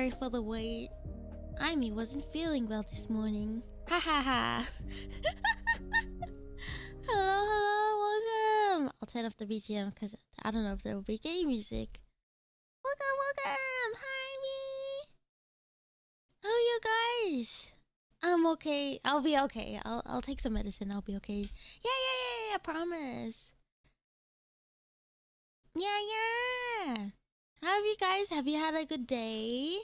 sorry for the wait. Aimee wasn't feeling well this morning. Ha ha ha. Hello, hello, welcome. I'll turn off the BGM because I don't know if there will be game music. Welcome, welcome. Hi, me. How are you guys? I'm okay. I'll be okay. I'll take some medicine. I'll be okay. Yeah. I promise. Yeah. How have you guys? Have you had a good day?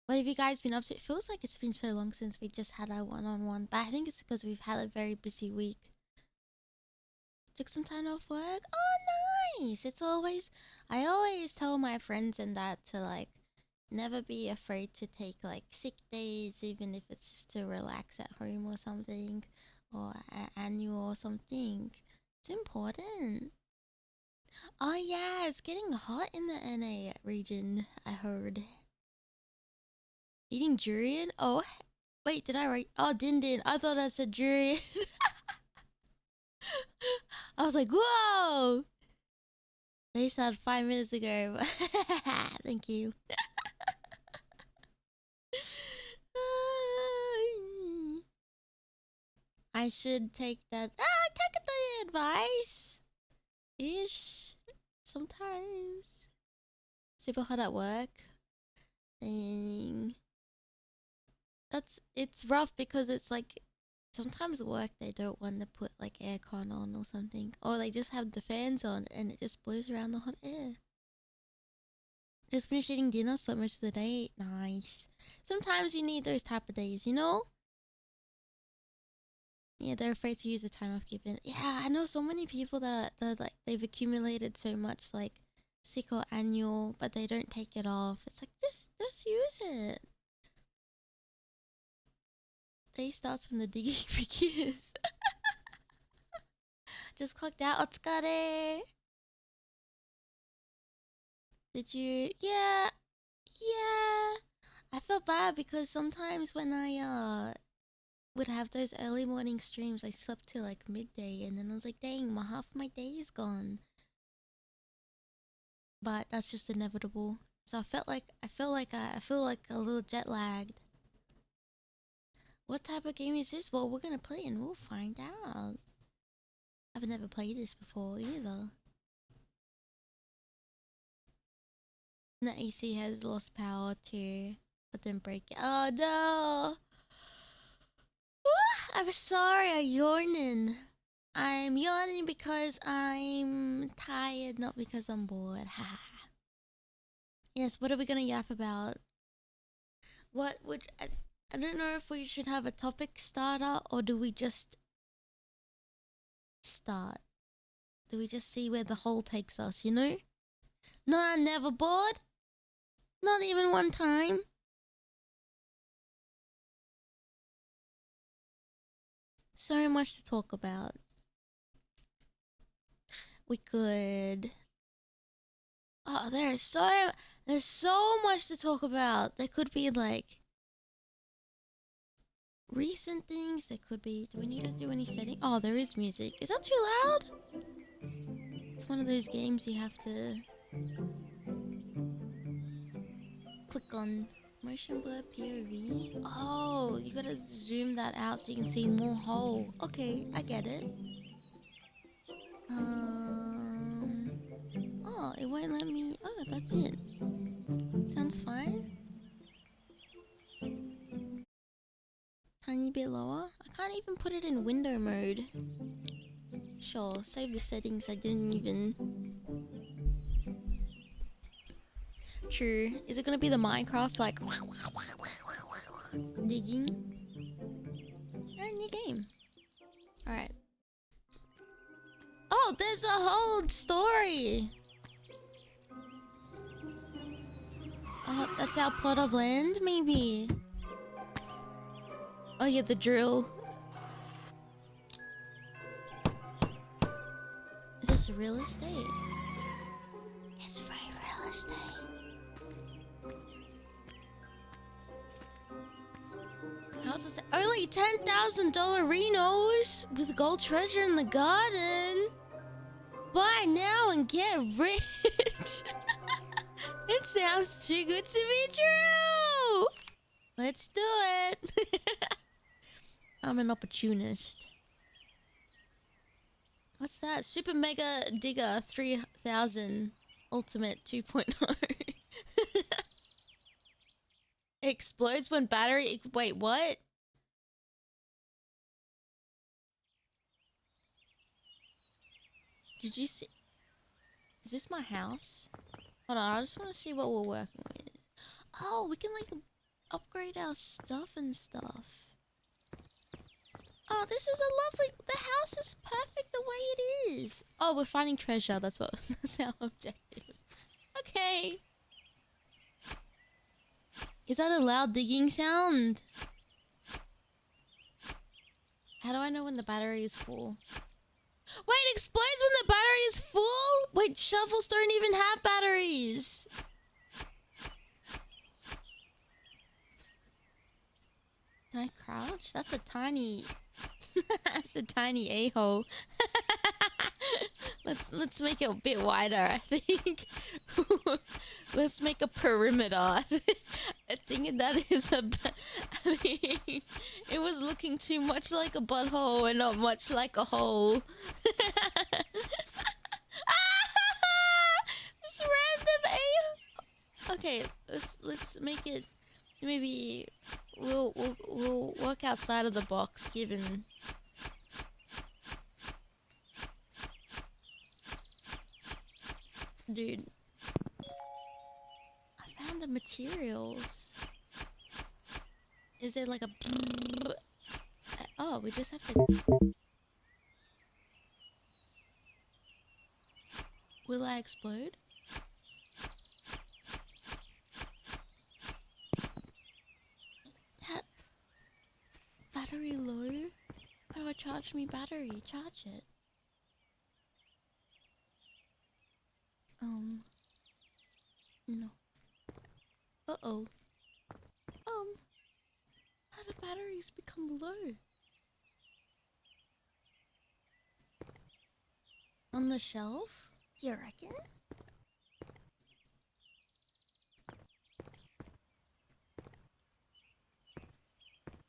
What have you guys been up to? It feels like it's been so long since we just had our one-on-one, but I think it's because we've had a very busy week. Took some time off work? Oh, nice! I always tell my friends and that to, like, never be afraid to take, like, sick days, even if it's just to relax at home or something, or annual or something. It's important. Oh yeah, it's getting hot in the NA region, I heard. Eating durian? Oh, wait, did I write? Oh, din. I thought I said durian. I was like, whoa! They said 5 minutes ago. Thank you. I should take that. Take the advice. Ish. Sometimes. Super hot at work. Dang. It's rough because it's like sometimes at work they don't want to put like aircon on or something, or they just have the fans on and it just blows around the hot air. Just finished eating dinner, slept most of the day. Nice. Sometimes you need those type of days, you know? Yeah, they're afraid to use the time off given. Yeah, I know so many people that like they've accumulated so much like sick or annual, but they don't take it off. It's like just use it. Day starts when the digging begins. Just clocked out. Otsukare. Did you? Yeah. I felt bad because sometimes when I would have those early morning streams, I slept till like midday, and then I was like, dang, half my day is gone. But that's just inevitable. So I feel like a little jet lagged. What type of game is this? Well, we're gonna play and we'll find out. I've never played this before either. The AC has lost power too, but then break it. Oh no! I'm sorry, I'm yawning. I'm yawning because I'm tired, not because I'm bored. Haha. Yes, what are we gonna yap about? What would I don't know if we should have a topic starter or do we just start? Do we just see where the hole takes us, you know? No, I'm never bored. Not even one time. So much to talk about. We could... Oh, there's so much to talk about. There could be like recent things. There could be. Do we need to do any setting? Oh, there is music. Is that too loud? It's one of those games you have to click on. Motion blur POV. Oh, you gotta zoom that out so you can see more whole. Okay, I get it. Oh, it won't let me. Oh, that's it. Sounds fine. Tiny bit lower. I can't even put it in window mode. Sure, save the settings I didn't even... True. Is it gonna be the Minecraft, like... digging? Alright, new game. Alright. Oh, there's a whole story! Oh, that's our plot of land, maybe? Oh yeah, the drill. Is this real estate? It's free real estate. House was only $10,000 Renos with gold treasure in the garden. Buy now and get rich. It sounds too good to be true. Let's do it. I'm an opportunist. What's that? Super Mega Digger 3000 Ultimate 2.0. Explodes when battery... Wait, what? Did you see... Is this my house? Hold on, I just want to see what we're working with. Oh, we can like upgrade our stuff and stuff. Oh, this is a lovely... The house is perfect the way it is. Oh, we're finding treasure. That's what... That's our objective. Okay. Is that a loud digging sound? How do I know when the battery is full? Wait, it explodes when the battery is full? Wait, shovels don't even have batteries. Can I crouch? That's a tiny... That's a tiny a-hole. Let's make it a bit wider, I think. Let's make a perimeter. I think that is a... I mean, it was looking too much like a butthole and not much like a hole. This random a... Okay, let's make it... Maybe we'll work outside of the box, given... Dude. I found the materials. Is it like a... Oh, we just have to... Will I explode? Battery low? How do I charge me battery? Charge it. No. Uh-oh. How do batteries become low? On the shelf? You reckon?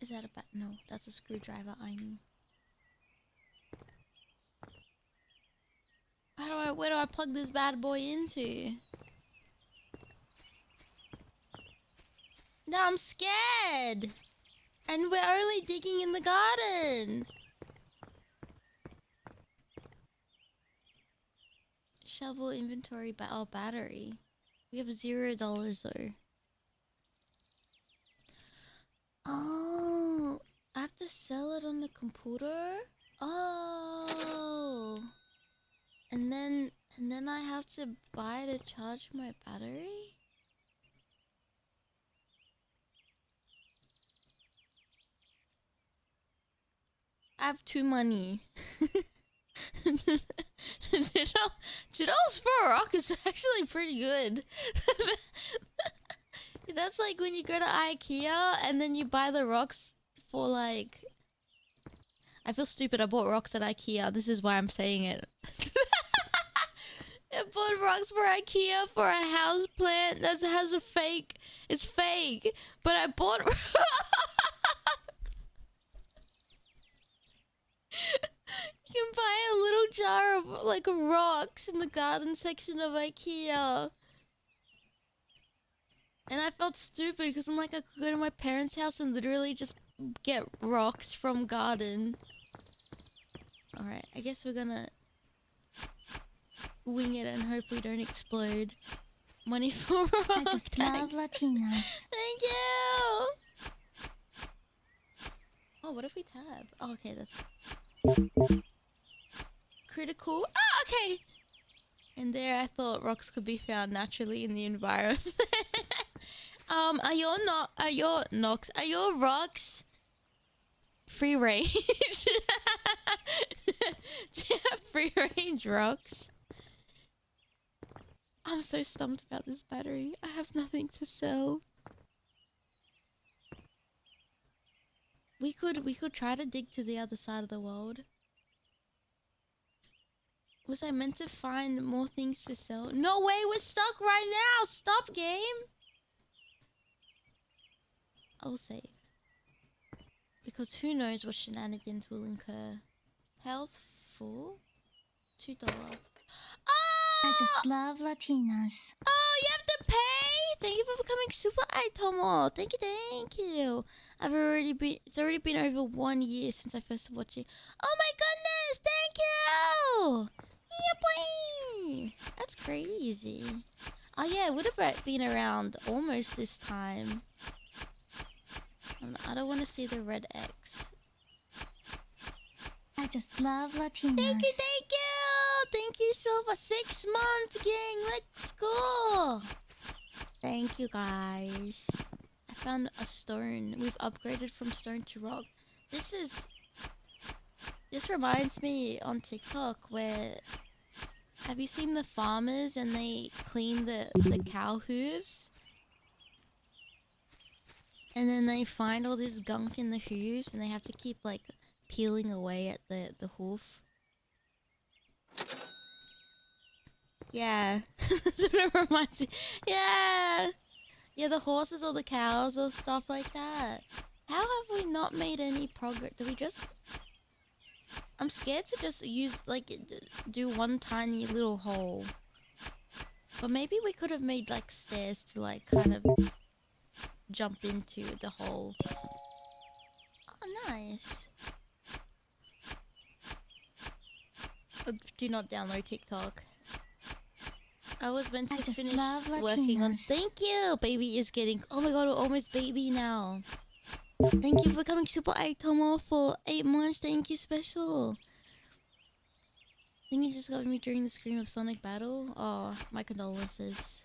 Is that a no, that's a screwdriver, Aimee. Where do I plug this bad boy into? No, I'm scared! And we're only digging in the garden! Shovel inventory battery. We have $0 though. Oh, I have to sell it on the computer? Oh. And then I have to buy to charge my battery? I have too money. $2 for a rock is actually pretty good. That's like when you go to IKEA and then you buy the rocks for like... I feel stupid, I bought rocks at IKEA. This is why I'm saying it. I bought rocks for IKEA for a house plant that has a fake... It's fake. But I bought... You can buy a little jar of like rocks in the garden section of IKEA. And I felt stupid because I'm like, I could go to my parents' house and literally just get rocks from garden. Alright, I guess we're gonna wing it and hope we don't explode. Money for rocks. I just love Latinas. Thank you! Oh, what if we tab? Oh, okay, that's... Critical. Ah, okay! And there I thought rocks could be found naturally in the environment. Are your rocks free range? Do you have free range rocks? I'm so stumped about this battery. I have nothing to sell. We could try to dig to the other side of the world. Was I meant to find more things to sell? No way, we're stuck right now! Stop, game! I'll save. Because who knows what shenanigans will incur. Health full? $2. I Oh! just love Latinas. Oh, you have to pay? Thank you for becoming super Aitomo. Thank you. It's already been over 1 year since I first started watching. Oh my goodness, thank you! Yeah, boy! That's crazy. Oh yeah, it would have been around almost this time. I don't want to see the red X. I just love Latinas. Thank you! Thank you, Silva. 6 months, gang. Let's go! Thank you, guys. I found a stone. We've upgraded from stone to rock. This reminds me on TikTok where... Have you seen the farmers and they clean the cow hooves? And then they find all this gunk in the hooves and they have to keep like peeling away at the hoof. Yeah. That's what it reminds me. Yeah. Yeah, the horses or the cows or stuff like that. How have we not made any progress? Do we just... I'm scared to just use, like, do one tiny little hole. But maybe we could have made, like, stairs to, like, kind of jump into the hole. Oh, nice. Do not download TikTok. I was meant to finish working on... Thank you! Baby is getting... Oh my god, we're almost baby now. Thank you for becoming Super Aitomo for 8 months. Thank you, special. I think you just got me during the scream of Sonic Battle. Oh, my condolences.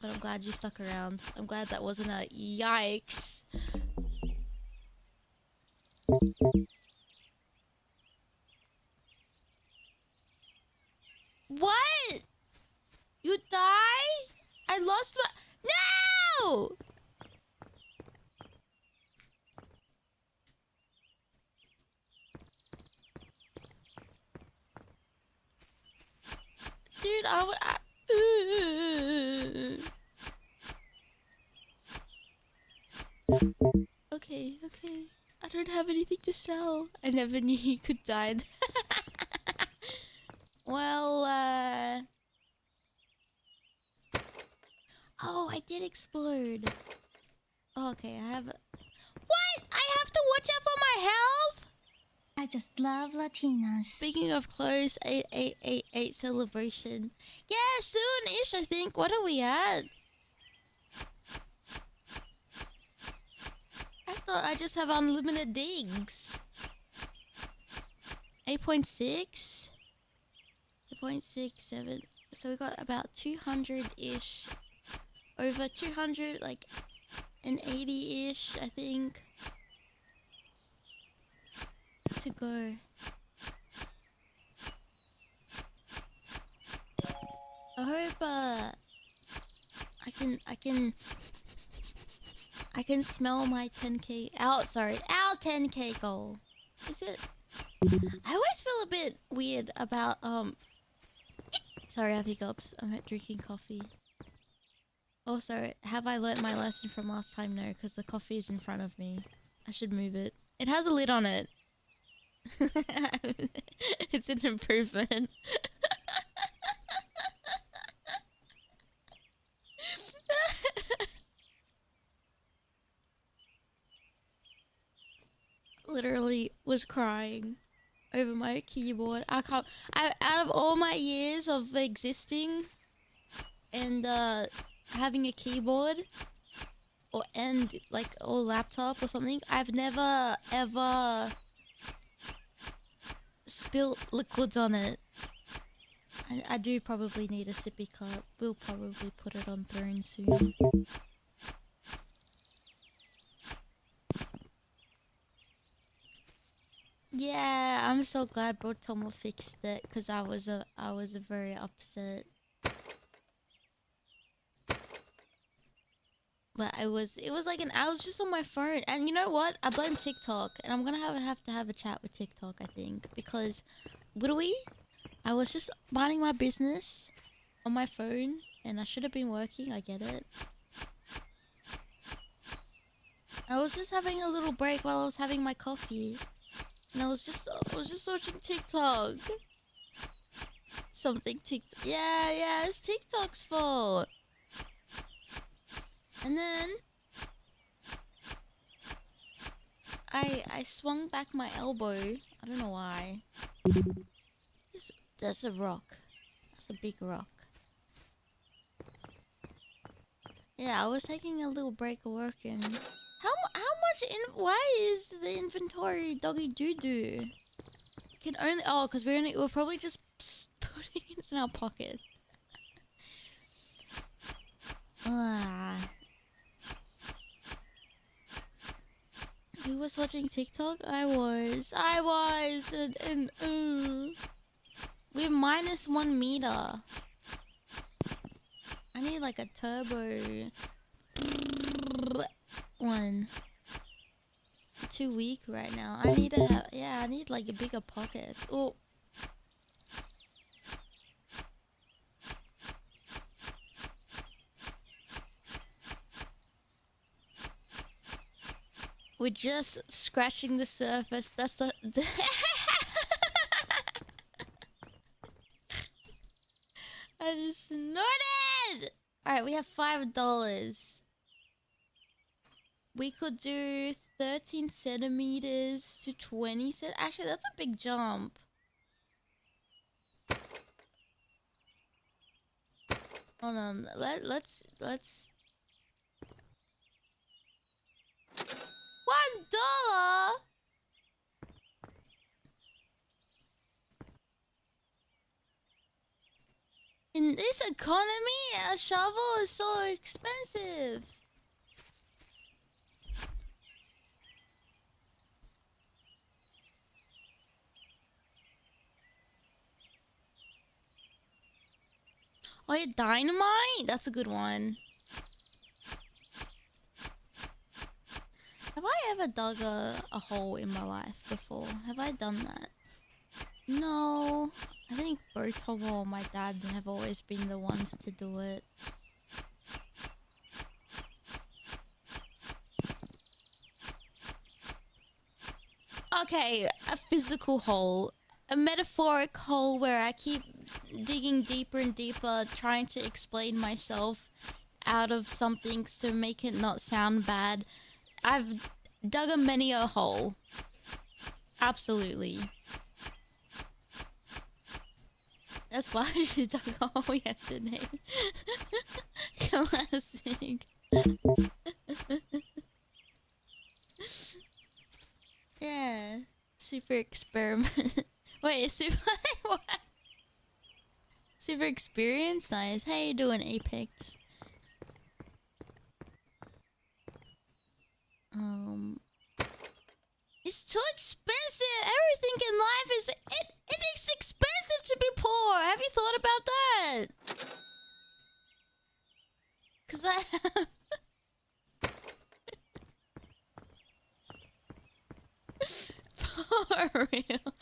But I'm glad you stuck around. I'm glad that wasn't a yikes. What? You die? I lost my... No! Dude, Okay. I don't have anything to sell. I never knew you could die. Well, Oh, I did explode. Oh, okay, I have... What? I have to watch out for my health? I just love Latinas. Speaking of close, 8888 celebration. Yeah, soon-ish, I think. What are we at? I thought I just have unlimited digs. 8.6? 8.67. So we got about 200-ish. Over 200, like, and 80-ish, I think. To go. I hope I can smell my 10k our 10k goal. Is it? I always feel a bit weird about sorry, I have hiccups. I'm drinking coffee. Also, have I learnt my lesson from last time? No, because the coffee is in front of me. I should move it. It has a lid on it. It's an improvement. Literally was crying over my keyboard. Out of all my years of existing and having a keyboard or laptop or something, I've never ever spilt liquids on it. I do probably need a sippy cup. We'll probably put it on throne soon. Yeah, I'm so glad Brotomo fixed it because I was very upset. But it was like I was just on my phone, and you know what? I blame TikTok, and I'm gonna have to have a chat with TikTok, I think, because literally, I was just minding my business on my phone, and I should have been working. I get it. I was just having a little break while I was having my coffee. And I was just watching TikTok. Something TikTok. Yeah, it's TikTok's fault. And then I swung back my elbow. I don't know why. That's a rock. That's a big rock. Yeah, I was taking a little break of working. How much why is the inventory doggy doo doo? Can only because we're probably just putting it in our pocket. Who was watching TikTok? I was and we're -1 meter. I need like a turbo one. Too weak right now. I need I need like a bigger pocket. Oh. We're just scratching the surface. That's the I just snorted! Alright, we have $5. We could do 13 centimeters to 20 cent. Actually, that's a big jump. Hold on. Let's $1. In this economy, a shovel is so expensive. Oh yeah, dynamite? That's a good one. Have I ever dug a hole in my life before? Have I done that? No. I think Aitomo or my dad have always been the ones to do it. Okay, a physical hole. A metaphoric hole where I keep digging deeper and deeper, trying to explain myself out of something to make it not sound bad. I've dug many a hole. Absolutely. That's why she dug a hole yesterday. Classic. Yeah. Super experiment. Wait, super what? Super experience? Nice. How you doing, Apex? It's too expensive. Everything in life is it's expensive to be poor. Have you thought about that? Cause I have for real.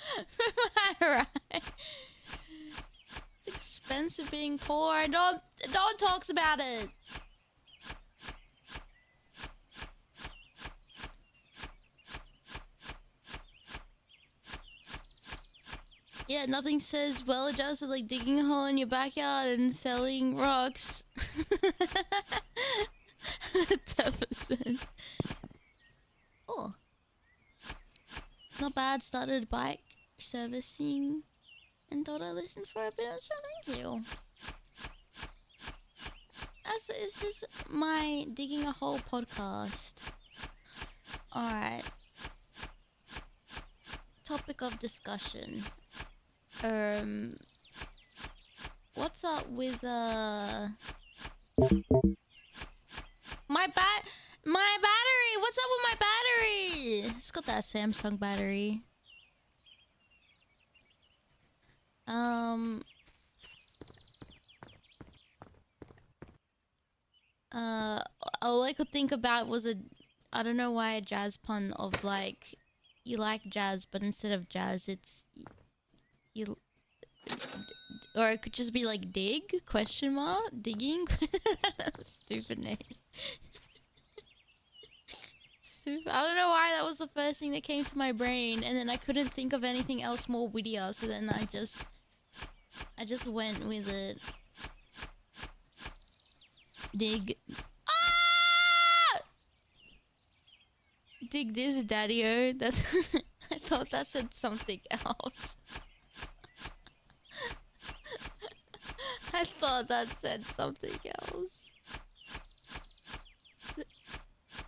Right. It's expensive being poor. No one talks about it. Yeah, nothing says well adjusted like digging a hole in your backyard and selling rocks. 10%. Oh. Not bad. Started bike servicing and thought I listened for a bit. So thank you. This is my digging a hole podcast. Alright. Topic of discussion. What's up with my battery? What's up with my battery? It's got that Samsung battery. All I could think about was I don't know why a jazz pun of like, you like jazz, but instead of jazz, it's you. Or it could just be like dig ? Digging. Stupid name. too. I don't know why that was the first thing that came to my brain, and then I couldn't think of anything else more wittier, so then I just went with it. Dig. Ah! Dig this, daddy-o. That's. I thought that said something else. I thought that said something else.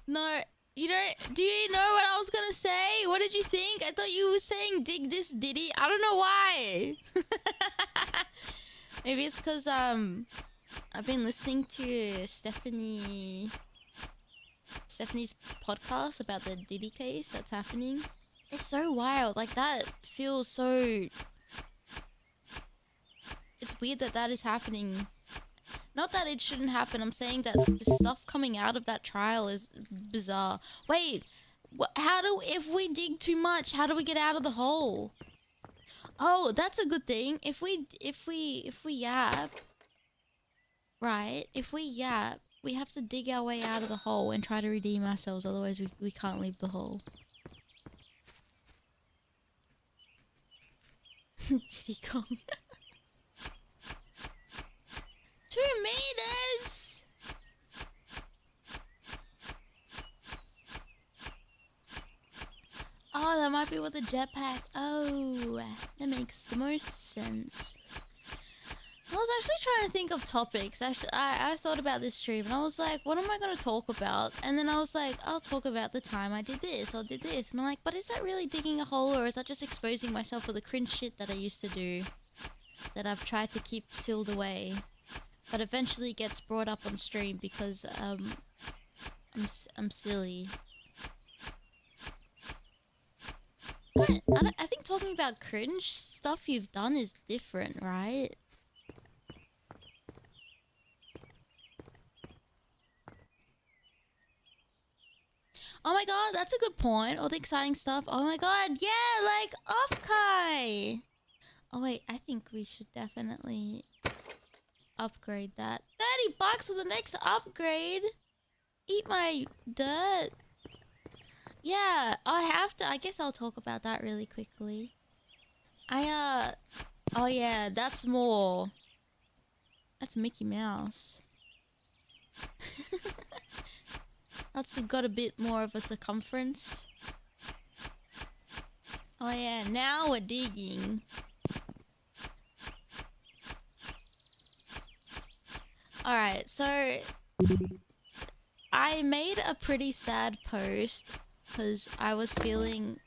No, you don't. Do you know what I was gonna say? What did you think? I thought you were saying dig this ditty. I don't know why. Maybe it's because I've been listening to Stephanie's podcast about the Diddy case that's happening. It's so wild. Like, that feels so... It's weird that that is happening. Not that it shouldn't happen. I'm saying that the stuff coming out of that trial is bizarre. Wait, if we dig too much, how do we get out of the hole? Oh, that's a good thing. If we yap, right? If we yap, we have to dig our way out of the hole and try to redeem ourselves. Otherwise, we can't leave the hole. Diddy Kong. 2 meters! Oh, that might be with the jetpack. Oh, that makes the most sense. I was actually trying to think of topics. Actually, I thought about this stream and I was like, what am I going to talk about? And then I was like, I'll talk about the time I did this or did this. And I'm like, but is that really digging a hole, or is that just exposing myself for the cringe shit that I used to do that I've tried to keep sealed away, but eventually gets brought up on stream because I'm silly. I think talking about cringe stuff you've done is different, right? Oh my god, that's a good point. All the exciting stuff. Oh my god, yeah, like Offkai. Oh wait, I think we should definitely upgrade that. $30 for the next upgrade. Eat my dirt. Yeah, I guess I'll talk about that really quickly. Oh yeah, that's more. That's Mickey Mouse. That's got a bit more of a circumference. Oh yeah, now we're digging. Alright, so I made a pretty sad post because I was feeling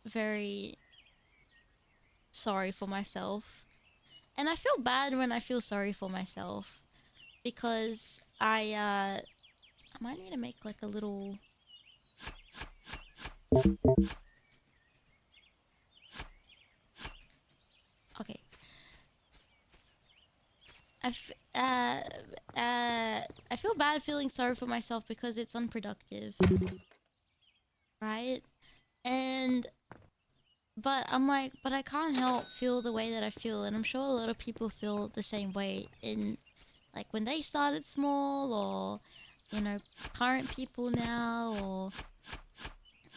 very sorry for myself. And I feel bad when I feel sorry for myself because I might need to make like a little... Okay. I feel bad feeling sorry for myself because it's unproductive. Right? But I'm like, but I can't help feel the way that I feel, and I'm sure a lot of people feel the same way in, like, when they started small, or, you know, current people now, or,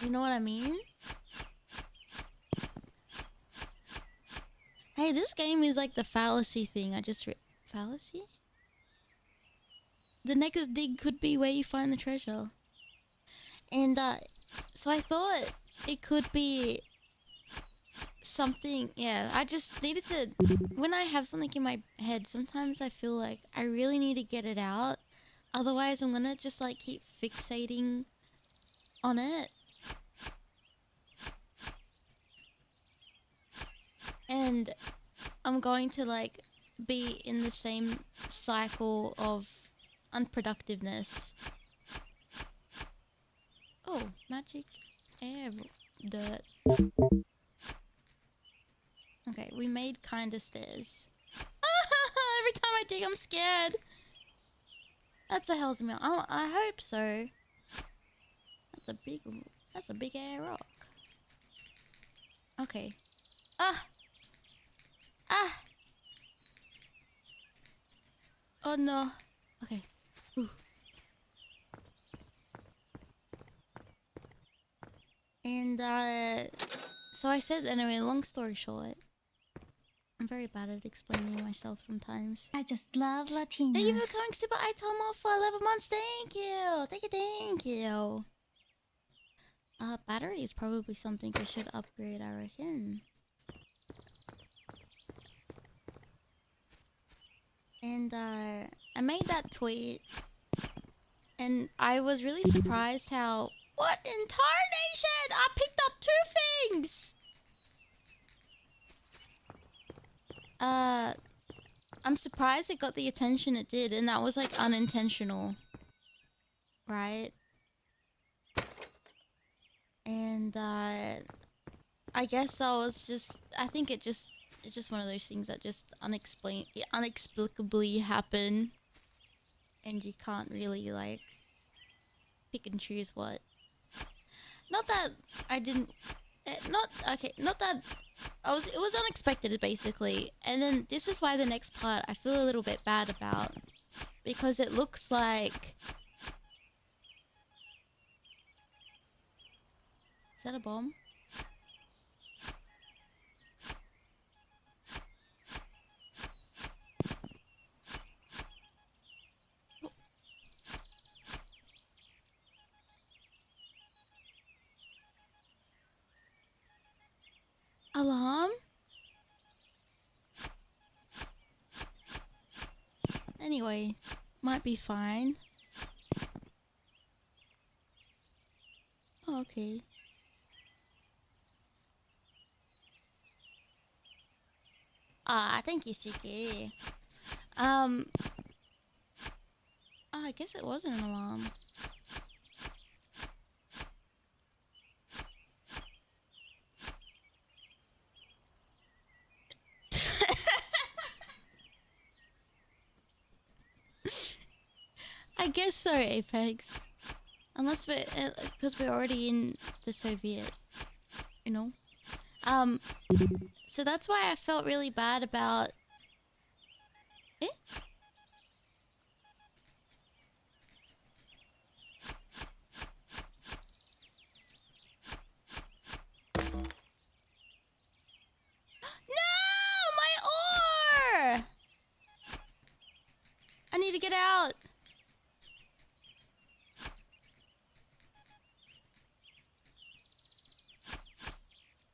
you know what I mean? Hey, this game is like the fallacy thing. Fallacy? The next dig could be where you find the treasure. And, so I thought it could be something, yeah, I just needed to, when I have something in my head, sometimes I feel like I really need to get it out. Otherwise, I'm gonna just, like, keep fixating on it. And I'm going to, like, be in the same cycle of unproductiveness. Oh, magic air dirt. Okay, we made kinda stairs. Every time I dig, I'm scared. That's a healthy meal. I hope so. That's a big air rock. Okay. Ah! Ah! Oh no. Okay. Ooh. And so I said anyway, long story short, I'm very bad at explaining myself sometimes. I just love Latinas. Thank you for coming to Aitomo for 11 months. Thank you. Thank you, thank you. Battery is probably something I should upgrade, I reckon. And I made that tweet, and I was really surprised how... What in tarnation? I picked up 2 things! I'm surprised it got the attention it did, and that was like unintentional. Right? And I guess I was just... I think it's just one of those things that just inexplicably happen. And you can't really like pick and choose what. Not that I didn't... Not that... it was unexpected, basically. And then this is why the next part I feel a little bit bad about. Because it looks like... Is that a bomb? Alarm? Anyway, might be fine. Oh, okay. Ah, thank you, Siki. Oh, I guess it wasn't an alarm. I guess so, Apex. Unless we're... because we're already in the Soviet, you know? So that's why I felt really bad about... Eh? No! My ore! I need to get out.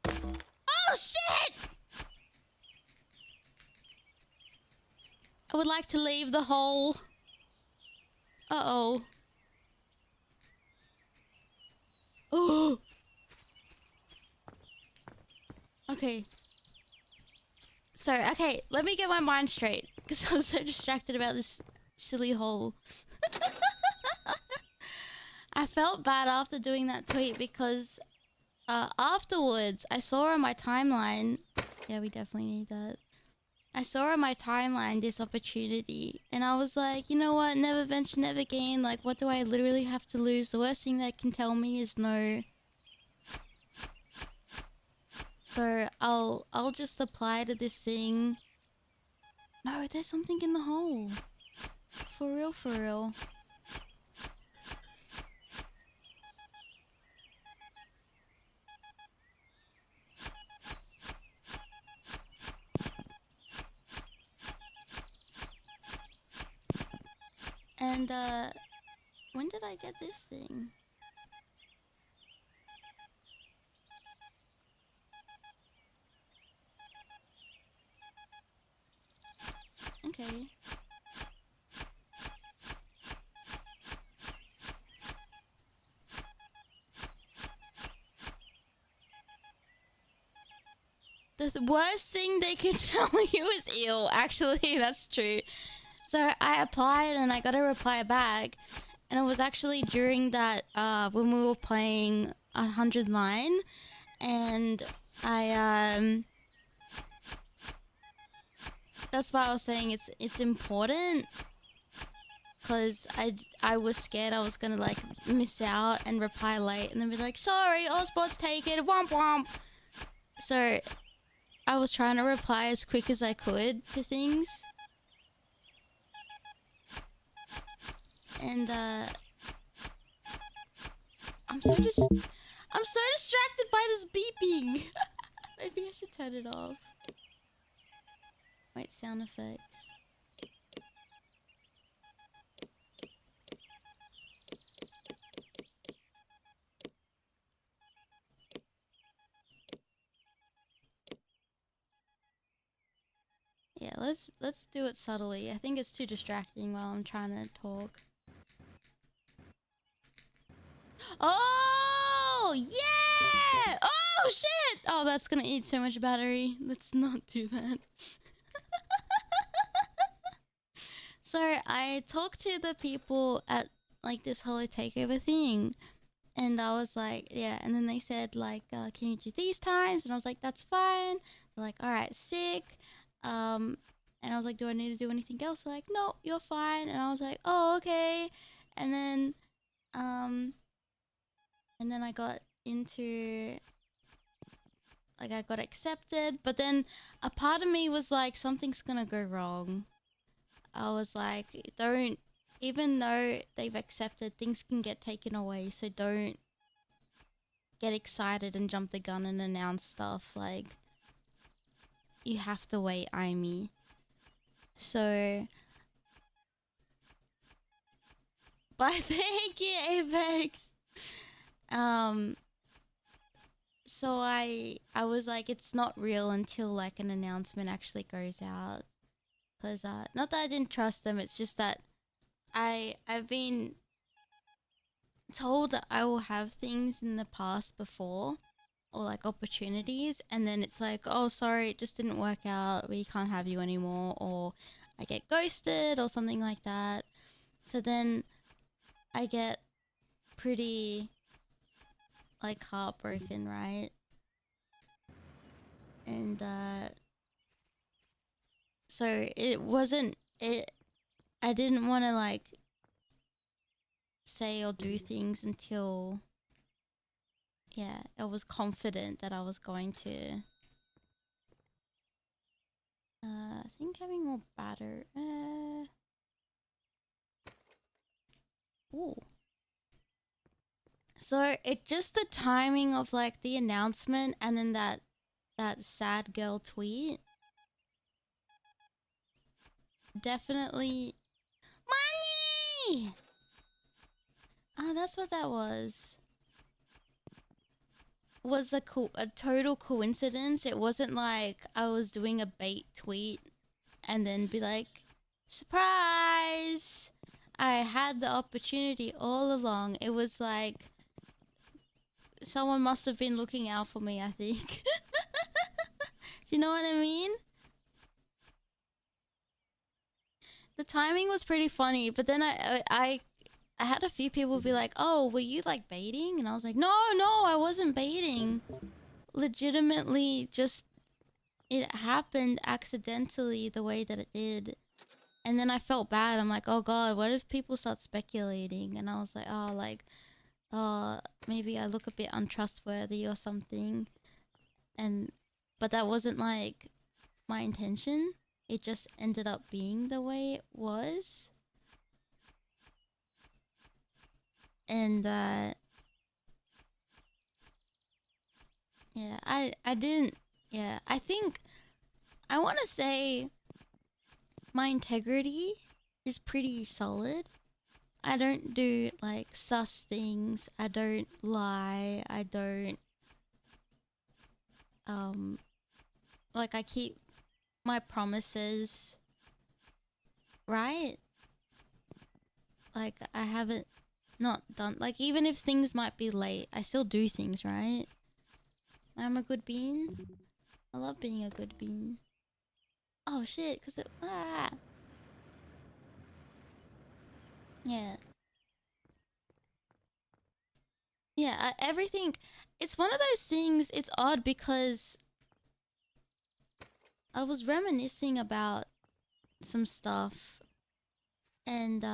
Oh, shit! I would like to leave the hole. Uh-oh. Oh! Okay. So, okay, let me get my mind straight. Because I was so distracted about this silly hole. I felt bad after doing that tweet because... afterwards, I saw on my timeline... Yeah, we definitely need that. I saw on my timeline this opportunity, and I was like, you know what? Never venture, never gain. Like, what do I literally have to lose? The worst thing that can tell me is no. So I'll just apply to this thing. No, there's something in the hole. For real, for real. And, when did I get this thing? Okay. The worst thing they could tell you is ill. Actually, that's true. So I applied and I got a reply back. And it was actually during that, when we were playing 100 line. And I, that's why I was saying it's important. Because I was scared I was gonna, like, miss out and reply late. And then be like, sorry, all spots taken, womp womp. So I was trying to reply as quick as I could to things. And, I'm so just... I'm so distracted by this beeping. Maybe I should turn it off. Wait, sound effects. Yeah, let's do it subtly. I think it's too distracting while I'm trying to talk. Oh, yeah! Oh, shit! Oh, that's gonna eat so much battery. Let's not do that. So, I talked to the people at, like, this Holo Takeover thing. And I was like, yeah. And then they said, like, can you do these times? And I was like, that's fine. They're like, all right, sick. And I was like, do I need to do anything else? They're like, no, you're fine. And I was like, oh, okay. And then, I got into, like, I got accepted. But then a part of me was like, something's gonna go wrong. I was like, don't, even though they've accepted, things can get taken away. So don't get excited and jump the gun and announce stuff. Like, you have to wait, Aimee. So, but thank you, Apex. So I was like, it's not real until like an announcement actually goes out. Cause not that I didn't trust them, it's just that I've been told that I will have things in the past before, or like opportunities, and then it's like, oh, sorry, it just didn't work out, we can't have you anymore, or I get ghosted or something like that. So then I get pretty like heartbroken, right? And so it wasn't it I didn't want to like say or do things until, yeah, I was confident that I was going to. I think having more batter. Ooh. So it just the timing of like the announcement and then that sad girl tweet. Definitely money. Oh, that's what that was. Was a total coincidence. It wasn't like I was doing a bait tweet and then be like, surprise! I had the opportunity all along. It was like someone must have been looking out for me, I think. Do you know what I mean? The timing was pretty funny, but then I had a few people be like, "Oh, were you like baiting?" And I was like, "No, no, I wasn't baiting. Legitimately, just it happened accidentally the way that it did." And then I felt bad. I'm like, "Oh God, what if people start speculating?" And I was like, "Oh, like, maybe I look a bit untrustworthy or something." And but that wasn't like my intention. It just ended up being the way it was. And yeah, I didn't, yeah, I think I want to say my integrity is pretty solid. I don't do like sus things. I don't lie. I don't like I keep my promises, right? Like I haven't not done, like, even if things might be late, I still do things, right? I'm a good bean. I love being a good bean. Oh shit, cause it yeah. Yeah, everything. It's one of those things. It's odd because I was reminiscing about some stuff, and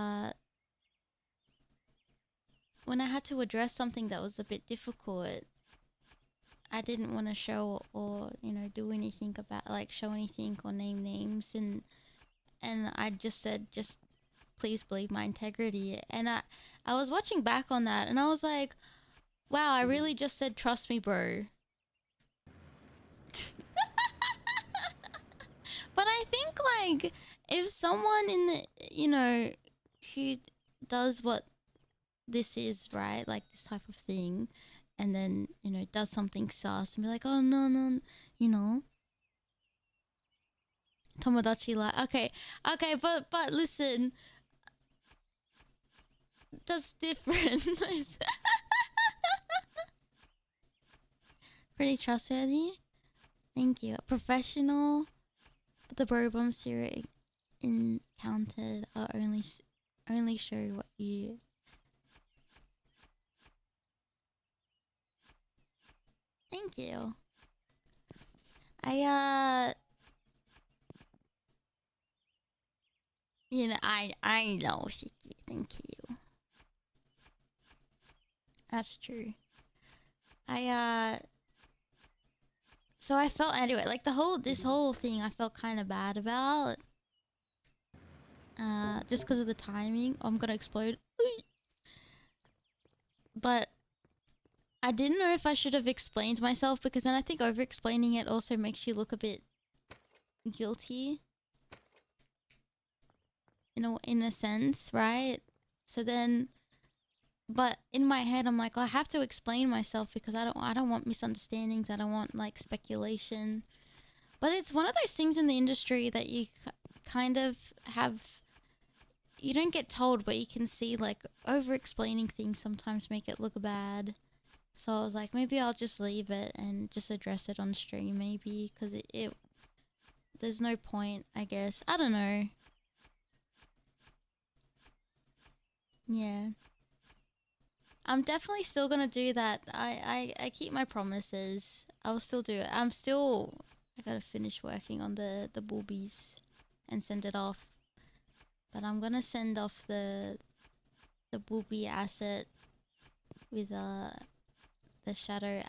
when I had to address something that was a bit difficult, I didn't want to show or do anything about, like, show anything or name names, and I just said, just please believe my integrity. And I was watching back on that, and I was like, Wow, I really just said trust me, bro. But I think, like, if someone in the, you know, who does what this is, right? Like, this type of thing, and then, you know, does something sus and be like, oh, no, no, you know. Tomodachi like, okay, but listen, that's different. Pretty trustworthy. Thank you. Professional. But the bro bumps you encountered are only show what you. Thank you. You know, I know, Shiki. Thank you. That's true. So I felt anyway, like this whole thing, I felt kind of bad about. Just because of the timing. Oh, I'm gonna explode. But I didn't know if I should have explained myself, because then I think over-explaining it also makes you look a bit guilty. In a sense, right? So then, but in my head, I'm like, oh, I have to explain myself because I don't want misunderstandings. I don't want like speculation. But it's one of those things in the industry that you kind of have. You don't get told, but you can see like over-explaining things sometimes make it look bad. So I was like, maybe I'll just leave it and just address it on stream, maybe, because it there's no point, I guess. I don't know. Yeah. I'm definitely still gonna do that. I keep my promises. I will still do it. I gotta finish working on the boobies and send it off. But I'm gonna send off the boobie asset with the shadow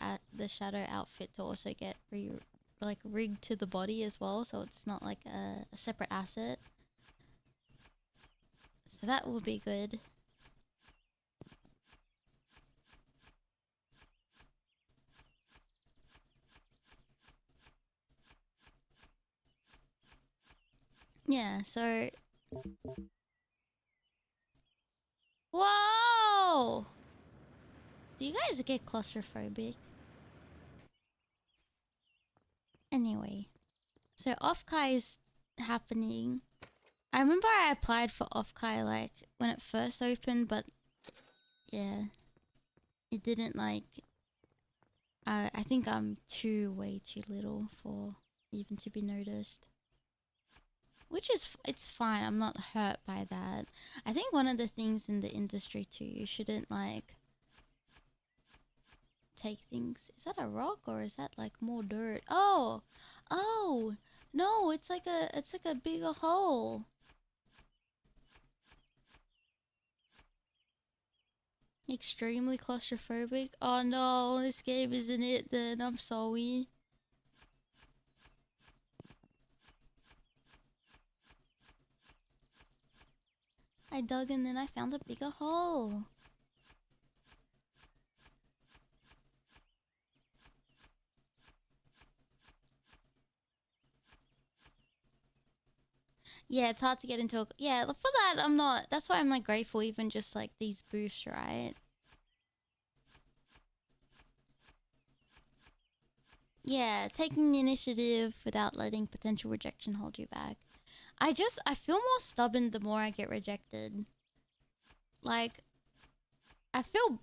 outfit to also get rigged to the body as well, so it's not like a separate asset. So that will be good. Yeah, so... Whoa! Do you guys get claustrophobic? Anyway. So Offkai is happening. I remember I applied for Offkai like when it first opened, but... Yeah. It didn't like... I think I'm way too little for even to be noticed. Which is, it's fine. I'm not hurt by that. I think one of the things in the industry too, you shouldn't like take things. Is that a rock or is that like more dirt? Oh, oh, no, it's like a bigger hole. Extremely claustrophobic. Oh no, this game isn't it then. I'm sorry. I dug and then I found a bigger hole. Yeah, it's hard to get into. Yeah, for that, I'm not. That's why I'm like grateful, even just like these booths, right? Yeah, taking the initiative without letting potential rejection hold you back. I feel more stubborn the more I get rejected. Like, I feel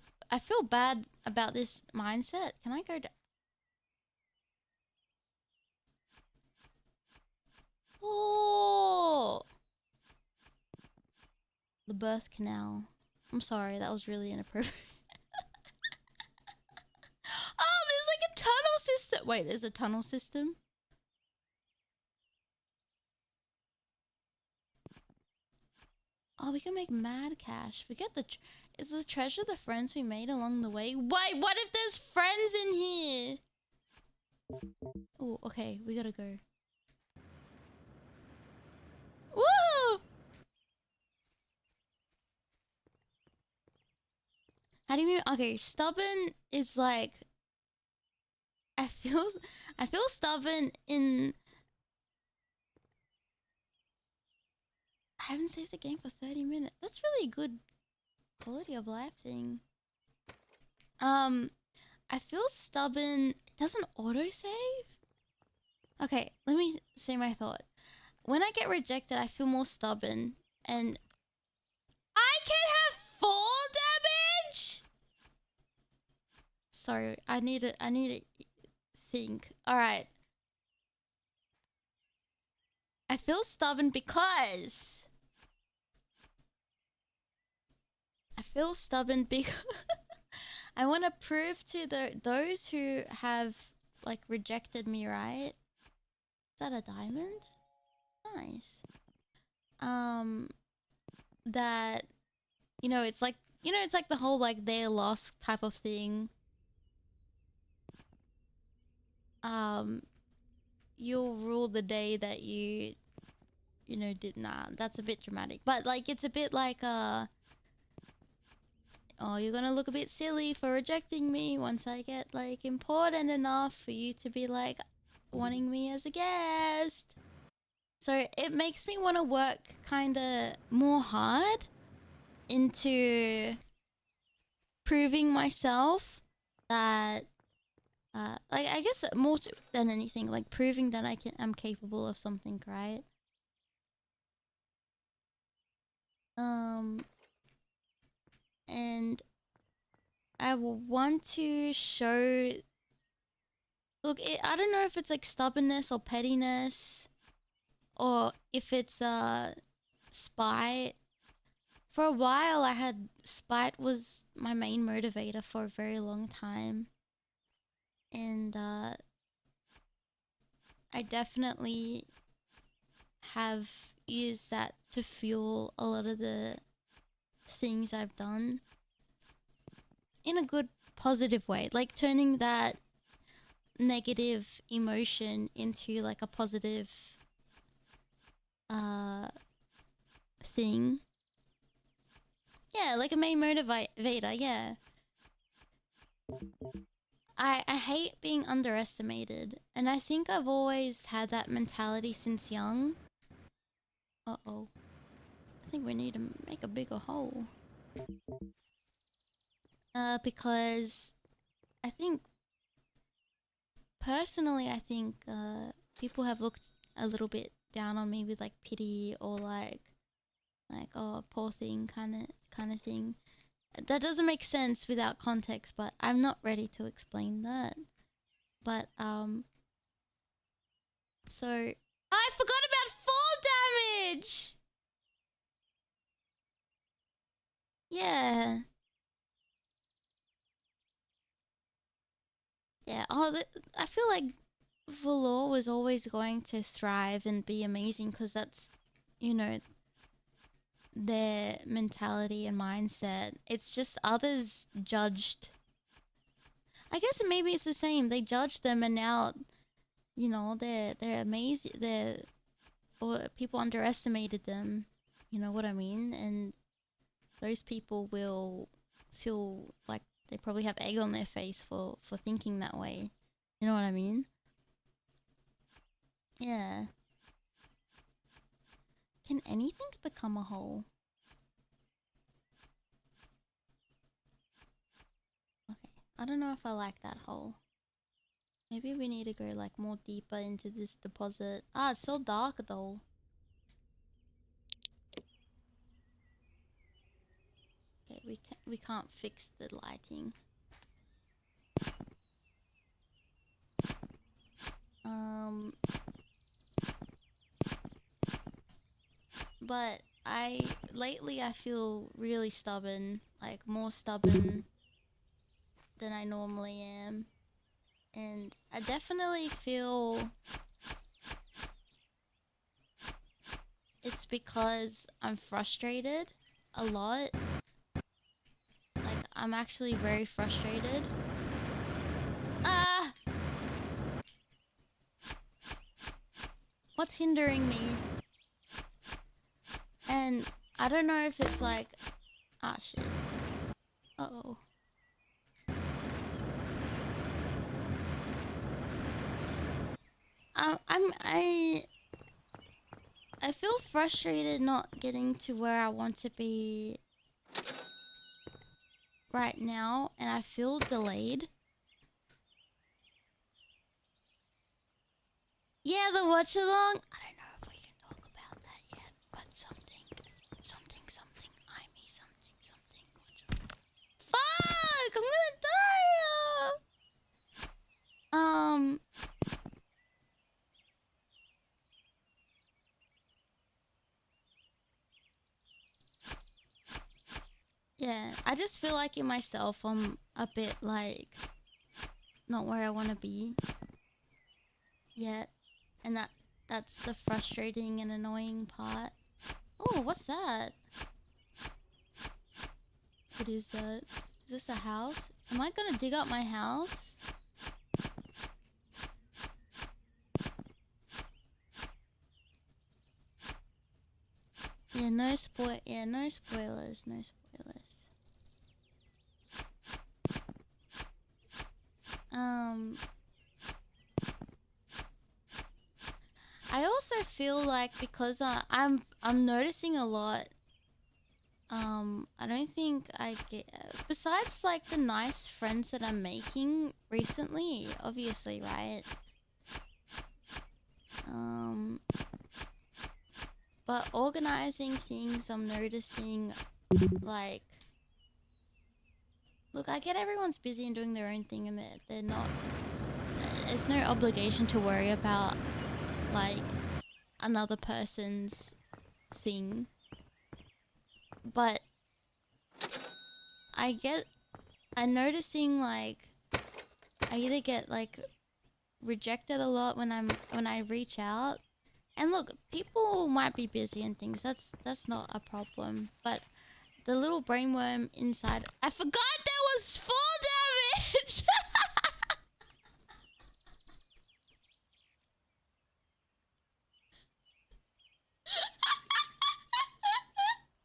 bad about this mindset. Can I go to... Oh! The birth canal. I'm sorry, that was really inappropriate. Oh, there's like a tunnel system. Wait, there's a tunnel system? Oh, we can make mad cash. Forget the... Is the treasure the friends we made along the way? Wait, what if there's friends in here? Oh, okay, we gotta go. Woo! How do you mean? Okay, stubborn is like I feel I feel stubborn in I haven't saved the game for 30 minutes. That's really a good quality of life thing. I feel stubborn. It doesn't autosave? Okay, let me say my thought. When I get rejected, I feel more stubborn. And I can have fall damage? Sorry, I need to think. Alright. I feel stubborn because... I feel stubborn because... I want to prove to those who have, like, rejected me, right? Is that a diamond? Nice. That, it's like, it's like the whole, like, they're lost type of thing. You'll rule the day that you did not. That's a bit dramatic. But, like, it's a bit like, oh, you're gonna look a bit silly for rejecting me once I get, like, important enough for you to be, like, wanting me as a guest. So it makes me want to work kind of more hard into proving myself that, like, I guess more than anything, like, proving that I'm capable of something, right? And I will want to show... Look, I don't know if it's, like, stubbornness or pettiness, or if it's, spite. For a while, I had... Spite was my main motivator for a very long time. And, I definitely have used that to fuel a lot of the things I've done. In a good, positive way. Like, turning that negative emotion into, like, a positive thing. Yeah, like a main motivator, yeah. I hate being underestimated, and I think I've always had that mentality since young. Uh-oh. I think we need to make a bigger hole. Because I think... Personally, I think, people have looked a little bit down on me with, like, pity or, like, oh, poor thing kind of thing. That doesn't make sense without context, but I'm not ready to explain that. But, so... I forgot about fall damage! Yeah. Yeah, I feel like Valor was always going to thrive and be amazing because that's, their mentality and mindset. It's just others judged. I guess maybe it's the same. They judged them and now, they're amazing. Or people underestimated them. You know what I mean? And those people will feel like they probably have egg on their face for thinking that way. You know what I mean? Yeah. Can anything become a hole? Okay. I don't know if I like that hole. Maybe we need to go, like, more deeper into this deposit. Ah, it's so dark though. Okay, we can't fix the lighting. But lately I feel really stubborn, like more stubborn than I normally am. And I definitely feel it's because I'm frustrated a lot. Like, I'm actually very frustrated. Ah! What's hindering me? And I don't know if it's like... Ah, shit. Uh-oh. I feel frustrated not getting to where I want to be right now, and I feel delayed. Yeah, the watch along. I don't know if we can talk about that yet, but something, Aimee, something, watch along. Fuck! I'm gonna die. Yeah, I just feel like in myself I'm a bit like not where I want to be yet, and that's the frustrating and annoying part. Oh, what's that? What is that? Is this a house? Am I gonna dig up my house? Yeah, no spoilers, no spoilers. I also feel like because I'm noticing a lot. I don't think I get besides like the nice friends that I'm making recently, obviously, right? But organizing things, I'm noticing like, look, I get everyone's busy and doing their own thing, and they're not. There's no obligation to worry about like another person's thing. But I'm noticing like I either get like rejected a lot when I reach out. And look, people might be busy and things. That's not a problem. But the little brainworm inside, I forgot there was fall damage.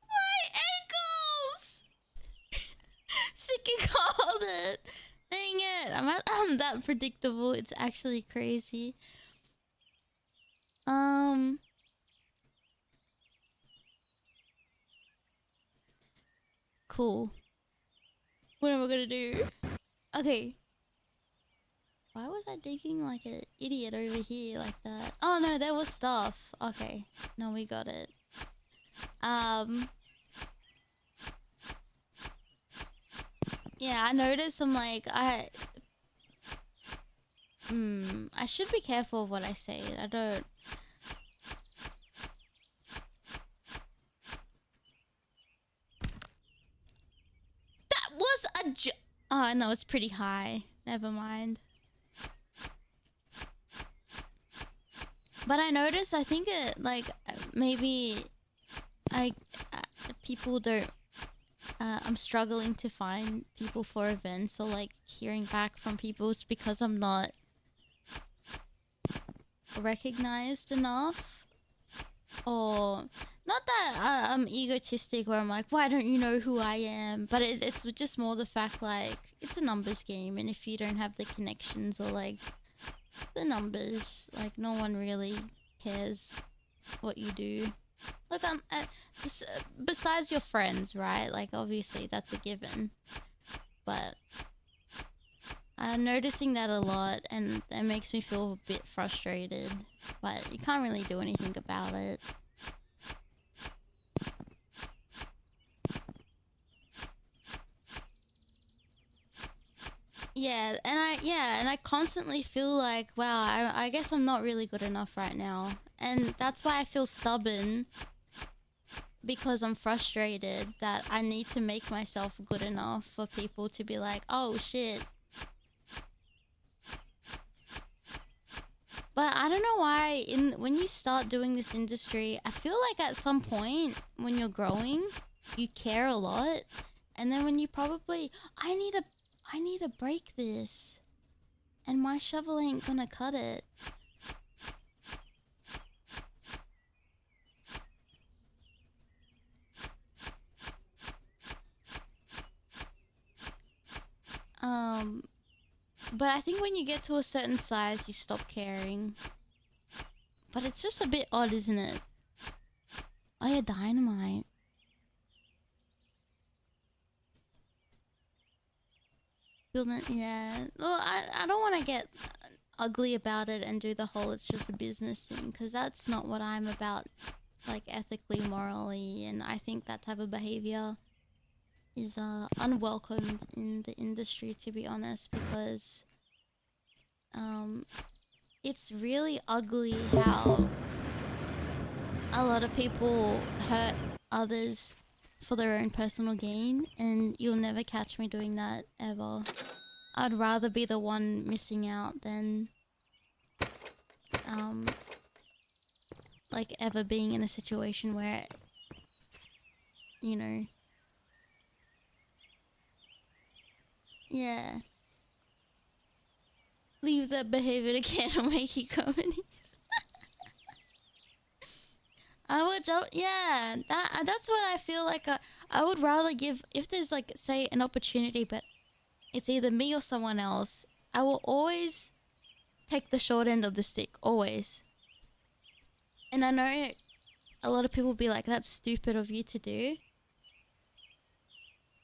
My ankles. Sicky called it. Dang it! I'm that predictable. It's actually crazy. Cool. What am I gonna do? Okay. Why was I digging like an idiot over here like that? Oh no, there was stuff. Okay. No, we got it. Yeah, I noticed I'm like, I should be careful of what I say. I don't... That was a oh, no, it's pretty high. Never mind. But I noticed, I think it, like, maybe... people don't... I'm struggling to find people for events, or, like, hearing back from people. It's because I'm not recognized enough. Or... Not that I'm egotistic where I'm like, why don't you know who I am? But it's just more the fact, like, it's a numbers game. And if you don't have the connections or, like, the numbers, like, no one really cares what you do. Look, besides your friends, right? Like, obviously, that's a given. But I'm noticing that a lot, and that makes me feel a bit frustrated. But you can't really do anything about it. Yeah, and I constantly feel like, wow, I guess I'm not really good enough right now. And that's why I feel stubborn. Because I'm frustrated that I need to make myself good enough for people to be like, oh shit. But I don't know why, when you start doing this industry, I feel like at some point when you're growing, you care a lot. And then when you probably, I need to break this. And my shovel ain't gonna cut it. But I think when you get to a certain size, you stop caring. But it's just a bit odd, isn't it? Oh yeah, Dynamite. Yeah. Well, I don't want to get ugly about it and do the whole it's just a business thing, because that's not what I'm about, like ethically, morally, and I think that type of behavior is unwelcomed in the industry, to be honest, because it's really ugly how a lot of people hurt others for their own personal gain, and you'll never catch me doing that ever. I'd rather be the one missing out than like ever being in a situation where, you know, yeah, leave that behavior to Canon Makey companies. I would, yeah, that's what I feel like. I would rather give, if there's like, say, an opportunity, but it's either me or someone else, I will always take the short end of the stick, always. And I know a lot of people will be like, that's stupid of you to do,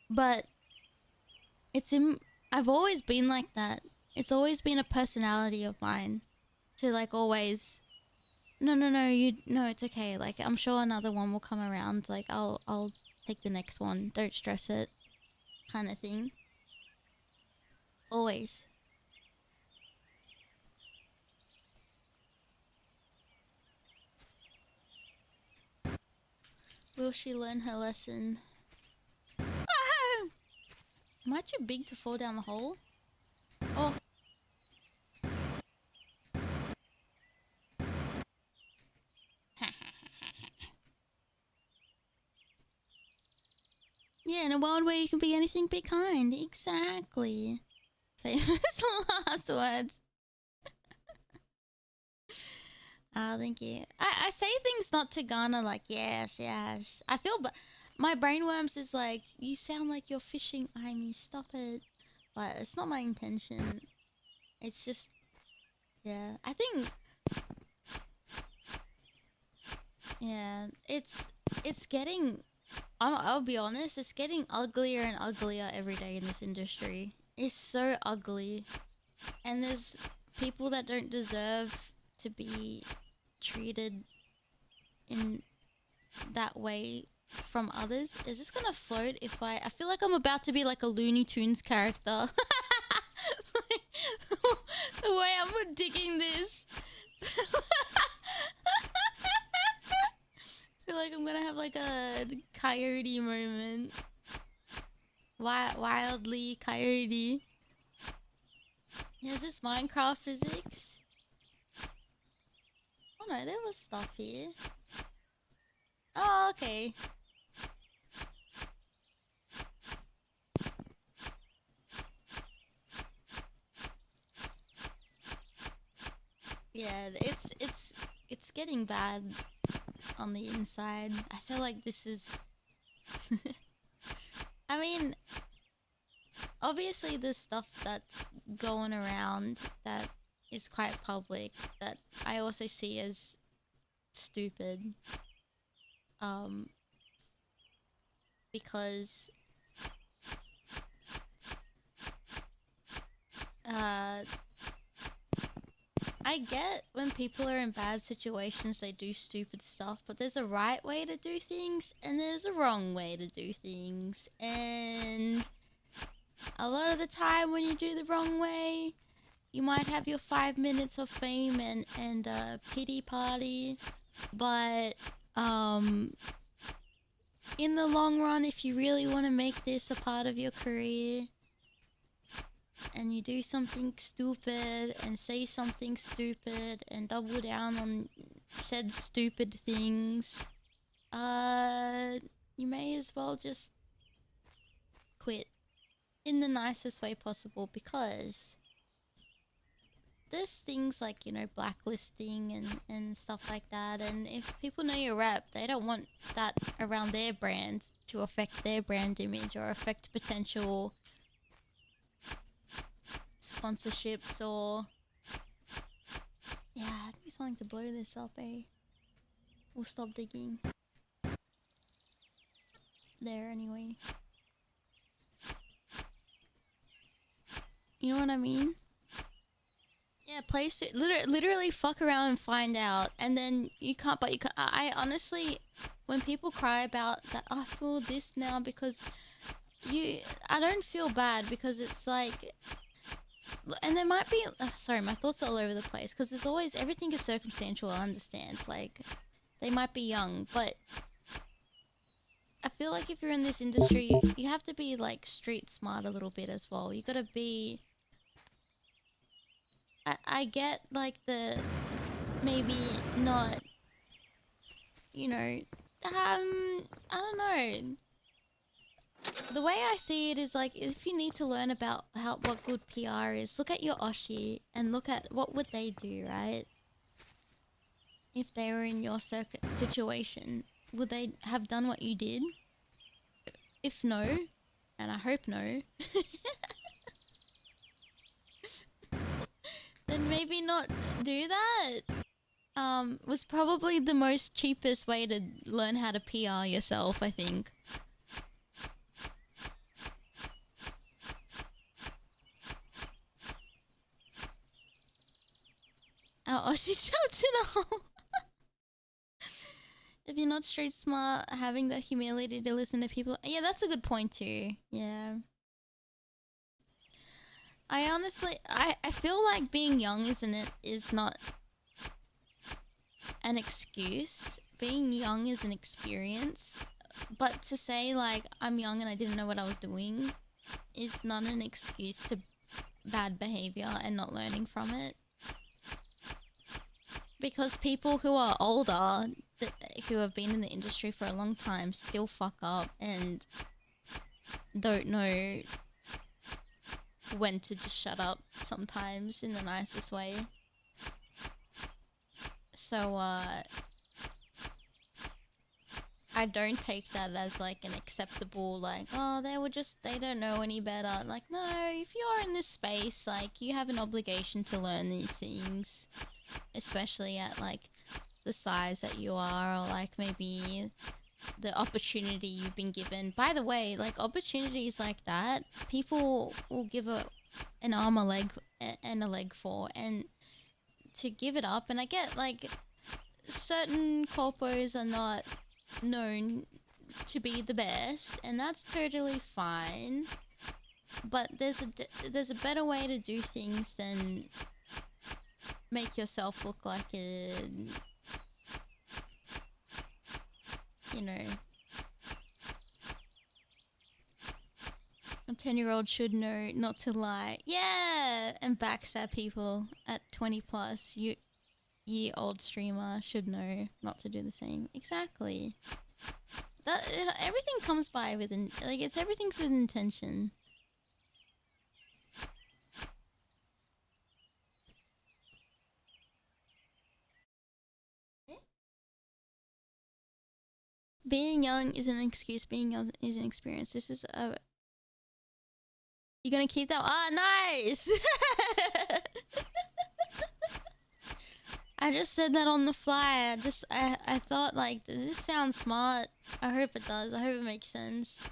but I've always been like that. It's always been a personality of mine to like always, no, it's okay. Like, I'm sure another one will come around. Like, I'll take the next one. Don't stress it, kind of thing. Always. Will she learn her lesson? Ah! Am I too big to fall down the hole? Oh. Yeah, in a world where you can be anything, be kind. Exactly. Famous last words. Ah, thank you. I say things not to garner like, yes. I feel, but my brainworms is like, you sound like you're fishing, Aimee, stop it. But it's not my intention. It's just, yeah. I think, yeah, it's getting, I'll be honest, it's getting uglier and uglier every day in this industry. It's so ugly. And there's people that don't deserve to be treated in that way from others. Is this gonna float if I feel like I'm about to be like a Looney Tunes character. The way I'm digging this. I feel like I'm gonna have like a coyote moment. Wildly coyote. Yeah, is this Minecraft physics? Oh no, there was stuff here. Oh, okay. Yeah, it's getting bad on the inside. I feel like this is I mean, obviously there's stuff that's going around that is quite public that I also see as stupid. Because I get when people are in bad situations, they do stupid stuff, but there's a right way to do things and there's a wrong way to do things. And a lot of the time when you do the wrong way, you might have your 5 minutes of fame and a pity party, but in the long run, if you really want to make this a part of your career, and you do something stupid and say something stupid and double down on said stupid things, you may as well just quit in the nicest way possible, because there's things like, you know, blacklisting and stuff like that, and if people know your rep, they don't want that around their brand to affect their brand image or affect potential sponsorships or... Yeah, I think something trying to blow this up, eh? We'll stop digging. There, anyway. You know what I mean? Yeah, place it. Literally fuck around and find out. And then you can't, but you can't. I honestly, when people cry about that, I feel this now because I don't feel bad because it's like, and there might be, sorry, my thoughts are all over the place because there's always, everything is circumstantial, I understand. Like, they might be young, but I feel like if you're in this industry, you have to be like street smart a little bit as well. You gotta be, I get like the, maybe not, you know, I don't know. The way I see it is like, if you need to learn about what good PR is, look at your Oshi and look at what would they do, right? If they were in your situation, would they have done what you did? If no, and I hope no, then maybe not do that. Was probably the most cheapest way to learn how to PR yourself, I think. Oh, she jumped in a hole. If you're not street smart, having the humility to listen to people... Yeah, that's a good point too. Yeah. I honestly... I feel like being young is not an excuse. Being young is an experience. But to say, like, I'm young and I didn't know what I was doing is not an excuse to bad behavior and not learning from it. Because people who are older, who have been in the industry for a long time, still fuck up and don't know when to just shut up sometimes in the nicest way. So, I don't take that as like an acceptable, like, oh, they don't know any better. Like, no, if you're in this space, like, you have an obligation to learn these things. Especially at like the size that you are, or like maybe the opportunity you've been given. By the way, like opportunities like that, people will give an arm, a leg, and a leg for, and to give it up. And I get like certain corpos are not known to be the best, and that's totally fine. But there's a better way to do things than make yourself look like a, you know, a 10-year-old should know not to lie. Yeah, and backstab people at 20 plus. Year-old streamer should know not to do the same. Exactly. Everything comes by with everything's with intention. Being young is an excuse. Being young is an experience. This is a... You're gonna keep that? Ah, nice! I just said that on the fly. I thought, like, does this sound smart? I hope it does. I hope it makes sense.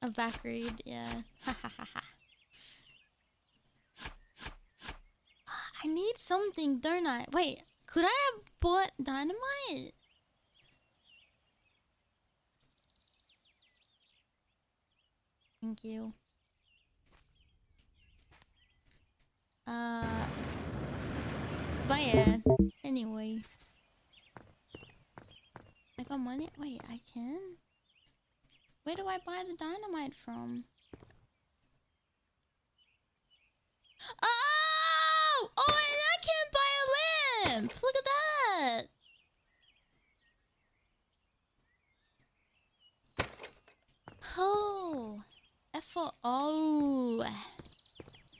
A back read, yeah. Ha ha ha ha. I need something, don't I? Wait, could I have bought dynamite? Thank you. But yeah, anyway. I got money? Wait, I can? Where do I buy the dynamite from? Oh! Oh, and I can buy a lamp! Look at that! Oh! Oh!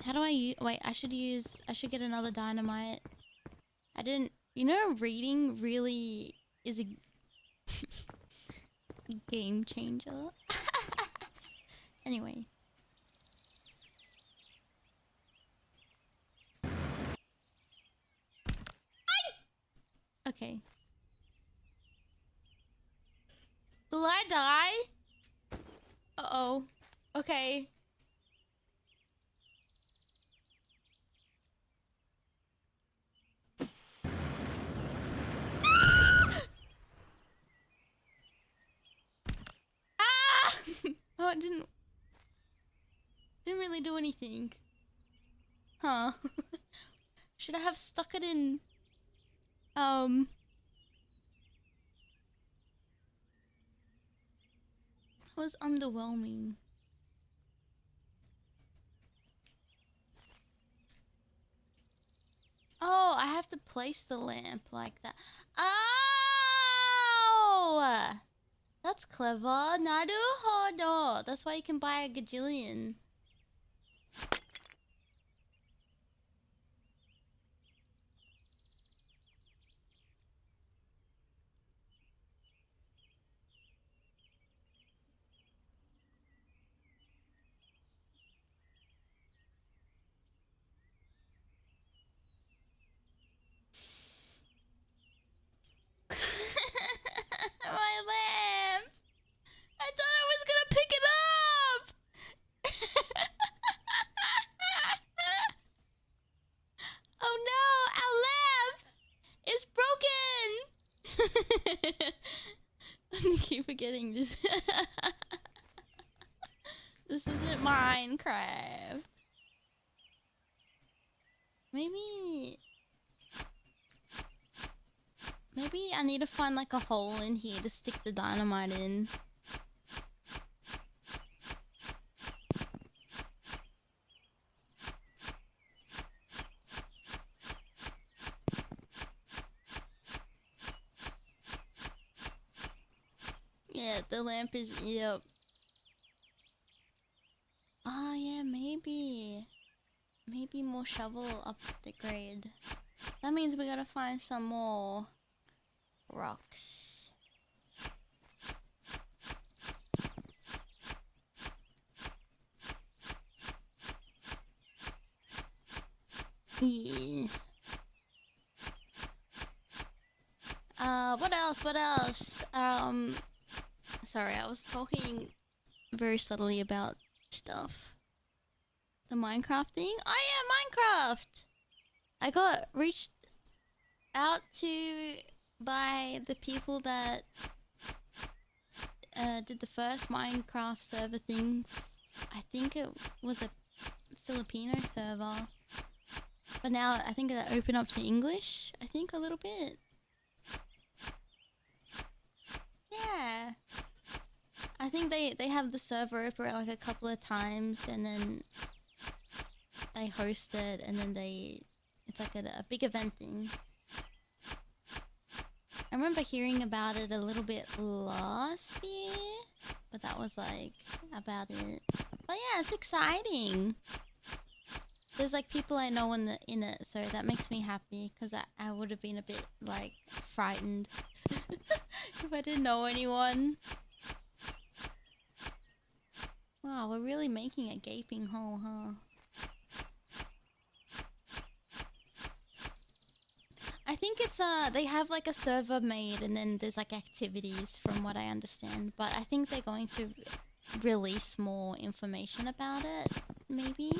How do I use... Wait, I should get another dynamite. I didn't... You know, reading really is a game changer. Anyway. Okay. Will I die? Uh-oh. Okay. Ah! Oh, it didn't really do anything. Huh. Should I have stuck it in... That was underwhelming. Oh, I have to place the lamp like that. Oh! That's clever. Naruhodo. That's why you can buy a gajillion. My lamp! I thought I was gonna pick it up! Oh no! Our lamp is broken! I keep forgetting this. This isn't Minecraft. Maybe I need to find like a hole in here to stick the dynamite in. Yeah, the lamp is... Yep. Oh yeah, maybe. Maybe more shovel up the grade. That means we gotta find some more rocks. Yeah. What else? What else? Sorry, I was talking very subtly about stuff. The Minecraft thing? Oh yeah, Minecraft! I got reached out to by the people that did the first Minecraft server thing. I think it was a Filipino server. But now I think that opened up to English, I think a little bit. Yeah. I think they have the server open like a couple of times and then they host it and then it's like a big event thing. I remember hearing about it a little bit last year, but that was like about it. But yeah, it's exciting. There's like people I know in it, so that makes me happy because I would have been a bit like frightened if I didn't know anyone. Wow, we're really making a gaping hole, huh? I think it's they have like a server made and then there's like activities from what I understand, but I think they're going to release more information about it, maybe.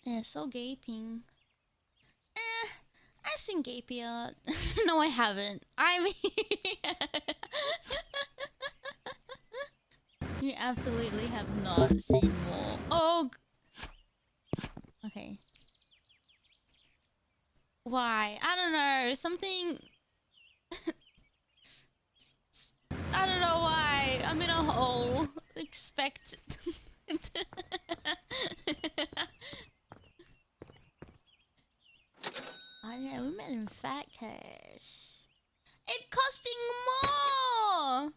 Yeah, so gaping. I've seen gapey art. No, I haven't. I mean... You absolutely have not seen more. Oh! Okay. Why? I don't know. Something... I don't know why. I'm in a hole. Expect... Oh yeah, we met in Fat Cash. It costing more!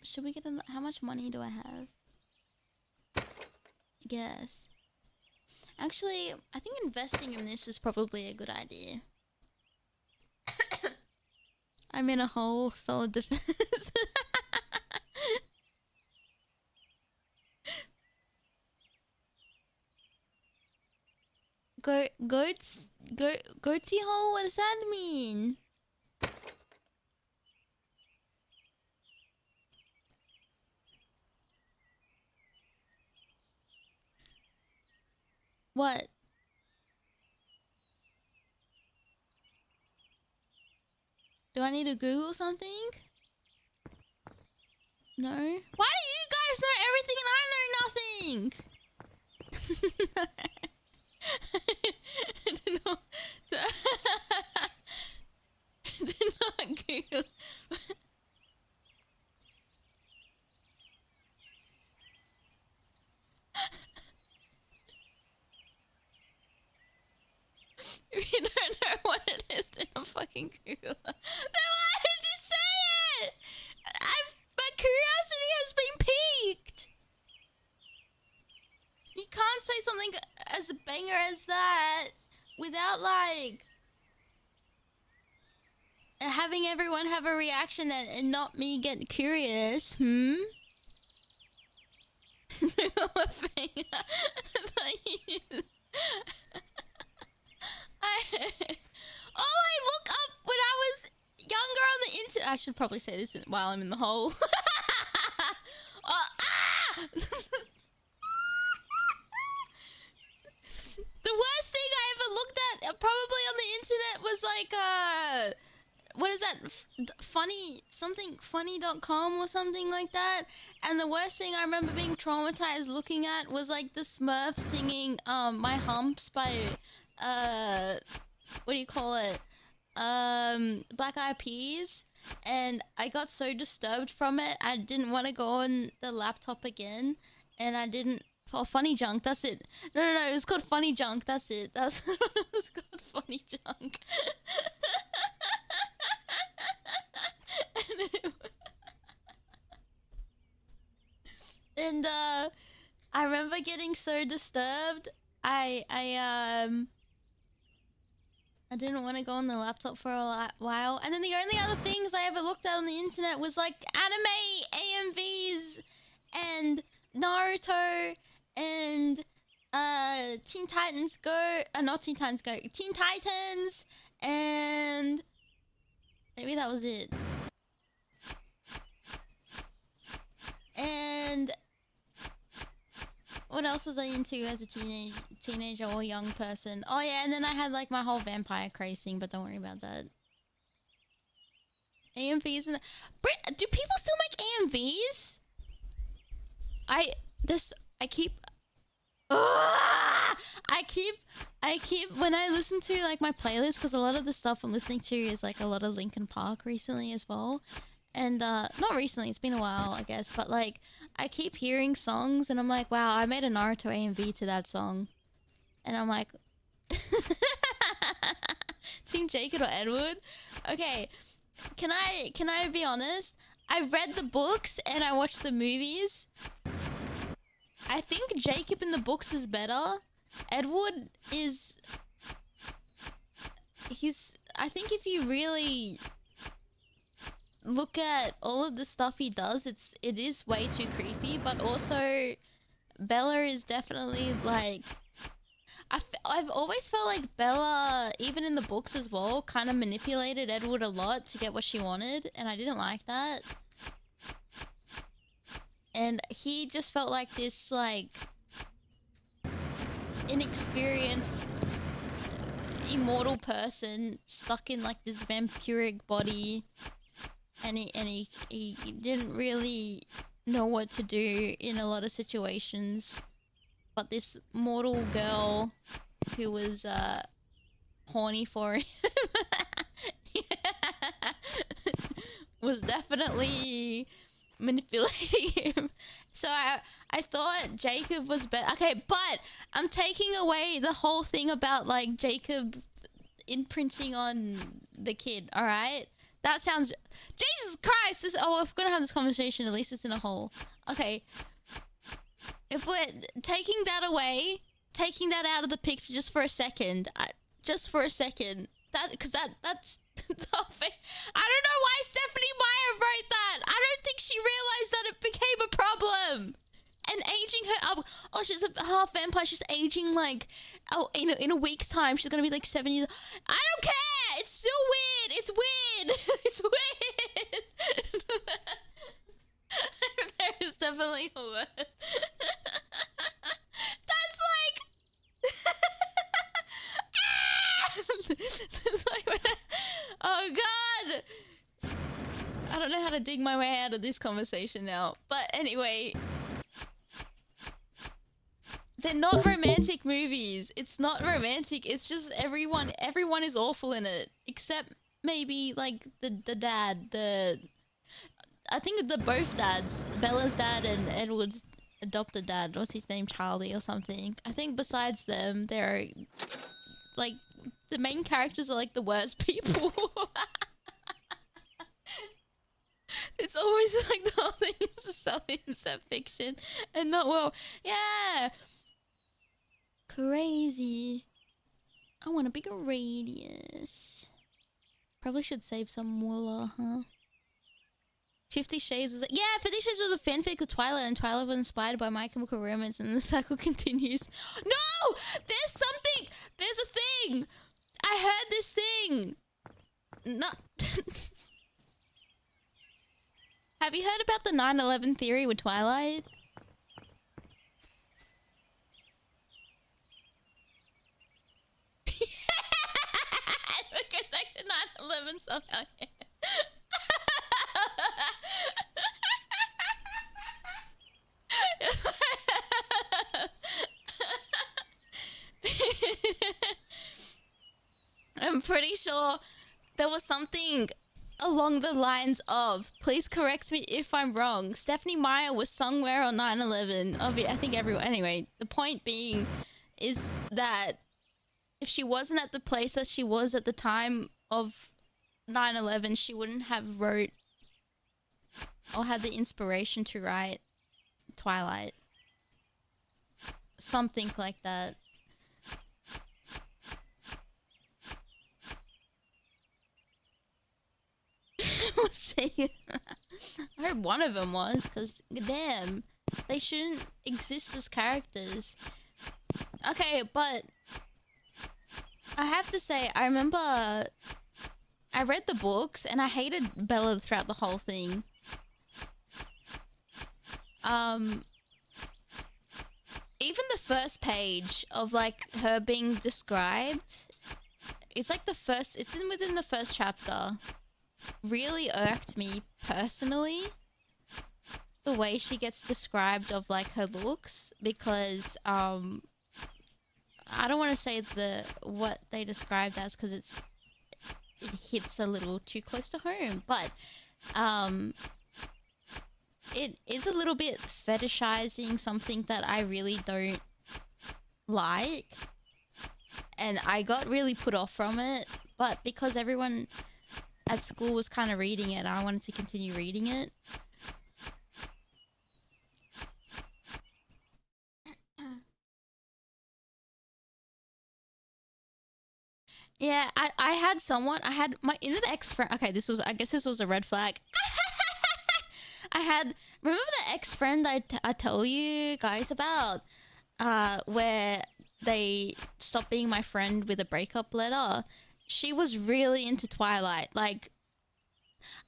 Should we get a... How much money do I have? I guess. Actually, I think investing in this is probably a good idea. I'm in a hole, solid defense. Goatsy hole? What does that mean? What? Do I need to Google something? No? Why do you guys know everything and I know nothing? Did not, did not Google. If you don't know what it is, then I'm fucking Google. Then why did you say it? My curiosity has been piqued. You can't say something as a banger as that without like having everyone have a reaction and not me get curious. All I look up when I was younger on the internet. I should probably say this while I'm in the hole. The worst thing I ever looked at, probably on the internet, was like what is that? Funny.com or something like that. And the worst thing I remember being traumatized looking at was like the Smurfs singing My Humps by what do you call it? Black Eyed Peas. And I got so disturbed from it, I didn't want to go on the laptop again. And I didn't... Oh, Funny Junk, that's it. No, it was called Funny Junk, that's it. That's what it was called, Funny Junk. And I remember getting so disturbed. I didn't want to go on the laptop for a while. And then the only other things I ever looked at on the internet was like anime AMVs and Naruto and Teen Titans Go. Not Teen Titans Go. Teen Titans and maybe that was it. And what else was I into as a teenager or young person? Oh yeah, and then I had like my whole vampire craze thing, but don't worry about that. AMVs and do people still make AMVs? I keep when I listen to like my playlist, because a lot of the stuff I'm listening to is like a lot of Linkin Park recently as well. And not recently, it's been a while, I guess, but like I keep hearing songs and I'm like, wow, I made a Naruto AMV to that song. And I'm like Team Jacob or Edward? Okay, can I be honest? I've read the books and I watched the movies. I think Jacob in the books is better. Edward is... I think if you really look at all of the stuff he does, it is way too creepy, but also Bella is definitely like... I've always felt like Bella, even in the books as well, kind of manipulated Edward a lot to get what she wanted, and I didn't like that. And he just felt like this, like, inexperienced, immortal person stuck in, like, this vampiric body. And he didn't really know what to do in a lot of situations. But this mortal girl who was, horny for him was definitely manipulating him. So I thought Jacob was better. Okay, but I'm taking away the whole thing about like Jacob imprinting on the kid, alright? That sounds... Jesus Christ! We're gonna have this conversation, at least it's in a hole. Okay. If we're taking that away, taking that out of the picture just for a second, that's... that's topic. I don't know why Stephanie Meyer wrote that. I don't think she realized that it became a problem. And aging her up. Oh, she's a half vampire. She's aging like, oh, in a week's time, she's gonna be like 7 years. I don't care. It's still weird. It's weird. It's weird. There is definitely a word. That's like. Oh god. I don't know how to dig my way out of this conversation now. But anyway, they're not romantic movies. It's not romantic. It's just everyone is awful in it, except maybe like the dad. I think the both dads, Bella's dad and Edward's adopted dad. What's his name? Charlie or something. I think besides them, they're like the main characters are like the worst people. It's always like the whole thing is self fiction and not well. Yeah. Crazy. I want a bigger radius. Probably should save some moolah, huh? 50 Shades was like, yeah, 50 Shades was a fanfic of Twilight, and Twilight was inspired by My Chemical Romance, and the cycle continues. No! There's something! There's a thing! I heard this thing! No. Have you heard about the 9/11 theory with Twilight? Because actually 9/11 somehow. I'm pretty sure there was something along the lines of, please correct me if I'm wrong, Stephanie Meyer was somewhere on 9/11. I think everyone... Anyway, the point being is that if she wasn't at the place that she was at the time of 9/11, she wouldn't have wrote or had the inspiration to write Twilight. Something like that. I heard one of them was, because damn, they shouldn't exist as characters. Okay, but I have to say, I remember I read the books and I hated Bella throughout the whole thing. Even the first page of like her being described, it's like within the first chapter. Really irked me personally, the way she gets described of like her looks, because I don't want to say what they described as, because it hits a little too close to home, but it is a little bit fetishizing something that I really don't like, and I got really put off from it, but because everyone at school was kind of reading it, I wanted to continue reading it. Yeah, I had my ex-friend. Okay, I guess this was a red flag. Remember the ex-friend I told you guys about? Where they stopped being my friend with a breakup letter? She was really into Twilight. Like,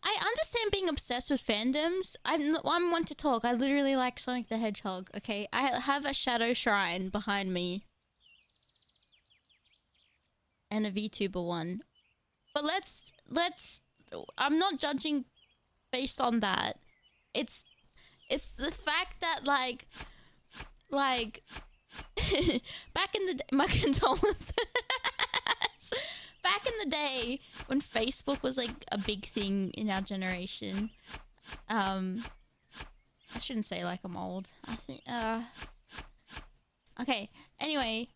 I understand being obsessed with fandoms. I'm one to talk. I literally like Sonic the Hedgehog, okay? I have a shadow shrine behind me. And a VTuber one. But let's... I'm not judging based on that. It's the fact that, like... back in the... My condolences. Back in the day, when Facebook was like a big thing in our generation, I shouldn't say like I'm old. I think, okay. Anyway,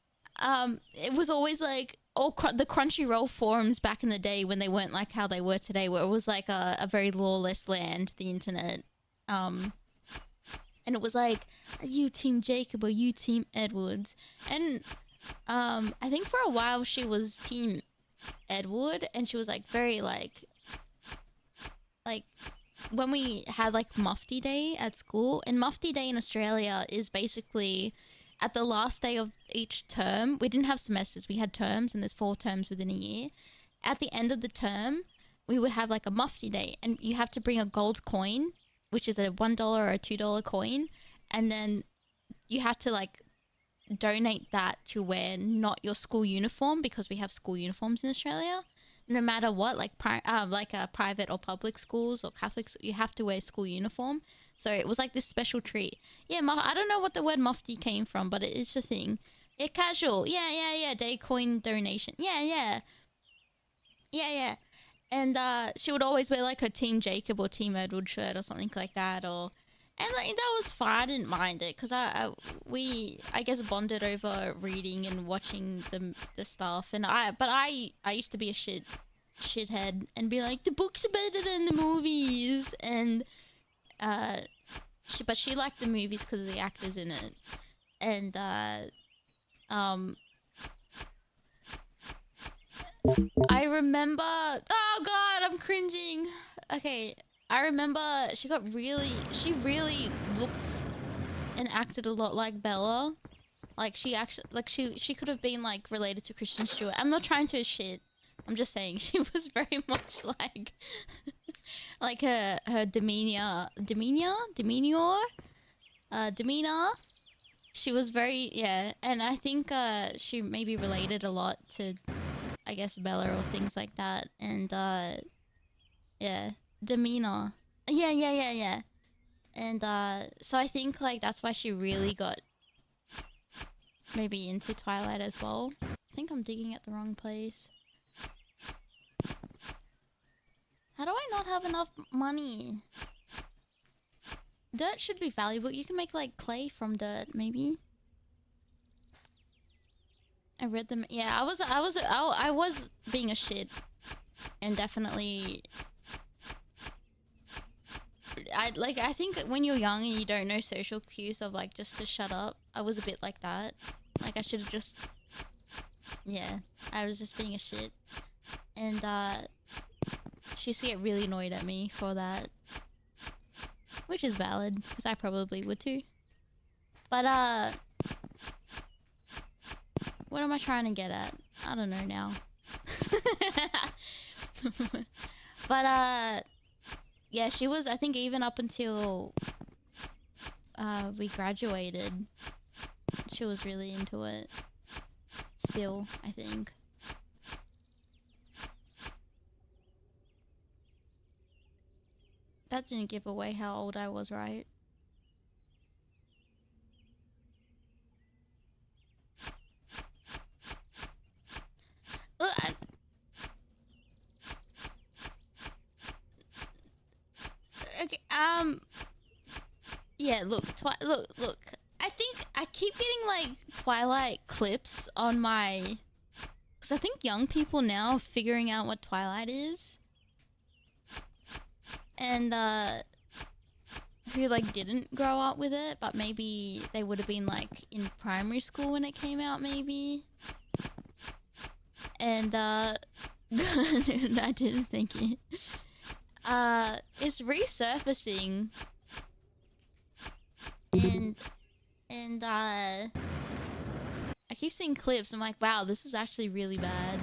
it was always like the Crunchyroll forums back in the day when they weren't like how they were today, where it was like a very lawless land, the internet. And it was like, are you Team Jacob or you Team Edwards? And I think for a while she was Team Edward, and she was like very like when we had like Mufti Day at school, and Mufti Day in Australia is basically at the last day of each term. We didn't have semesters, we had terms, and there's 4 terms within a year. At the end of the term, we would have like a Mufti Day, and you have to bring a gold coin, which is a $1 or a $2 coin, and then you have to like donate that to wear not your school uniform, because we have school uniforms in Australia. No matter what, like private or public schools or Catholics, you have to wear school uniform. So it was like this special treat. Yeah, I don't know what the word mufti came from, but it's a thing. Yeah, casual. Yeah. Day coin donation. Yeah. And she would always wear like her Team Jacob or Team Edward shirt or something like that, or and like that was fun. I didn't mind it because we I guess bonded over reading and watching the stuff. And I used to be a shithead and be like, the books are better than the movies. And she liked the movies because of the actors in it. And I remember. Oh God, I'm cringing. Okay, I remember she really looked and acted a lot like Bella. Like she could have been like related to Kristen Stewart. I'm not trying to shit. I'm just saying she was very much like her demeanor. She was very, yeah, and I think she maybe related a lot to, I guess, Bella or things like that. And yeah, demeanor. Yeah. And so I think like that's why she really got maybe into Twilight as well. I think I'm digging at the wrong place. How do I not have enough money? Dirt should be valuable. You can make like clay from dirt, maybe. I read them. Yeah, I was being a shit, and definitely. I think when you're young and you don't know social cues of like just to shut up. I was a bit like that. Like I should have just. Yeah, I was just being a shit, and she used to get really annoyed at me for that. Which is valid, because I probably would too. But, what am I trying to get at? I don't know now. But, yeah, she was, I think, even up until, we graduated, she was really into it. Still, I think. That didn't give away how old I was, right? Okay, yeah, look. I think I keep getting, like, Twilight clips on my... Because I think young people now are figuring out what Twilight is. And, who, like, didn't grow up with it, but maybe they would have been, like, in primary school when it came out, maybe. And, I didn't think it. It's resurfacing. And, I keep seeing clips. I'm like, wow, this is actually really bad.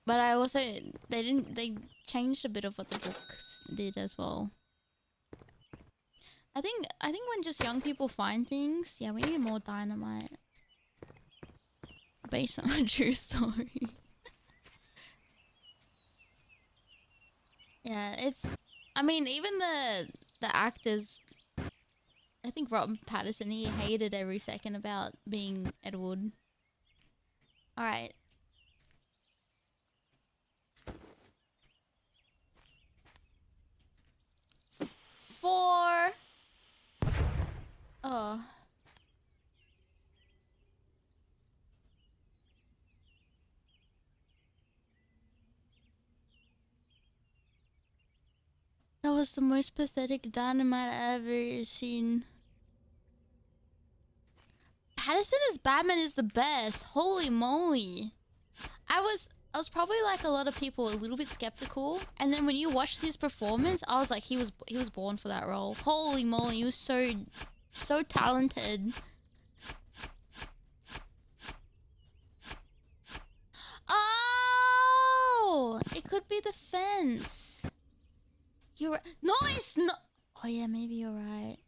But I also, they changed a bit of what the books did as well. I think when just young people find things, yeah, we need more dynamite. Based on a true story. Yeah, it's, I mean, even the actors, I think Robert Pattinson, he hated every second about being Edward. Alright. Oh. That was the most pathetic dynamite I've ever seen. Pattinson as Batman is the best. Holy moly. I was probably like a lot of people, a little bit skeptical. And then when you watched his performance, I was like, he was born for that role. Holy moly, he was so talented. Oh, it could be the fence. You're right. No, it's not. Oh yeah, maybe you're right.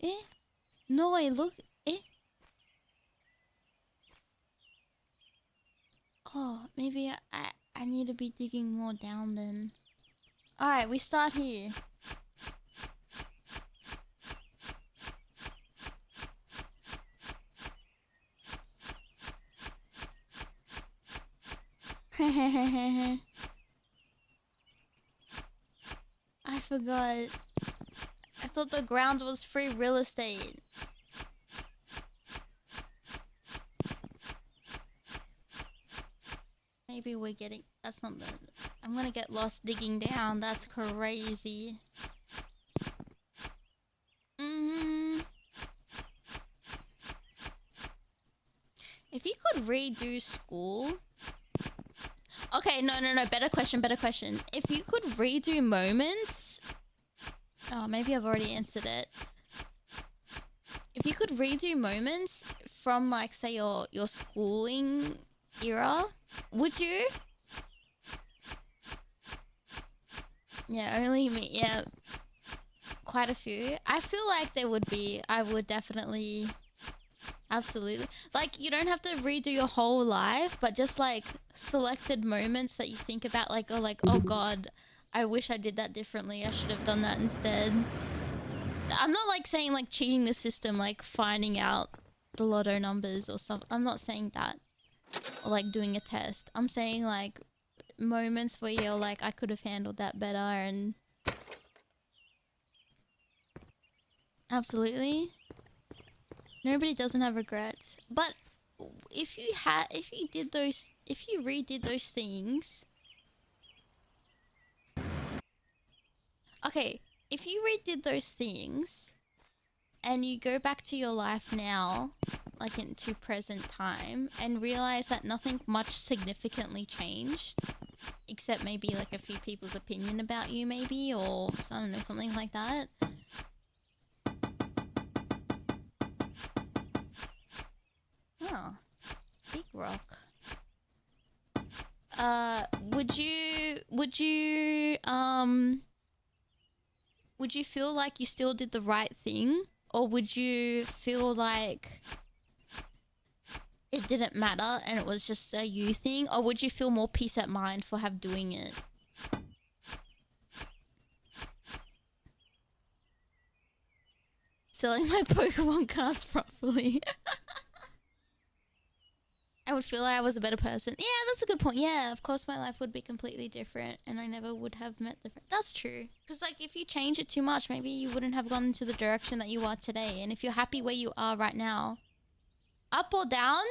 Eh? No, look. Eh? Oh, maybe I need to be digging more down then. Alright, we start here. I forgot. I thought the ground was free real estate. Maybe we're getting... That's not the... I'm gonna get lost digging down. That's crazy. If you could redo school... Okay, no. Better question. If you could redo moments... Oh, maybe I've already answered it. If you could redo moments from, like, say, your schooling era, would you? Yeah, only me. Yeah, quite a few. I feel like there would be. I would definitely... Absolutely. Like, you don't have to redo your whole life, but just, like, selected moments that you think about, like, oh god, I wish I did that differently. I should have done that instead. I'm not, like, saying, like, cheating the system, like, finding out the lotto numbers or something. I'm not saying that. Or, like, doing a test. I'm saying, like, moments where you're like, I could have handled that better and... Absolutely. Nobody doesn't have regrets. But if you redid those things... Okay, if you redid those things and you go back to your life now, like into present time, and realize that nothing much significantly changed, except maybe like a few people's opinion about you maybe, or I don't know, something like that. Oh, big rock. Would you feel like you still did the right thing? Or would you feel like it didn't matter and it was just a you thing? Or would you feel more peace at mind for doing it? Selling my Pokemon cards properly. I would feel like I was a better person. Yeah, that's a good point. Yeah, of course my life would be completely different and I never would have met the... That's true. Because, like, if you change it too much, maybe you wouldn't have gone into the direction that you are today. And if you're happy where you are right now... Up or down?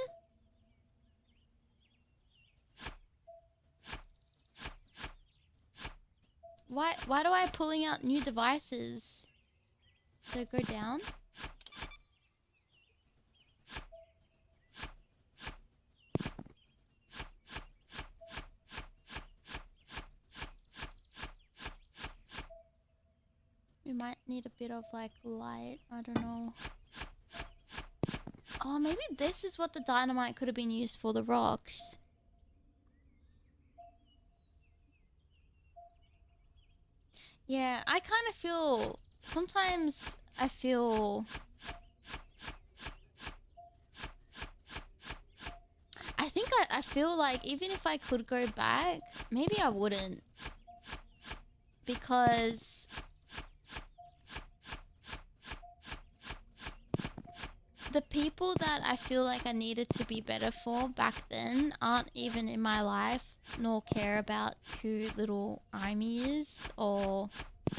Why do I pulling out new devices? So go down? We might need a bit of, like, light. I don't know. Oh, maybe this is what the dynamite could have been used for, the rocks. Yeah, I kind of feel... Sometimes I feel... I feel like even if I could go back, maybe I wouldn't. Because... the people that I feel like I needed to be better for back then aren't even in my life, nor care about who little Aimee is, or,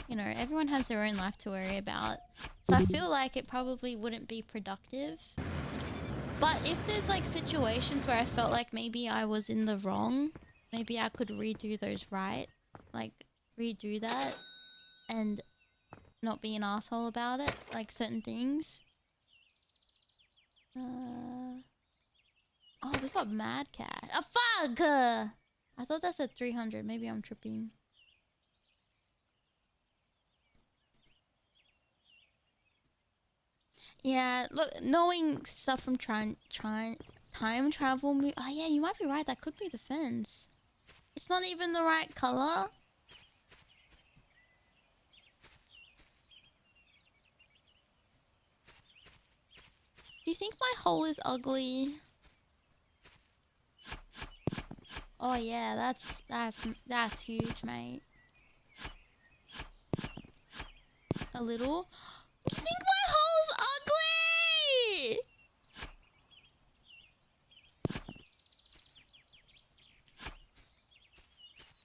you know, everyone has their own life to worry about. So I feel like it probably wouldn't be productive. But if there's, like, situations where I felt like maybe I was in the wrong, maybe I could redo those right. Like, redo that and not be an asshole about it, like certain things. Oh, we got Mad Cat. Oh, fuck! I thought that said 300. Maybe I'm tripping. Yeah, look, knowing stuff from time travel. Oh yeah, you might be right. That could be the fence. It's not even the right color. Do you think my hole is ugly? Oh yeah, that's huge, mate. A little. You think my hole's ugly?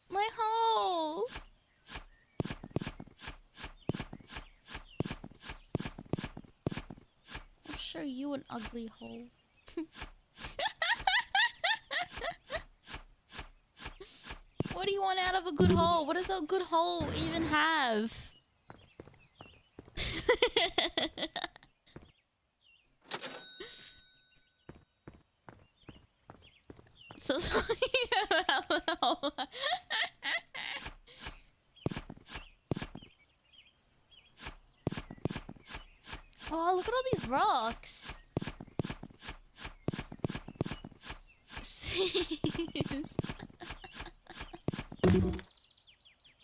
My hole. I'll show you an ugly hole. What do you want out of a good hole? What does a good hole even have? So talking about the hole. Oh, look at all these rocks. Jeez.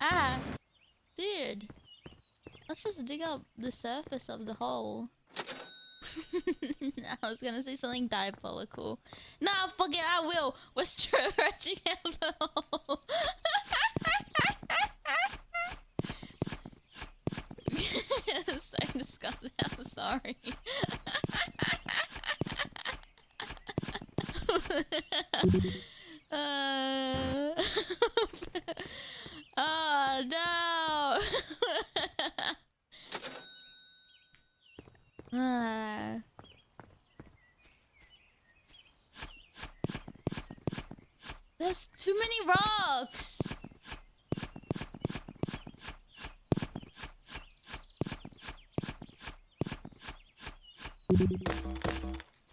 Ah, dude. Let's just dig up the surface of the hole. I was gonna say something diabolical. Nah, fuck it, I will. We're stretching out the hole. So disgusting. I'm sorry. Oh no. There's too many rocks.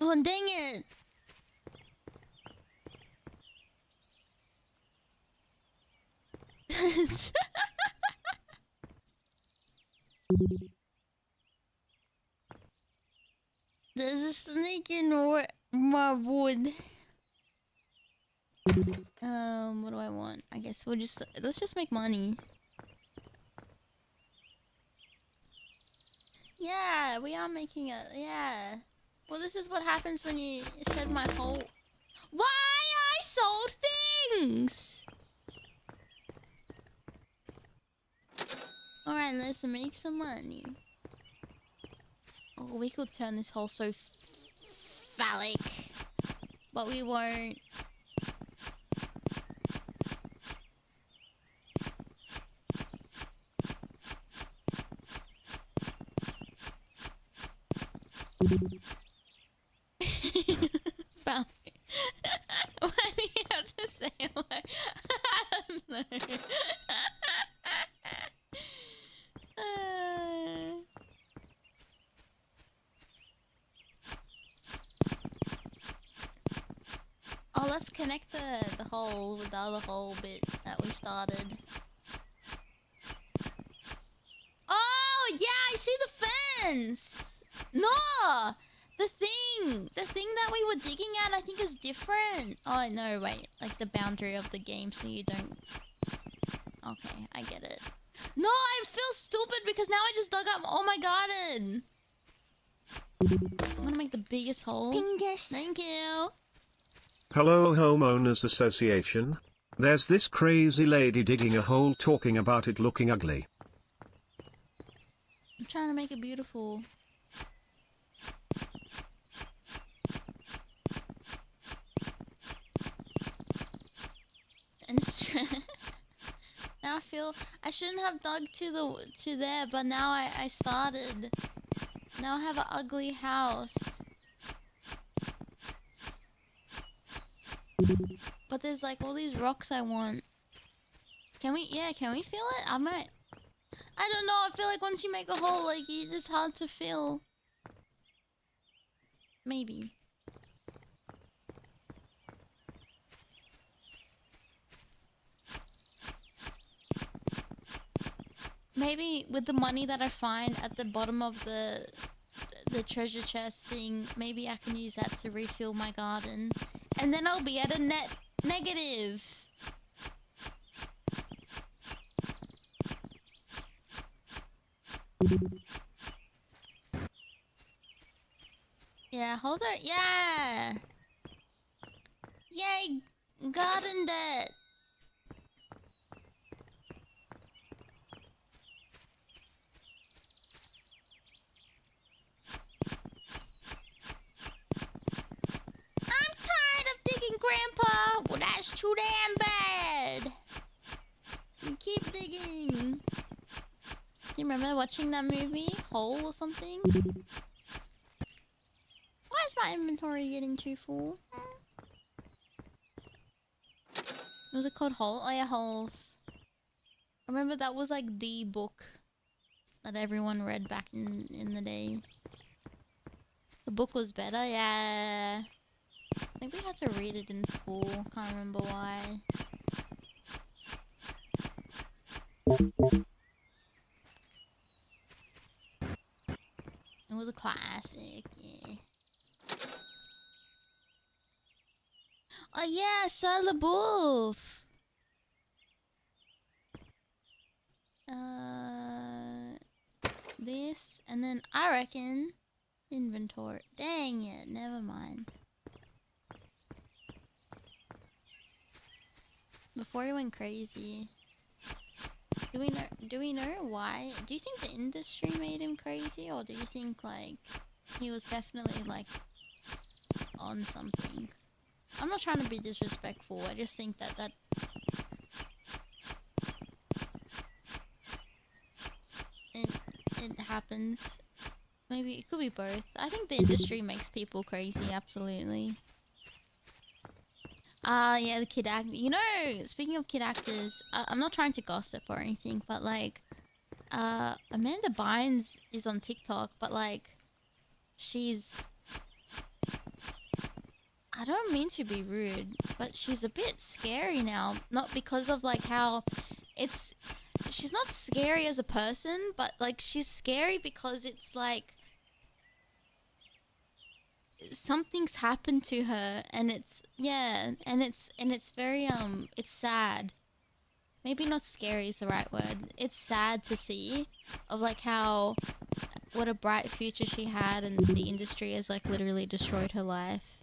Oh, dang it. There's a snake in my wood. What do I want? I guess let's just make money. Yeah, we are making yeah. Well, this is what happens when you said my whole... Why I sold things? Alright, let's make some money. Oh, we could turn this hole so phallic. But we won't. Phallic. Why do you have to say it like... I don't know. Oh, let's connect the hole with the other hole bit that we started. Oh, yeah, I see the fence! No! The thing that we were digging at, I think is different. Oh, no, wait. Like the boundary of the game so you don't... Okay, I get it. No, I feel stupid because now I just dug up all my garden. I'm gonna make the biggest hole. Fingers. Thank you. Hello Homeowners Association. There's this crazy lady digging a hole talking about it looking ugly. I'm trying to make it beautiful. And now I feel I shouldn't have dug to there, but now I started. Now I have an ugly house. But there's like all these rocks I want. Can we feel it? I might. I don't know. I feel like once you make a hole, like it's hard to fill. Maybe. Maybe with the money that I find at the bottom of the treasure chest thing, maybe I can use that to refill my garden. And then I'll be at a net negative. Yeah, holes are... Yeah! Yay! Garden debt! I'm tired of digging, Grandpa! Well, that's too damn bad! You keep digging. Do you remember watching that movie? Hole or something? Why is my inventory getting too full? Was it called Hole? Oh yeah, Holes. I remember that was like the book that everyone read back in the day. The book was better, yeah. I think we had to read it in school. Can't remember why. It was a classic, yeah. Oh yeah, Shia LaBeouf. This, and then I reckon inventory. Dang it, never mind. Before he went crazy. Do we know why? Do you think the industry made him crazy, or do you think like he was definitely like on something? I'm not trying to be disrespectful. I just think that it happens. Maybe it could be both. I think the industry makes people crazy, absolutely. Yeah, the kid actor. You know, speaking of kid actors, I'm not trying to gossip or anything, but like, Amanda Bynes is on TikTok, but like, she's... I don't mean to be rude, but she's a bit scary now. Not because of like how it's... She's not scary as a person, but like she's scary because it's like... Something's happened to her and it's... Yeah, and it's very, it's sad. Maybe not scary is the right word. It's sad to see of like how... What a bright future she had and the industry has like literally destroyed her life.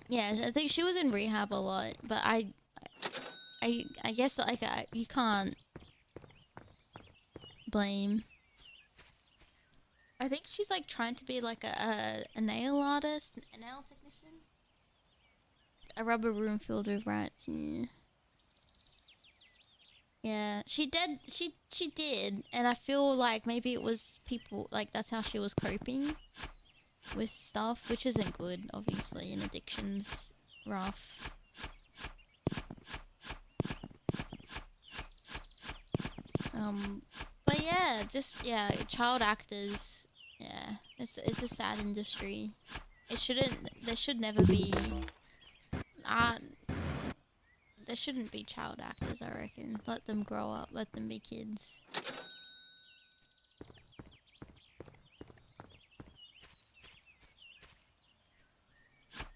Yeah, I think she was in rehab a lot, but I guess like you can't blame. I think she's like trying to be like a nail artist, a nail technician. A rubber room filled with rats. Yeah. Yeah, she did. She did, and I feel like maybe it was people like that's how she was coping with stuff, which isn't good, obviously, and addiction's rough. But yeah, just, yeah, child actors, yeah, it's a sad industry. It shouldn't, there should never be, there shouldn't be child actors, I reckon. Let them grow up, let them be kids.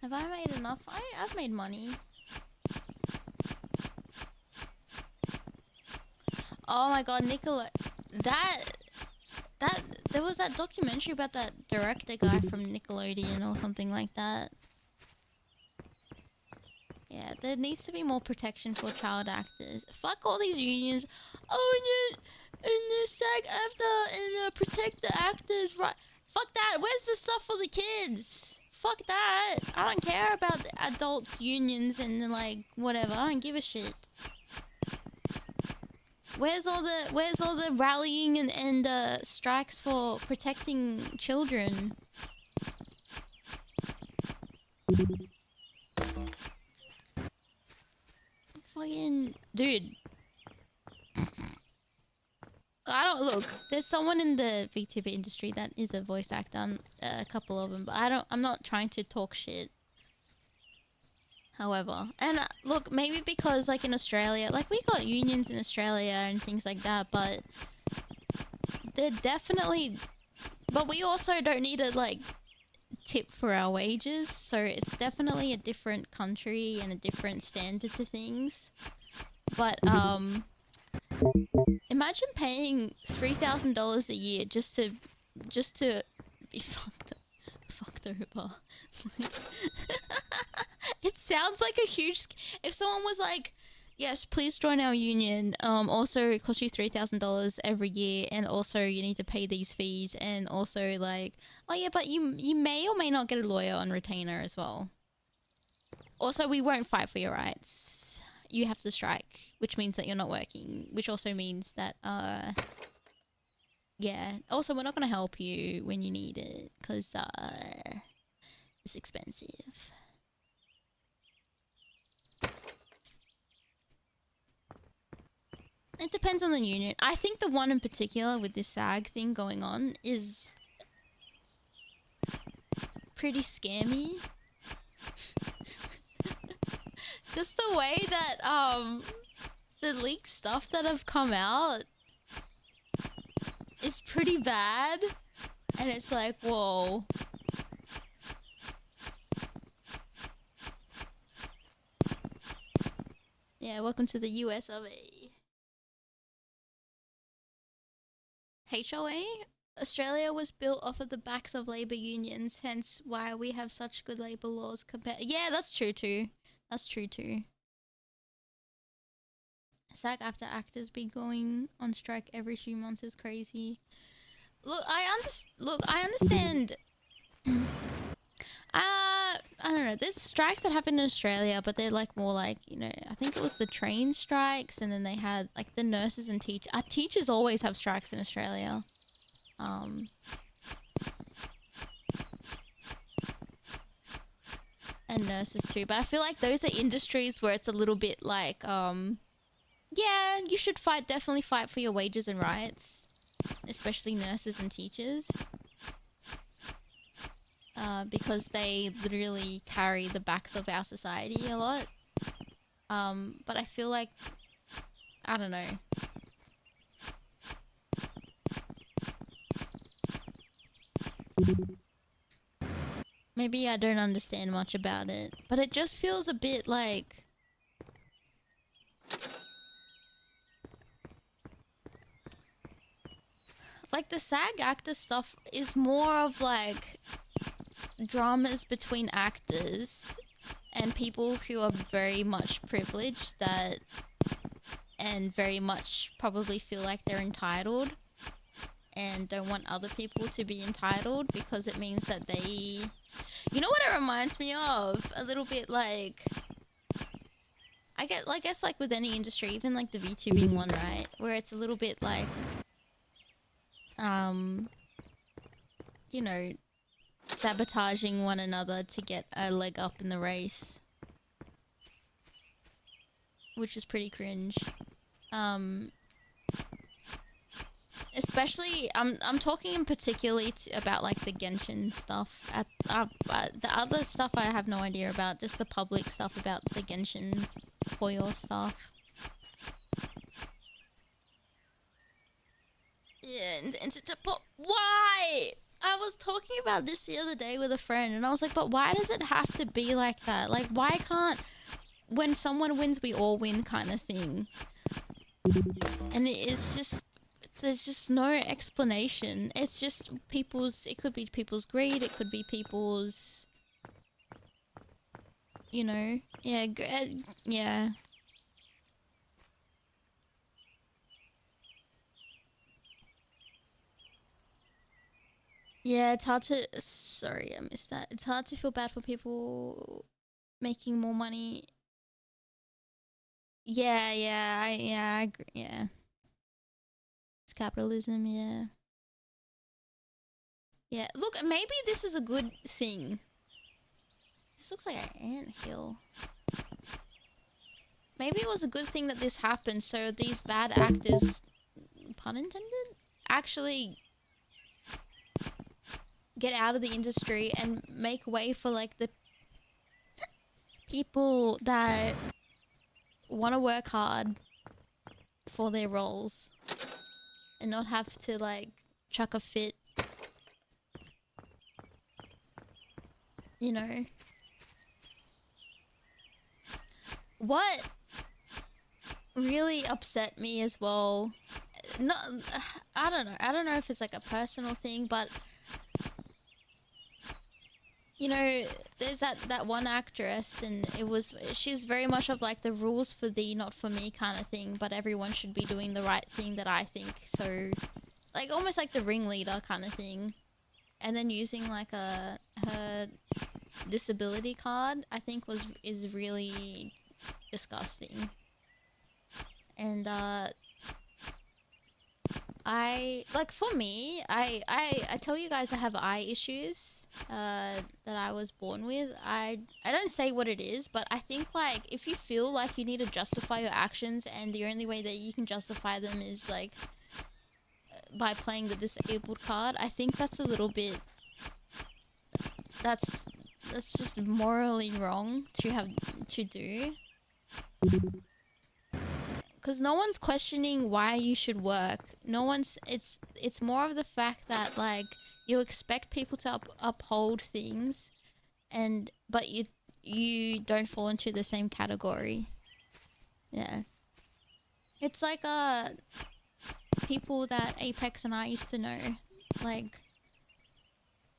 Have I made enough? I've made money. Oh my god, Nicola, there was that documentary about that director guy from Nickelodeon or something like that. Yeah, there needs to be more protection for child actors. Fuck all these unions. Oh, and the SAG-AFTRA and protect the actors, right? Fuck that. Where's the stuff for the kids? Fuck that. I don't care about the adults unions and like whatever. I don't give a shit. Where's all the rallying and strikes for protecting children? Fucking dude. I don't look. There's someone in the VTuber industry that is a voice actor. A couple of them, but I'm not trying to talk shit. However, and look, maybe because like in Australia, like we got unions in Australia and things like that, but they're definitely. But we also don't need to like tip for our wages, so it's definitely a different country and a different standard to things. But imagine paying $3,000 a year just to be fucked over. It sounds like a huge. If someone was like, "Yes, please join our union. Also, it costs you $3,000 every year, and also you need to pay these fees, and also like, oh yeah, but you may or may not get a lawyer on retainer as well. Also, we won't fight for your rights. You have to strike, which means that you're not working, which also means that yeah. Also, we're not gonna help you when you need it because it's expensive." It depends on the union. I think the one in particular with this SAG thing going on is pretty scammy. Just the way that the leaked stuff that have come out is pretty bad, and it's like, whoa. Yeah, welcome to the US of A. HOA? Australia was built off of the backs of labour unions, hence why we have such good labour laws compared. Yeah, that's true too. That's true too. SAG after actors be going on strike every few months is crazy. Look, I understand. I don't know. There's strikes that happen in Australia, but they're like more like, you know, I think it was the train strikes, and then they had like the nurses and teachers. Teachers always have strikes in Australia. And nurses too. But I feel like those are industries where it's a little bit like, yeah, you should definitely fight for your wages and rights, especially nurses and teachers. Because they literally carry the backs of our society a lot. But I feel like, I don't know. Maybe I don't understand much about it, but it just feels a bit like... Like the SAG actor stuff is more of like dramas between actors and people who are very much privileged and very much probably feel like they're entitled and don't want other people to be entitled because it means that they... You know what it reminds me of? A little bit like... I guess like with any industry, even like the VTubing one, right? Where it's a little bit like... you know, sabotaging one another to get a leg up in the race. Which is pretty cringe. Especially, I'm talking in particularly about like the Genshin stuff. The other stuff I have no idea about, just the public stuff about the Genshin Hoyo stuff. Yeah, but why? I was talking about this the other day with a friend, and I was like, but why does it have to be like that? Like, why can't, when someone wins, we all win kind of thing? And it's just, there's just no explanation. It's just people's, it could be people's greed, it could be people's, you know, yeah, yeah. Yeah, it's hard to... Sorry, I missed that. It's hard to feel bad for people making more money. Yeah, I agree, yeah. It's capitalism, yeah. Yeah, look, maybe this is a good thing. This looks like an anthill. Maybe it was a good thing that this happened, so these bad actors pun intended, actually get out of the industry and make way for like the people that want to work hard for their roles and not have to like chuck a fit, you know. What really upset me as well, not, I don't know if it's like a personal thing, but you know, there's that one actress, and she's very much of like the rules for thee, not for me kind of thing, but everyone should be doing the right thing that I think, so like almost like the ringleader kind of thing. And then using like her disability card, I think is really disgusting. And I like, for me, I tell you guys I have eye issues that I was born with. I don't say what it is, but I think like if you feel like you need to justify your actions and the only way that you can justify them is like by playing the disabled card, I think that's a little bit, that's just morally wrong to have to do. Because no one's questioning why you should work. No one's, it's more of the fact that like you expect people to uphold things, but you don't fall into the same category. Yeah. It's like people that Apex and I used to know, like,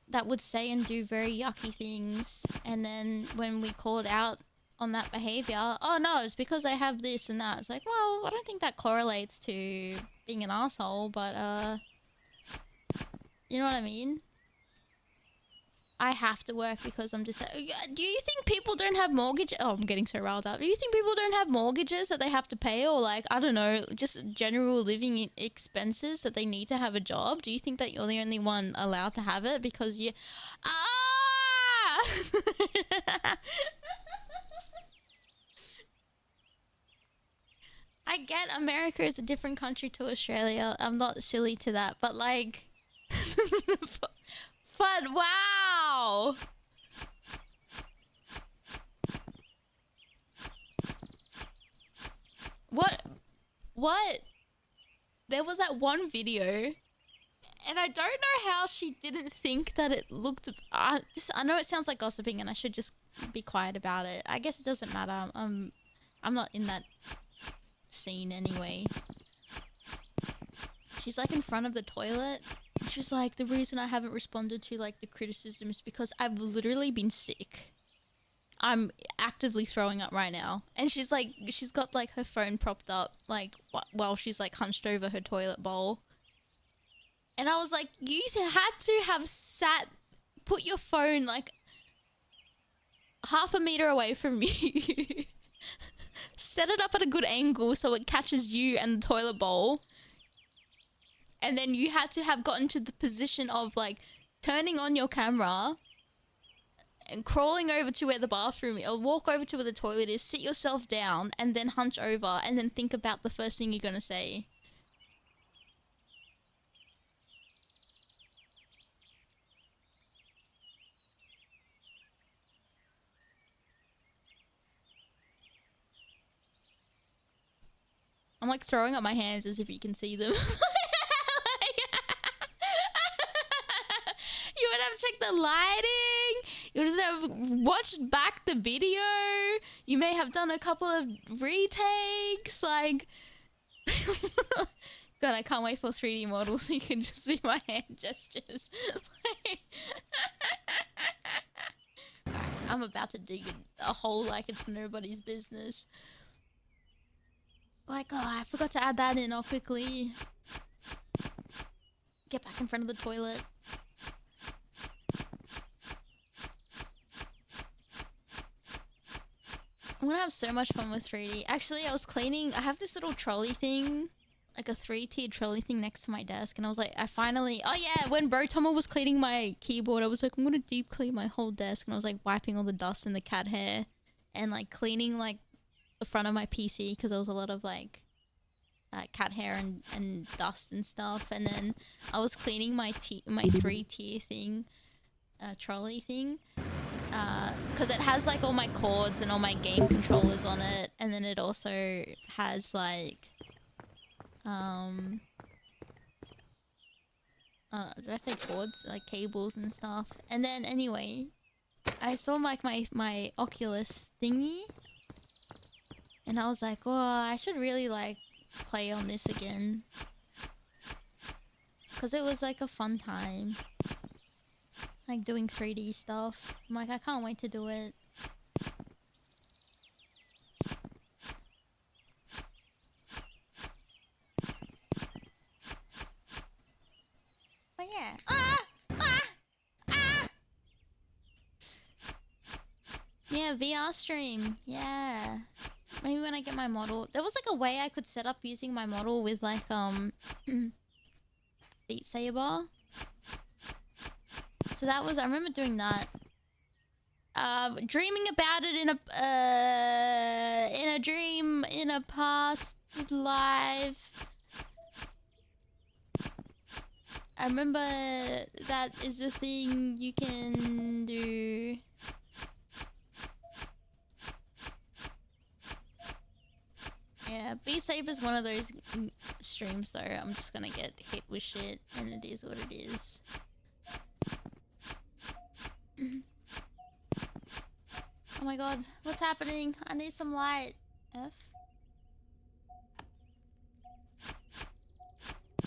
that would say and do very yucky things, and then when we called out on that behavior, oh no, it's because they have this and that. It's like, well, I don't think that correlates to being an asshole, but you know what I mean? I have to work because I'm just... Do you think people don't have mortgages? Oh, I'm getting so riled up. Do you think people don't have mortgages that they have to pay, or like, I don't know, just general living expenses that they need to have a job? Do you think that you're the only one allowed to have it because you... Ah! I get America is a different country to Australia. I'm not silly to that, but like... Fun, wow! What? There was that one video, and I don't know how she didn't think that it looked... I know it sounds like gossiping, and I should just be quiet about it. I guess it doesn't matter. I'm not in that scene anyway. She's like in front of the toilet. She's like, the reason I haven't responded to like the criticism is because I've literally been sick. I'm actively throwing up right now. And she's like, she's got like her phone propped up like while she's like hunched over her toilet bowl. And I was like, you had to have put your phone like half a meter away from me. Set it up at a good angle so it catches you and the toilet bowl. And then you had to have gotten to the position of like turning on your camera and crawling over to where the bathroom is, or walk over to where the toilet is, sit yourself down, and then hunch over, and then think about the first thing you're gonna say. I'm like throwing up my hands as if you can see them. You would have checked the lighting. You would have watched back the video. You may have done a couple of retakes. Like, God, I can't wait for 3D models so you can just see my hand gestures. Alright, I'm about to dig a hole like it's nobody's business. Like, oh, I forgot to add that in. I'll quickly get back in front of the toilet. I'm gonna have so much fun with 3D. Actually, I was cleaning... I have this little trolley thing, like a 3-tiered trolley thing next to my desk, and I was like, I finally... Oh yeah, when Aitomo was cleaning my keyboard, I was like, I'm gonna deep clean my whole desk, and I was like wiping all the dust and the cat hair, and like cleaning like the front of my PC, because there was a lot of like cat hair and dust and stuff, and then I was cleaning my 3-tier thing, trolley thing, because it has like all my cords and all my game controllers on it, and then it also has like did I say cords? Like cables and stuff. And then anyway, I saw like my Oculus thingy, and I was like, oh, I should really like play on this again, because it was like a fun time, like doing 3D stuff. I'm like, I can't wait to do it. But yeah. Yeah, VR stream. Yeah. Maybe when I get my model. There was like a way I could set up using my model with like Beat Saber. So that was, I remember doing that. Dreaming about it in a dream in a past life. I remember that is a thing you can do. Yeah, Beat Saber's one of those streams though. I'm just gonna get hit with shit, and it is what it is. Oh my god, what's happening? I need some light. F?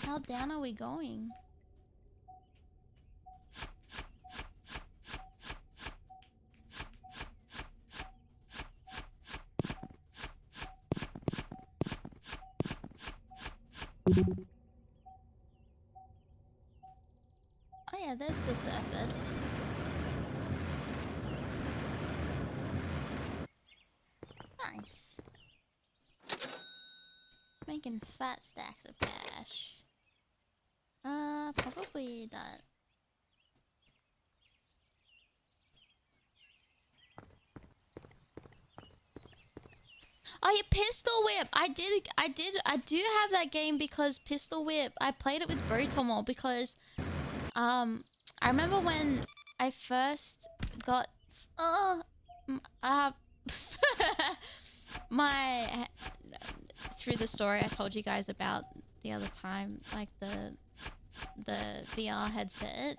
How down are we going? Oh yeah, there's the surface. Nice. Making fat stacks of cash. Probably that. Oh yeah, Pistol Whip. I do have that game because Pistol Whip. I played it with Aitomo because, I remember when I first got, my through the story I told you guys about the other time, like the VR headset.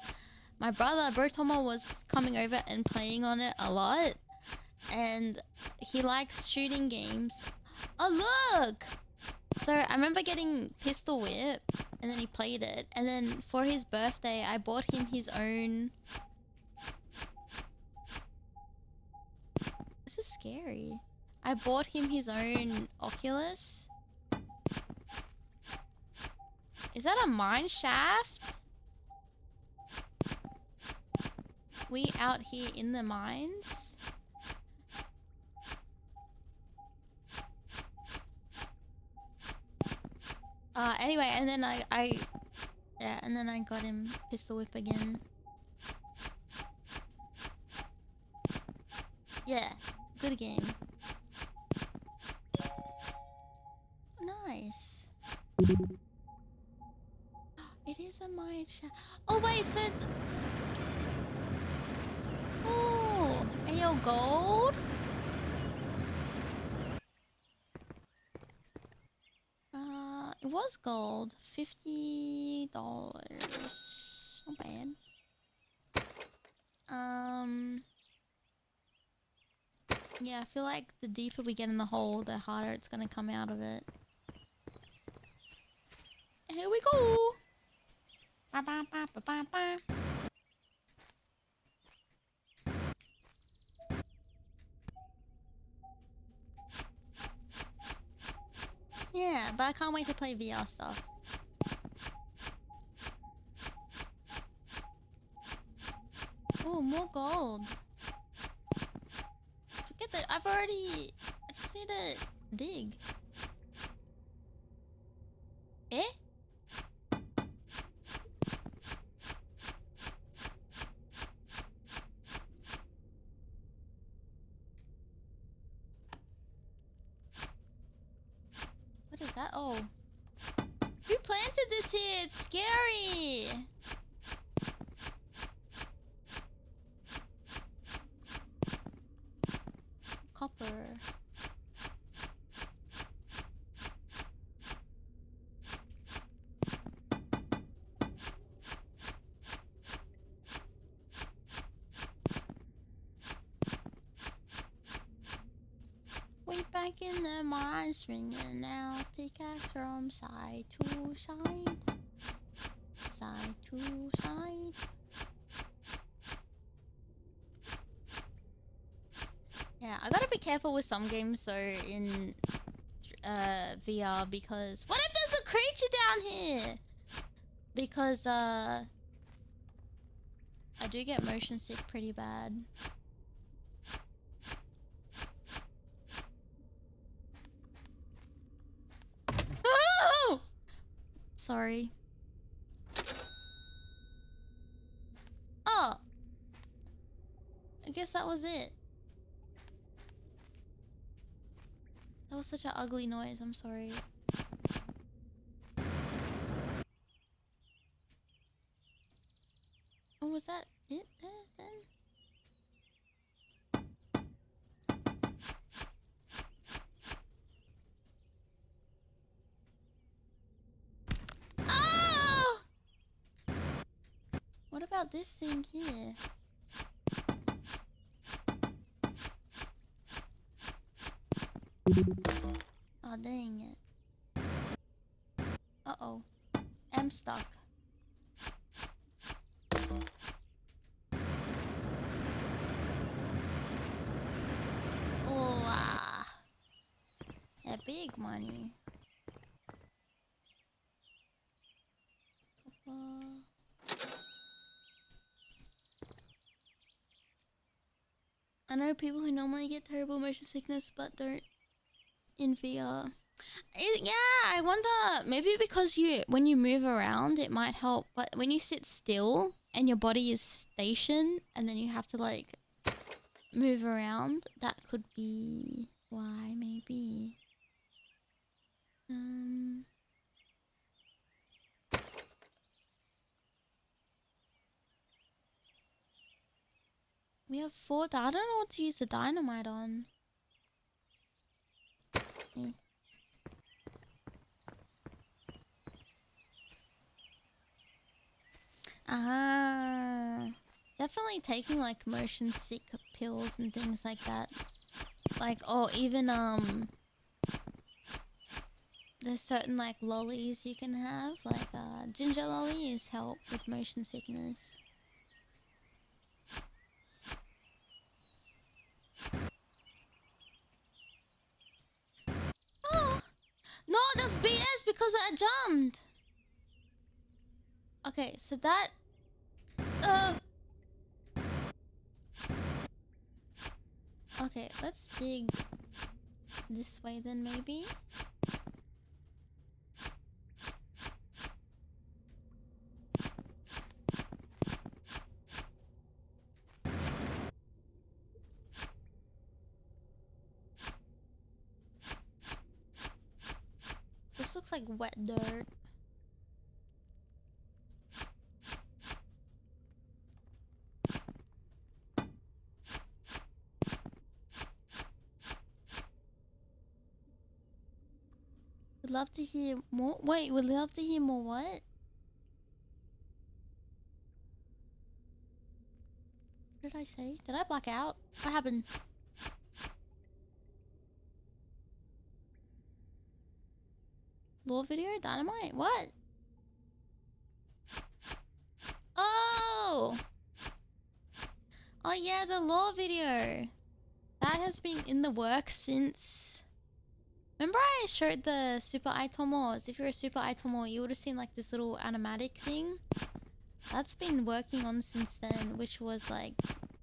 My brother Aitomo was coming over and playing on it a lot. And he likes shooting games. Oh, look! So I remember getting Pistol Whip, and then he played it. And then for his birthday, I bought him his own... This is scary. I bought him his own Oculus. Is that a mine shaft? We out here in the mines? Anyway, and then and then I got him Pistol Whip again. Yeah, good game. Nice. It is a mine shaft. Oh wait, so ooh, AO gold? It was gold. $50. Not bad. Yeah, I feel like the deeper we get in the hole, the harder it's gonna come out of it. Here we go! Ba ba ba ba ba ba. Yeah, but I can't wait to play VR stuff. Oh, more gold. Forget that. I just need to dig. Eh? What is that? Oh. scary. Copper. Went back in the mine, swinging out pickaxe from side to side, side to side. Yeah, I gotta be careful with some games though in VR because what if there's a creature down here? Because I do get motion sick pretty bad. Oh! Sorry. Oh. I guess that was it. That was such an ugly noise, I'm sorry. Oh, was that it then? Oh! What about this thing here? Oh, dang it. Uh-oh. I'm stuck. Oh, that big money. I know people who normally get terrible motion sickness but don't in VR. Yeah, I wonder, maybe because when you move around it might help, but when you sit still and your body is stationed and then you have to like move around, that could be why maybe. We have 4. I don't know what to use the dynamite on. Okay. Definitely taking like motion sick pills and things like that. Like, or even there's certain like lollies you can have, like ginger lollies help with motion sickness. Oh no, that's BS because I jumped. Okay, so that okay, let's dig this way then maybe. This looks like wet dirt. Would love to hear more. Wait, would love to hear more what? What did I say? Did I black out? What happened? Lore video? Dynamite? What? Oh! Oh yeah, the lore video. That has been in the works since... Remember I showed the Super Aitomo? If you're a Super Aitomo, you would have seen like this little animatic thing. That's been working on since then, which was like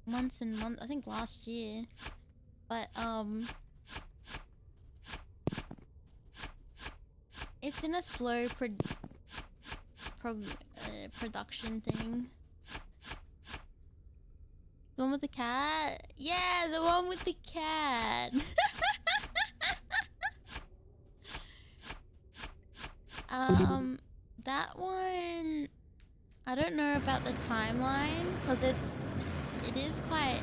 months and months, I think last year. But it's in a slow production thing. The one with the cat? Yeah, the one with the cat. That one I don't know about the timeline because it is quite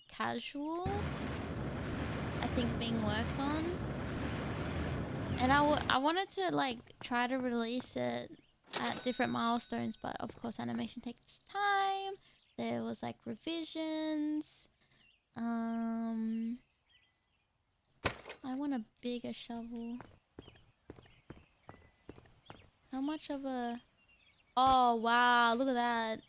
casual, I think, being worked on. And I wanted to like try to release it at different milestones, but of course animation takes time. There was like revisions. I want a bigger shovel. How much of a... Oh wow, look at that.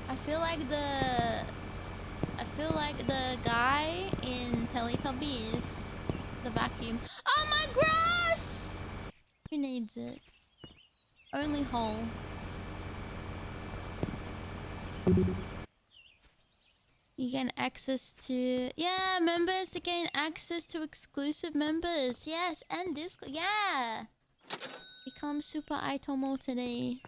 I feel like the guy in Teletubbies, the vacuum. Oh my grass! Who needs it? Only hole. You gain access to... Yeah, members to gain access to exclusive members. Yes, and Discord. Yeah! Become Super Aitomo today.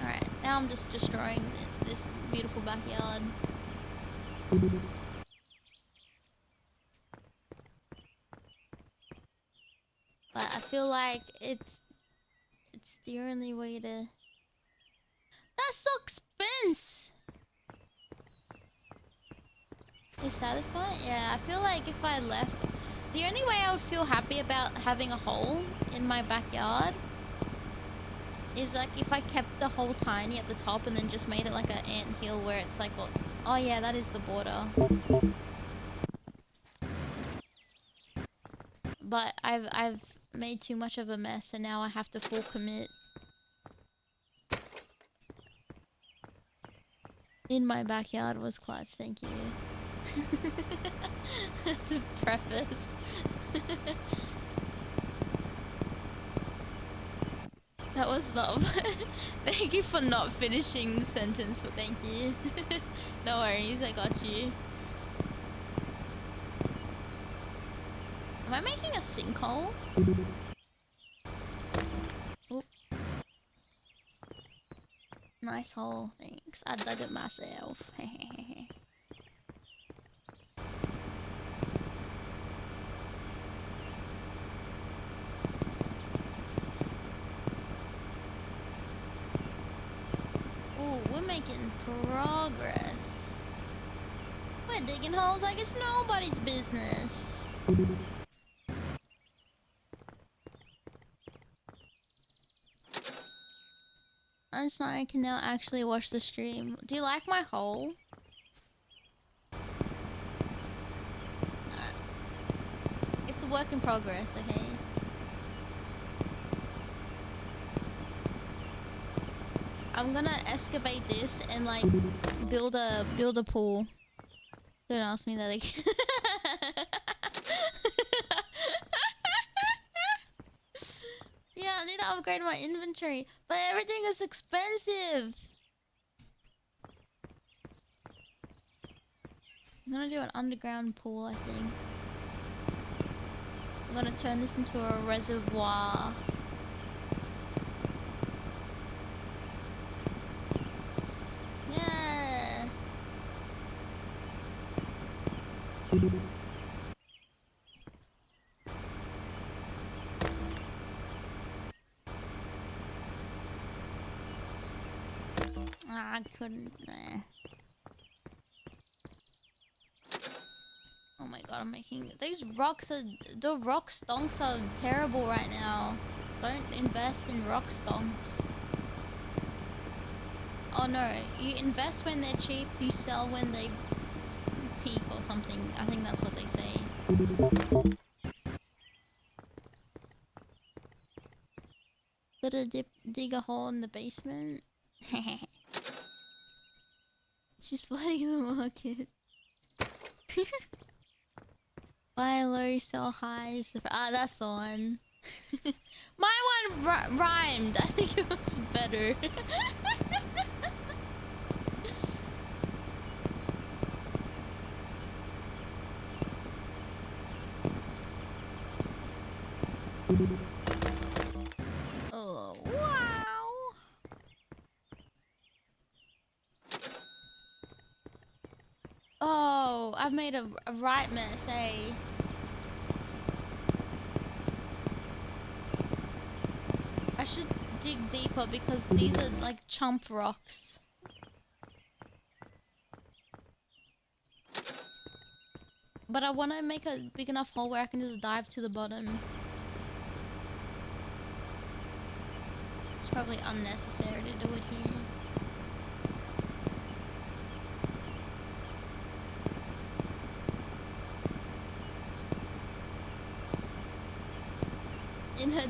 Alright, now I'm just destroying this beautiful backyard. But I feel like it's the only way to... That's so expensive! Is satisfying? Yeah, I feel like if I left... The only way I would feel happy about having a hole in my backyard is like if I kept the hole tiny at the top and then just made it like an anthill where it's like... Oh yeah, that is the border. But I've made too much of a mess and now I have to full commit. In my backyard was clutch, thank you. To preface. That was not... Thank you for not finishing the sentence, but thank you. No worries, I got you. Am I making a sinkhole? Oop. Nice hole, thanks. I dug it myself. Ooh, we're making progress. We're digging holes like it's nobody's business. I can now actually watch the stream. Do you like my hole? It's a work in progress, okay? I'm gonna excavate this and like build a pool. Don't ask me that again. Yeah, I need to upgrade my inventory, but everything is expensive. I'm gonna do an underground pool, I think. I'm gonna turn this into a reservoir. Yeah. I couldn't. Nah. Oh my god, I'm making... These rocks are... The rock stonks are terrible right now. Don't invest in rock stonks. Oh no, you invest when they're cheap, you sell when they peak or something. I think that's what they say. Gotta dig a hole in the basement. She's flooding the market. Buy low, sell high. That's the one. My one rhymed. I think it was better. I've made a right mess, eh? I should dig deeper because these are like chump rocks. But I want to make a big enough hole where I can just dive to the bottom. It's probably unnecessary to do it here. In a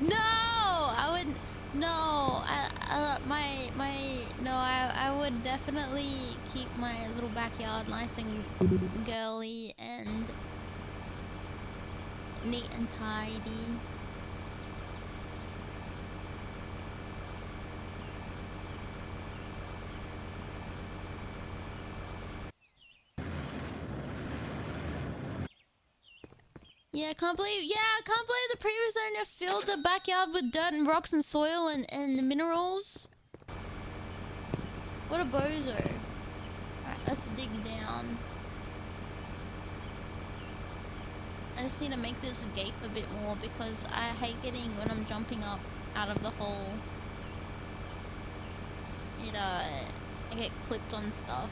no, I would no. I would definitely keep my little backyard nice and girly and neat and tidy. Yeah, I can't believe the previous owner filled the backyard with dirt and rocks and soil and minerals. What a bozo. Alright, let's dig down. I just need to make this gape a bit more because I hate getting when I'm jumping up out of the hole. I get clipped on stuff.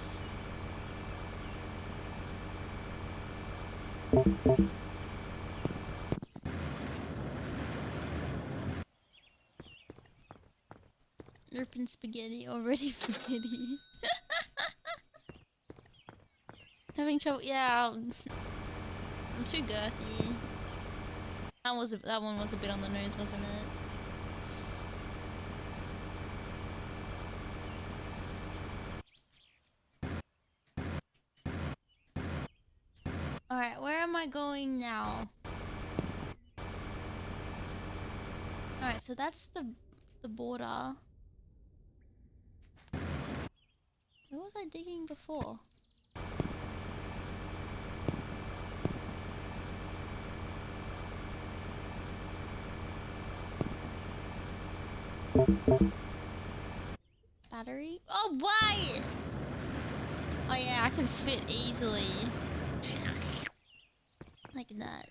Ripping spaghetti, already spaghetti. Having trouble, yeah. I'm too girthy. That one was a bit on the nose, wasn't it? Alright, where am I going now? Alright, so that's the border. Where was I digging before? Battery? Oh, why? Oh yeah, I can fit easily. Like that.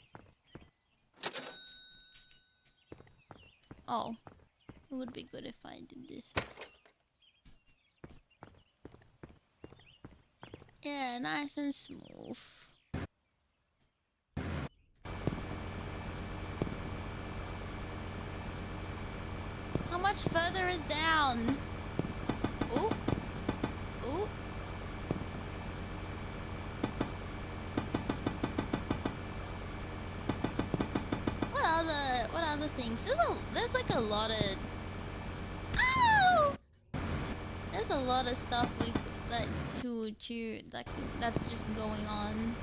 Oh. It would be good if I did this. Yeah, nice and smooth. How much further is down? Ooh. Ooh. What other things? There's like a lot of... Ow! There's a lot of stuff that's just going on.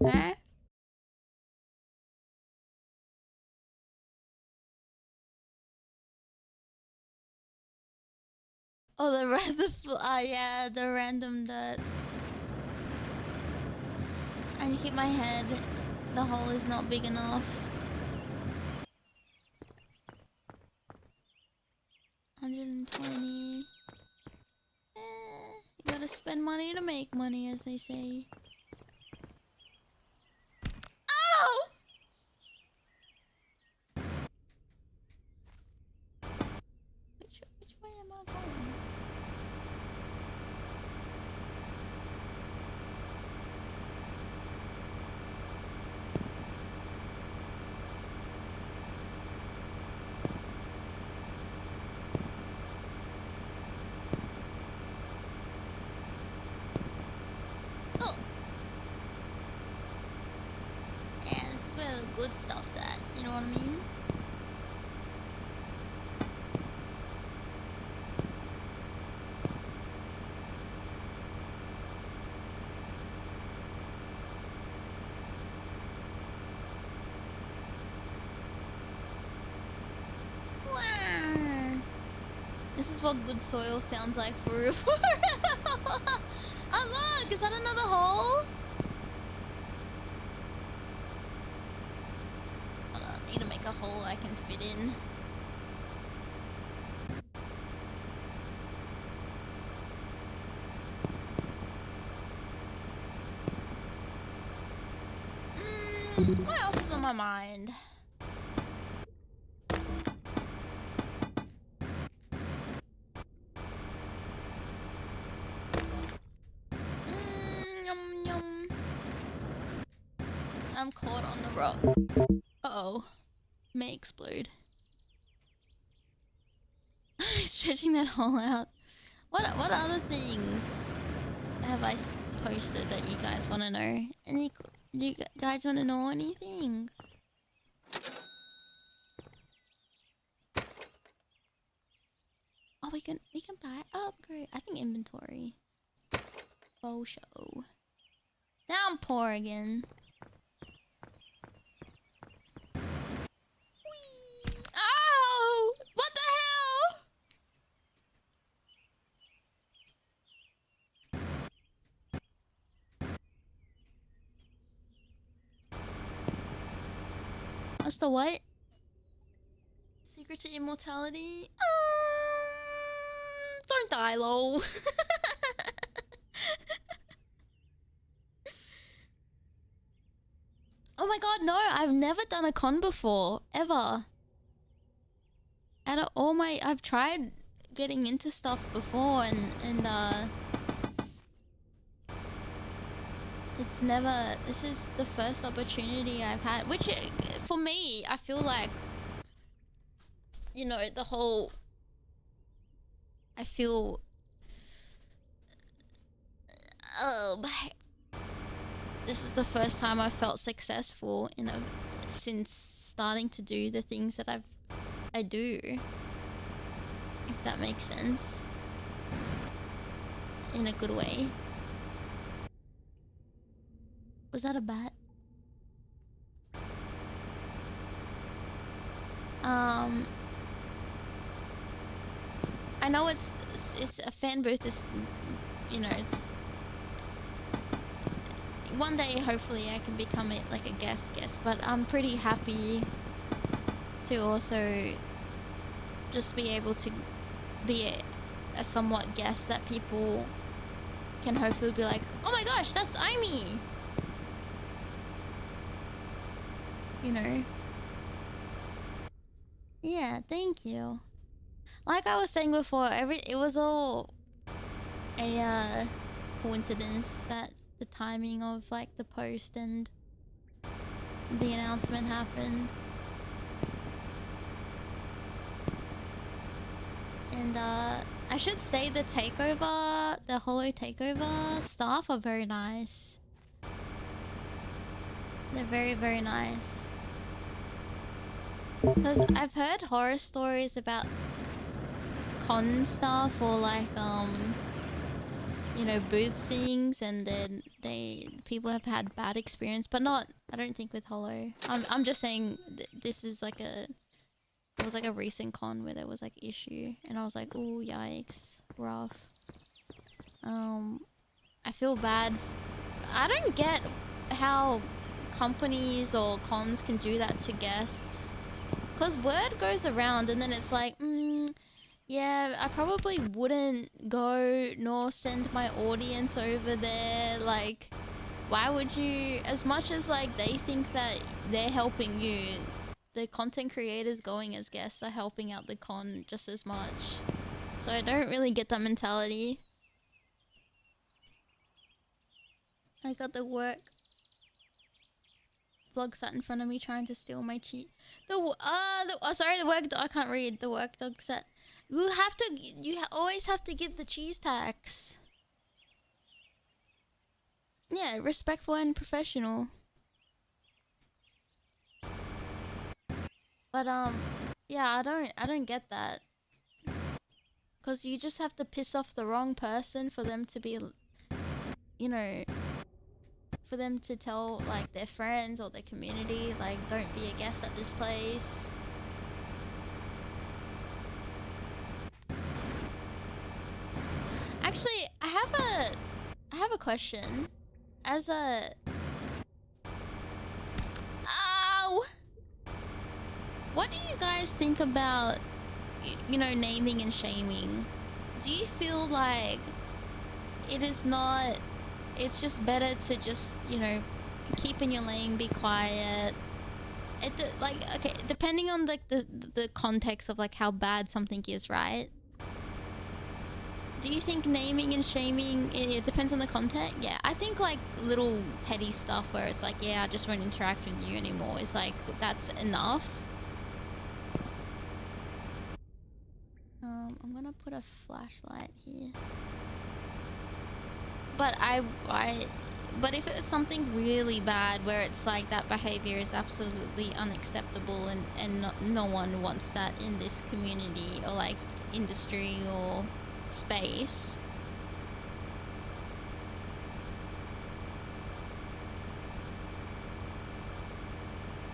Huh? Oh, yeah, the random dots. I need to keep my head. The hole is not big enough. 120. You gotta spend money to make money, as they say. Ow! Which way am I going? Oh! Yeah, this is where the good stuff's at, you know what I mean? This is what good soil sounds like for real. Oh look! Is that another hole? Hold on, I need to make a hole I can fit in. What else is on my mind? Yum, yum. I'm caught on the rock. Uh-oh. May explode. I'm stretching that hole out. What other things have I posted that you guys want to know? You guys want to know anything? Oh, we can buy upgrade. I think inventory. Bow show. Now I'm poor again. Whee! Oh! What the hell? What's the what? Secret to immortality? Don't die, lol. Oh my god, no! I've never done a con before, ever. Out of all my, I've tried getting into stuff before, and it's never. This is the first opportunity I've had, which for me, I feel like, you know, the whole. I feel. This is the first time I've felt successful since starting to do the things that I do. If that makes sense. In a good way. Was that a bat? I know it's a fan booth. Is, you know, it's one day hopefully I can become like a guest, but I'm pretty happy to also just be able to be a somewhat guest that people can hopefully be like, oh my gosh, that's Aimee. You know. Yeah, thank you. Like I was saying before, it was all a coincidence that the timing of like the post and the announcement happened. And I should say the takeover, the Holo takeover staff are very nice. They're very, very nice. Because I've heard horror stories about con stuff or like you know, booth things, and then people have had bad experience, but not, I don't think with Holo. I'm just saying this is like it was like a recent con where there was like issue, and I was like, ooh, yikes, rough. I feel bad. I don't get how companies or cons can do that to guests, because word goes around and then it's like, yeah, I probably wouldn't go nor send my audience over there. Like, why would you? As much as like they think that they're helping you, the content creators going as guests are helping out the con just as much. So I don't really get that mentality. I got the work vlog sat in front of me trying to steal my cheat. Sorry, the work. I can't read. The work dog sat. You have to. Always have to give the cheese tax. Yeah, respectful and professional. But yeah, I don't get that. Cause you just have to piss off the wrong person for them to be, you know, for them to tell like their friends or their community, like, don't be a guest at this place. Actually, I have a question. As a... Ow! What do you guys think about, you know, naming and shaming? Do you feel like it is not... It's just better to just, you know, keep in your lane, be quiet. Like, okay, depending on like the context of like how bad something is, right? Do you think naming and shaming, it depends on the content? Yeah, I think like little petty stuff where it's like, yeah, I just won't interact with you anymore, is like, that's enough. I'm gonna put a flashlight here. But but if it's something really bad where it's like that behavior is absolutely unacceptable and no one wants that in this community or like industry or space.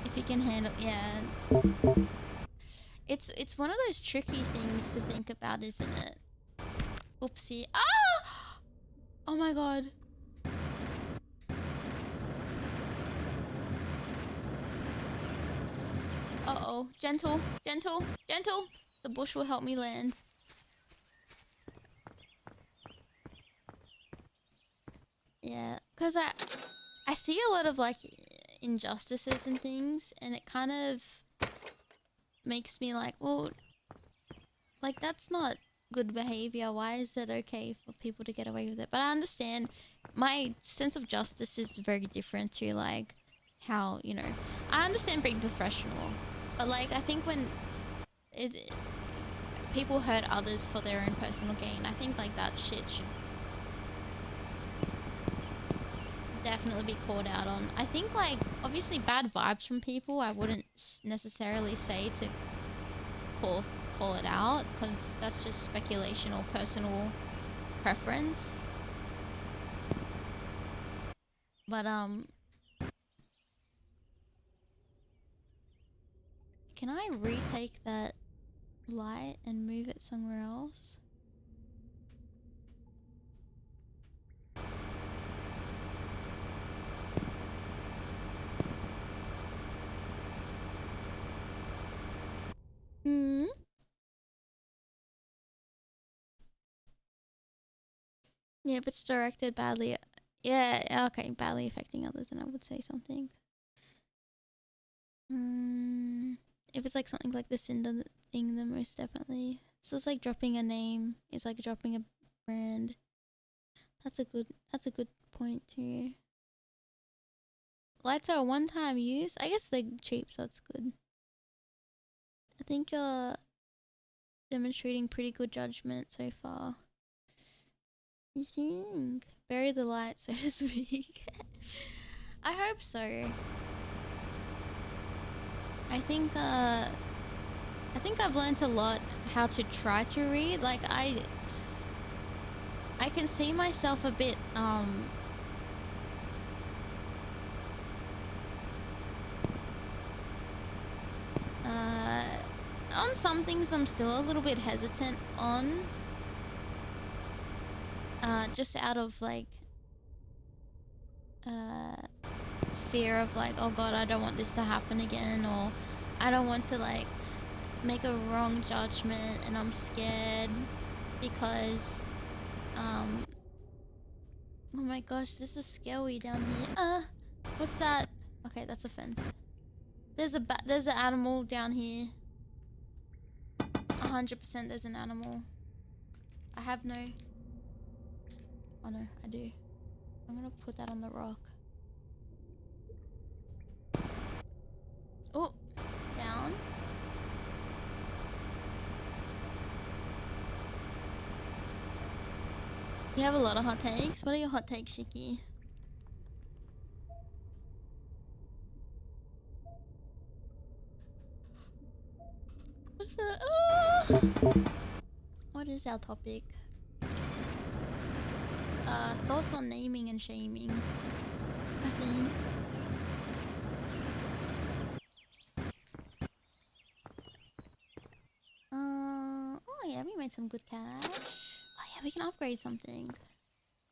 If you can handle, yeah. It's one of those tricky things to think about, isn't it? Oopsie. Ah! Oh my god. Uh-oh. Gentle, gentle, gentle. The bush will help me land. Yeah, because I see a lot of like injustices and things, and it kind of makes me like, well, like that's not good behavior. Why is it okay for people to get away with it? But I understand my sense of justice is very different to like how, you know, I understand being professional, but like I think when it people hurt others for their own personal gain, I think like that shit should definitely be called out on. I think like obviously bad vibes from people I wouldn't necessarily say to call it out, because that's just speculation or personal preference. But can I retake that light and move it somewhere else? Hmm. Yeah, if it's directed badly, yeah, okay, badly affecting others, then I would say something. If it's like something like the Cinder thing, then most definitely. So it's like dropping a name. It's like dropping a brand. That's a good point too. Lights are a one-time use. I guess they're cheap, so it's good. I think you're demonstrating pretty good judgment so far. You think? Bury the light, so to speak. I hope so. I think I've learned a lot how to try to read. Like I can see myself a bit on some things I'm still a little bit hesitant on. Just out of like fear of like, oh god, I don't want this to happen again, or I don't want to like make a wrong judgment, and I'm scared because oh my gosh, this is scary down here. What's that? Okay, that's a fence. There's an animal down here. 100% there's an animal. I have no... Oh no, I do. I'm gonna put that on the rock. Oh, down. You have a lot of hot takes. What are your hot takes, Shiki? What's that? What is our topic? Thoughts on naming and shaming, I think. Oh yeah, we made some good cash. Oh yeah, we can upgrade something.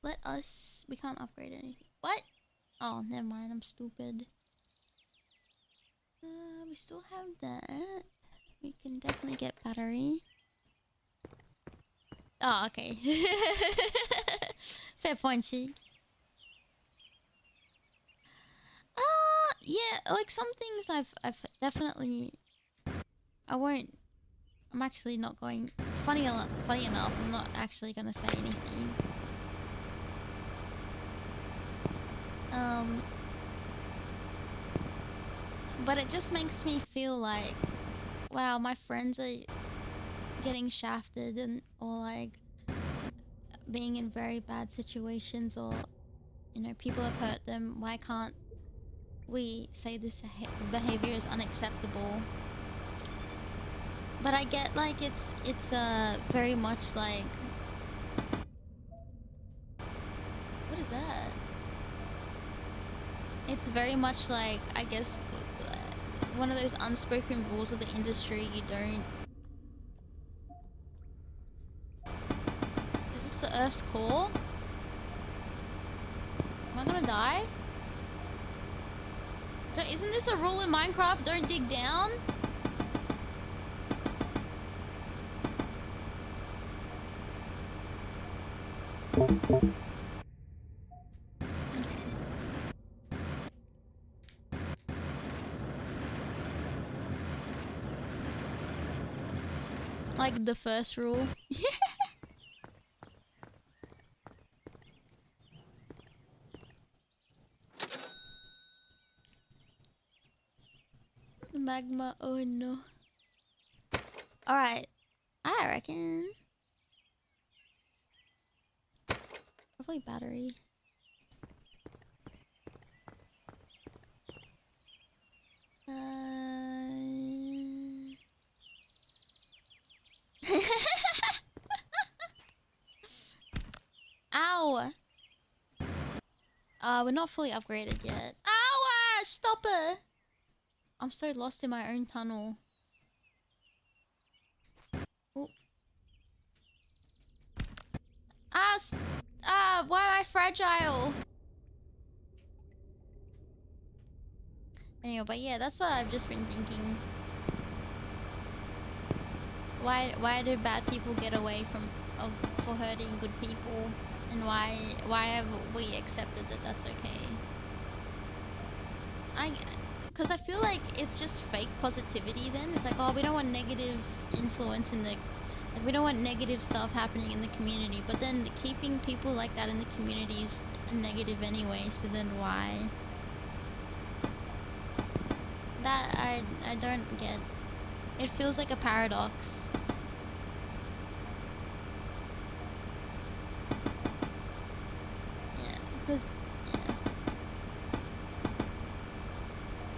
We can't upgrade anything. What? Oh, never mind, I'm stupid. We still have that. We can definitely get battery. Oh, okay. Fair point, Sheik. yeah, like some things I've definitely. I won't. I'm actually not going. Funny enough, I'm not actually gonna say anything. But it just makes me feel like, wow, my friends are getting shafted and or like being in very bad situations, or you know, people have hurt them. Why can't we say this behavior is unacceptable? But I get like it's very much like, what is that? It's very much like, I guess, one of those unspoken rules of the industry. You don't. Is this the Earth's core? Am I gonna die? Isn't this a rule in Minecraft? Don't dig down? Like the first rule. Yeah. Magma. Oh no. All right. I reckon probably battery. Ow. We're not fully upgraded yet. Ow! Stop it! I'm so lost in my own tunnel. Ooh. Why am I fragile? Anyway, but yeah, that's what I've just been thinking. Why do bad people get away for hurting good people, and why have we accepted that that's okay? Because I feel like it's just fake positivity. Then it's like, oh, we don't want negative influence in the, like, we don't want negative stuff happening in the community. But then keeping people like that in the community is negative anyway. So then why? That I don't get. It feels like a paradox. Yeah, because yeah.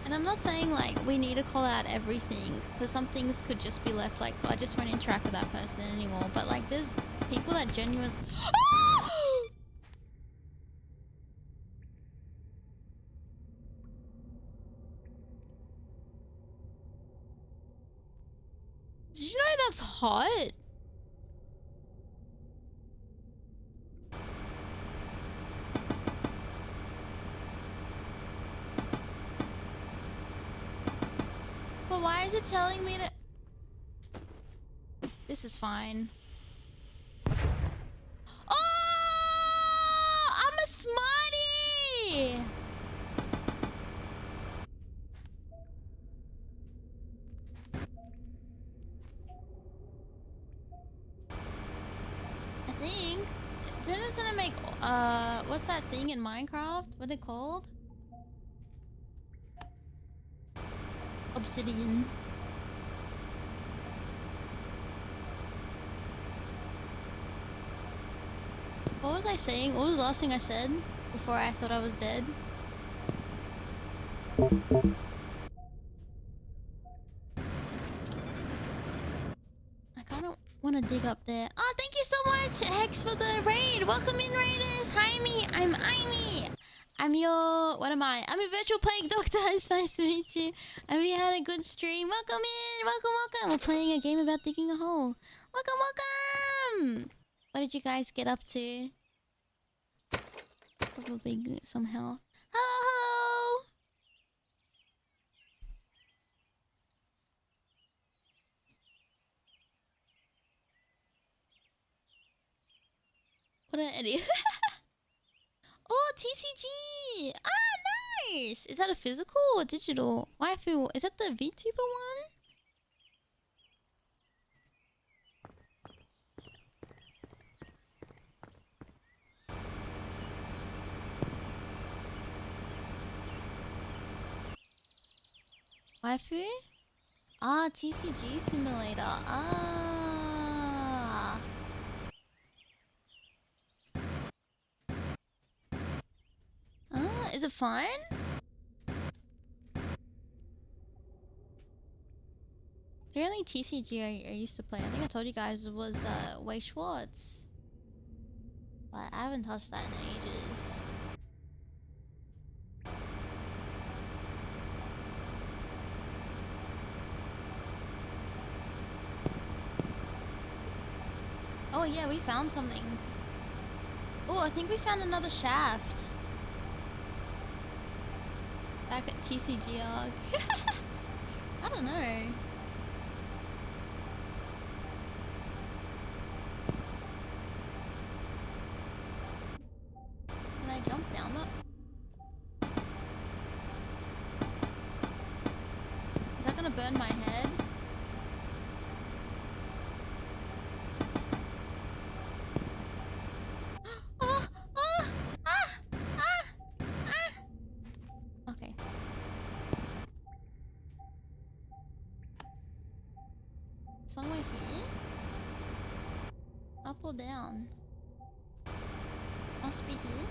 And I'm not saying like we need to call out everything, because some things could just be left like, I just won't interact with that person anymore. But like, there's people that genuinely. Did you know that's hot? But why is it telling me to... This is fine. Oh! I'm a smarty! I think. Didn't it make... What's that thing in Minecraft? What it called? Obsidian. What was I saying? What was the last thing I said before I thought I was dead? I kind of want to dig up there. Oh, thank you so much, Hex, for the raid. Welcome in, raiders. Hi, me. I'm Aimee. I'm your... What am I? I'm a virtual plague doctor. It's nice to meet you. And we had a good stream. Welcome in. Welcome, welcome. We're playing a game about digging a hole. Welcome, welcome. What did you guys get up to? Probably get some health. Hello, hello. What an idiot. Oh, TCG. Ah, Nice! Is that a physical or digital? Waifu, is that the VTuber one? Waifu? Ah, TCG simulator. Ah. Ah, is it fun? The only TCG I used to play, I think I told you guys, was Wei Schwartz. But I haven't touched that in ages. Oh yeah, we found something. Oh, I think we found another shaft. Back at TCG ARG. I don't know. Can I jump down that? Is that gonna burn my head? Oh, oh, ah, ah, ah. Okay. Somewhere here? Up or down? Must be here.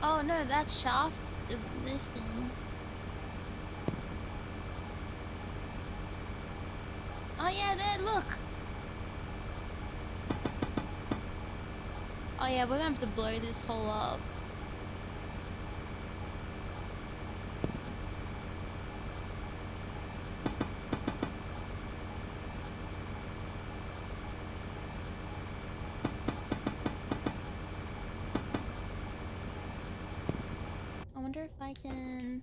Oh no, that shaft is this thing. Oh yeah, there, look! Oh yeah, we're gonna have to blow this hole up. I wonder if I can...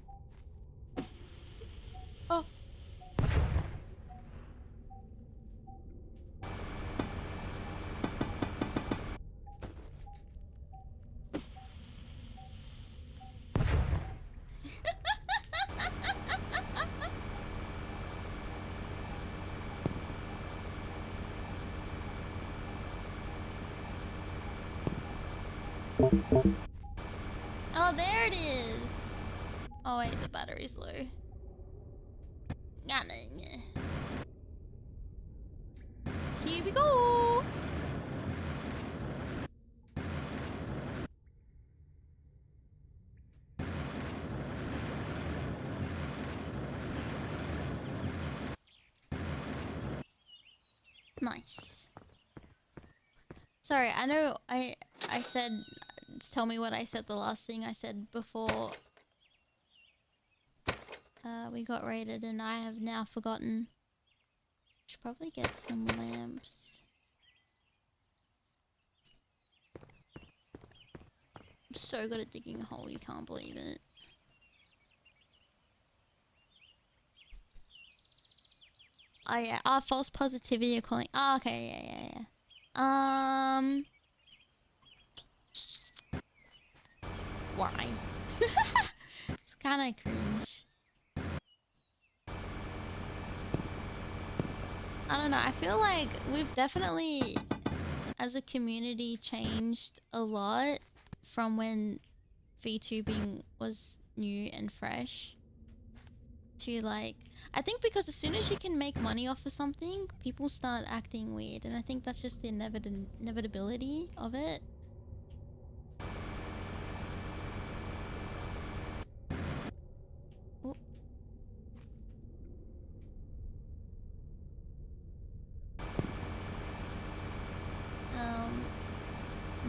Oh! Oh, there it is! Oh wait, the battery's low. Here we go! Nice. Sorry, I know I said... Tell me what I said the last thing I said before we got raided, and I have now forgotten. Should probably get some lamps. I'm so good at digging a hole, you can't believe it. Oh yeah, false positivity calling. Oh, okay, yeah. Why? It's kinda cringe. I don't know, I feel like we've definitely, as a community, changed a lot from when VTubing was new and fresh to like... I think because as soon as you can make money off of something, people start acting weird, and I think that's just the inevitability of it. Oh.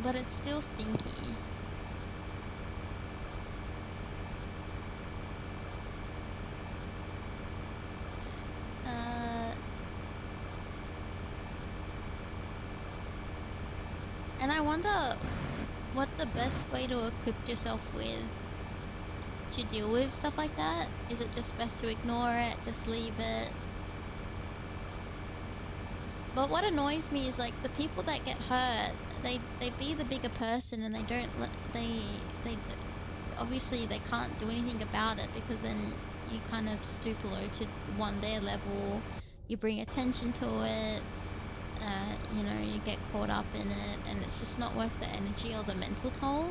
But it's still stinky. And I wonder what the best way to equip yourself with to deal with stuff like that? Is it just best to ignore it, just leave it? But what annoys me is like the people that get hurt, they be the bigger person and they don't they obviously they can't do anything about it, because then you kind of stoop low to their level, you bring attention to it, you know, you get caught up in it, and it's just not worth the energy or the mental toll.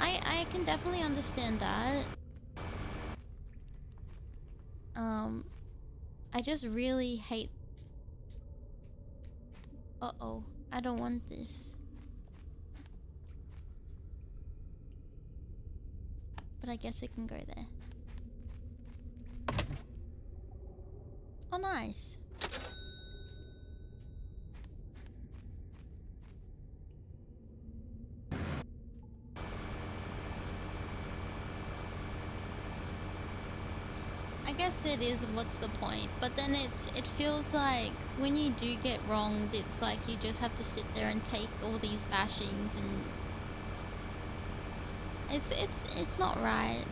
I can definitely understand that. I just really hate... Uh-oh, I don't want this. But I guess it can go there. Oh, nice. I guess it is, what's the point? But then it feels like when you do get wronged, it's like you just have to sit there and take all these bashings, and it's not right.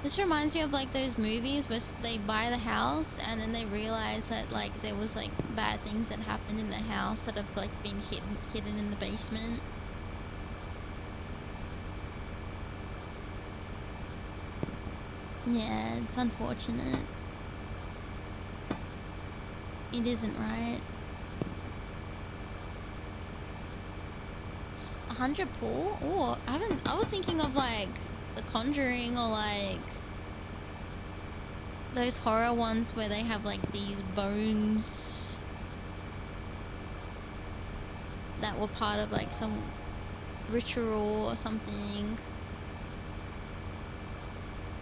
This reminds me of like those movies where they buy the house and then they realize that like there was like bad things that happened in the house that have like been hidden in the basement. Yeah, it's unfortunate. It isn't right. 100 pool? Oh, I was thinking of like The Conjuring, or like those horror ones where they have like these bones that were part of like some ritual or something.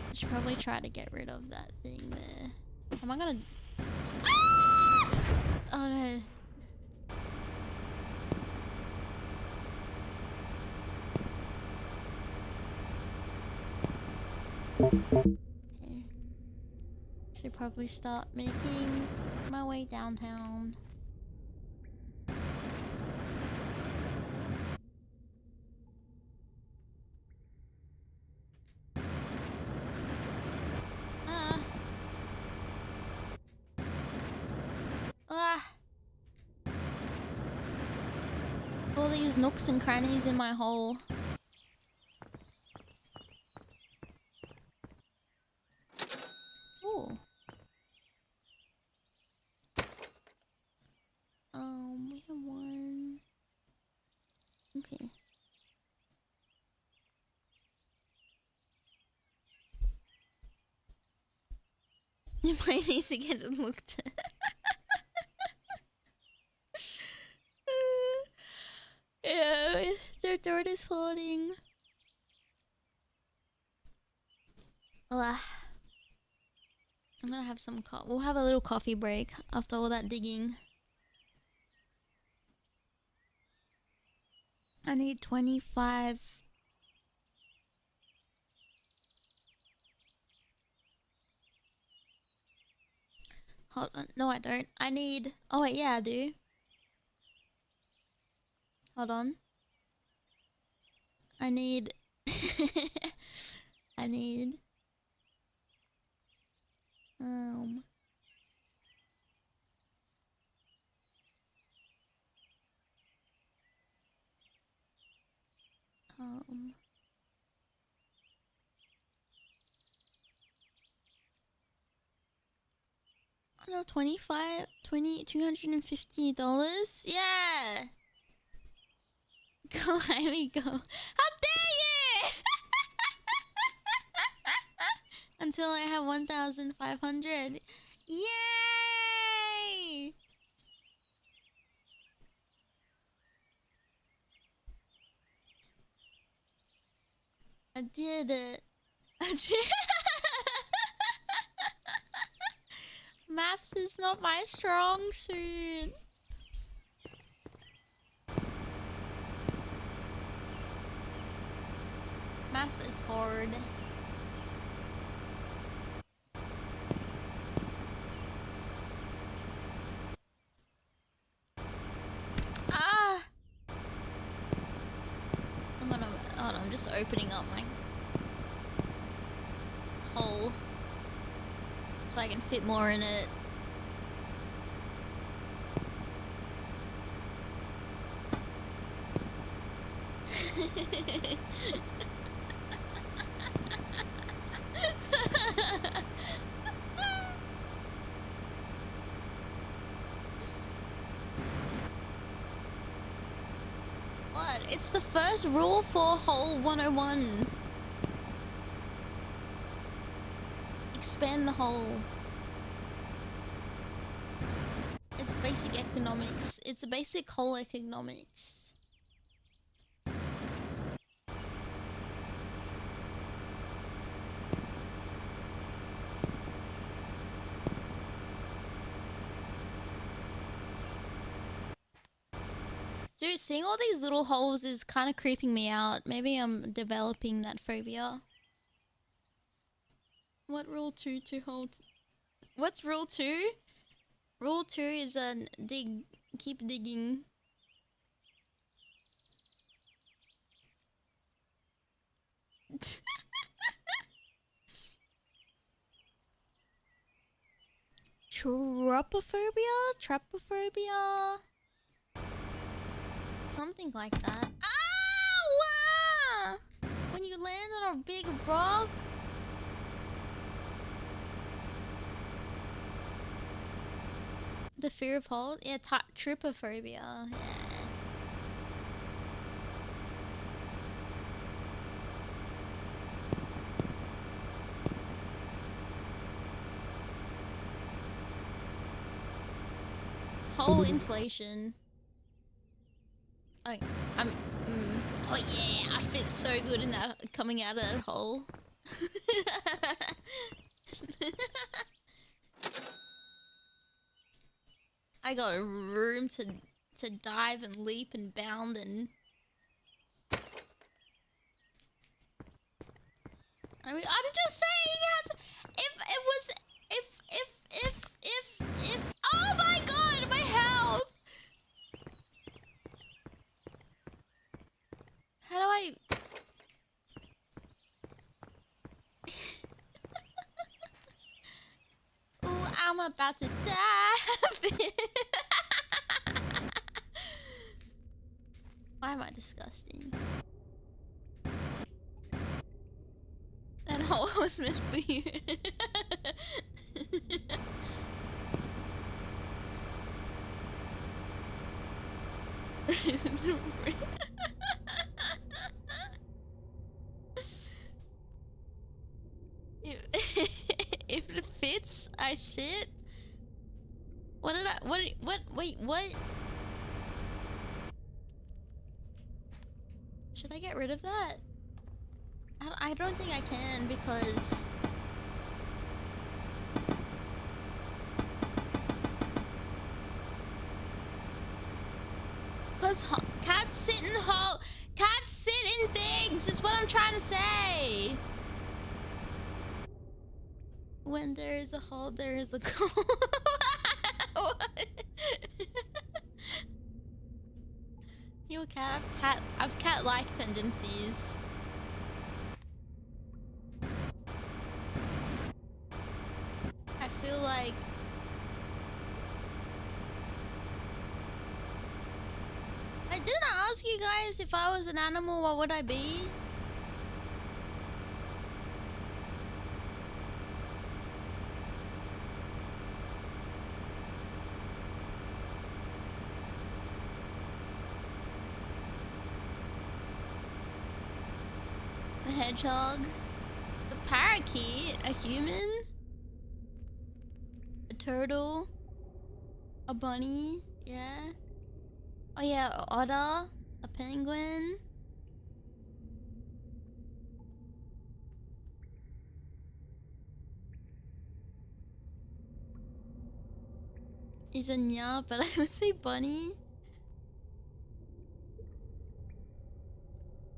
I should probably try to get rid of that thing there. Am I gonna... Ah! Okay. Okay. Should probably start making my way downtown. Ah. Ah. All these nooks and crannies in my hole. Ooh. We have one. Okay. You might need to get it looked at. Yeah, their dirt is floating. Ugh. I'm gonna have some we'll have a little coffee break after all that digging. I need 25. Hold on. No, I don't. I need... Oh, wait. Yeah, I do. Hold on. I need... I need... Um... Um... No, 25... $250? Yeah! Go, Aimee, go. How dare you! Until I have 1,500. Yay! I did it. I did. Maths is not my strong suit. Math is hard. opening up my hole so I can fit more in it. What? It's the first rule for hole 101. Expand the hole. It's basic economics. It's basic hole economics. Dude, seeing all these little holes is kind of creeping me out. Maybe I'm developing that phobia. What rule 2 to hold? What's rule 2? Rule 2 is dig. Keep digging. Tropophobia? Tropophobia? Something like that. Ah! When you land on a big rock. The fear of holes? Yeah, trypophobia. Yeah. Hole inflation. Oh, oh yeah, I fit so good in that, coming out of that hole. I got a room to dive and leap and bound and... I mean, I'm just saying that if it was... If... Oh my god, my health! How do I... Ooh, I'm about to die. Why am I disgusting? That hole was meant for you. If it fits, I sit. What did I... What? Wait, what? Should I get rid of that? I don't think I can because... Because cats sit in hole... Cats sit in things! Is what I'm trying to say! When there is a hole, there is a goal. What? You a cat? I've cat-like tendencies. I feel like... Didn't I ask you guys if I was an animal, what would I be? A hedgehog? A parakeet? A human? A turtle? A bunny? Yeah. Oh yeah, an otter? A penguin? Is a nya, but I would say bunny.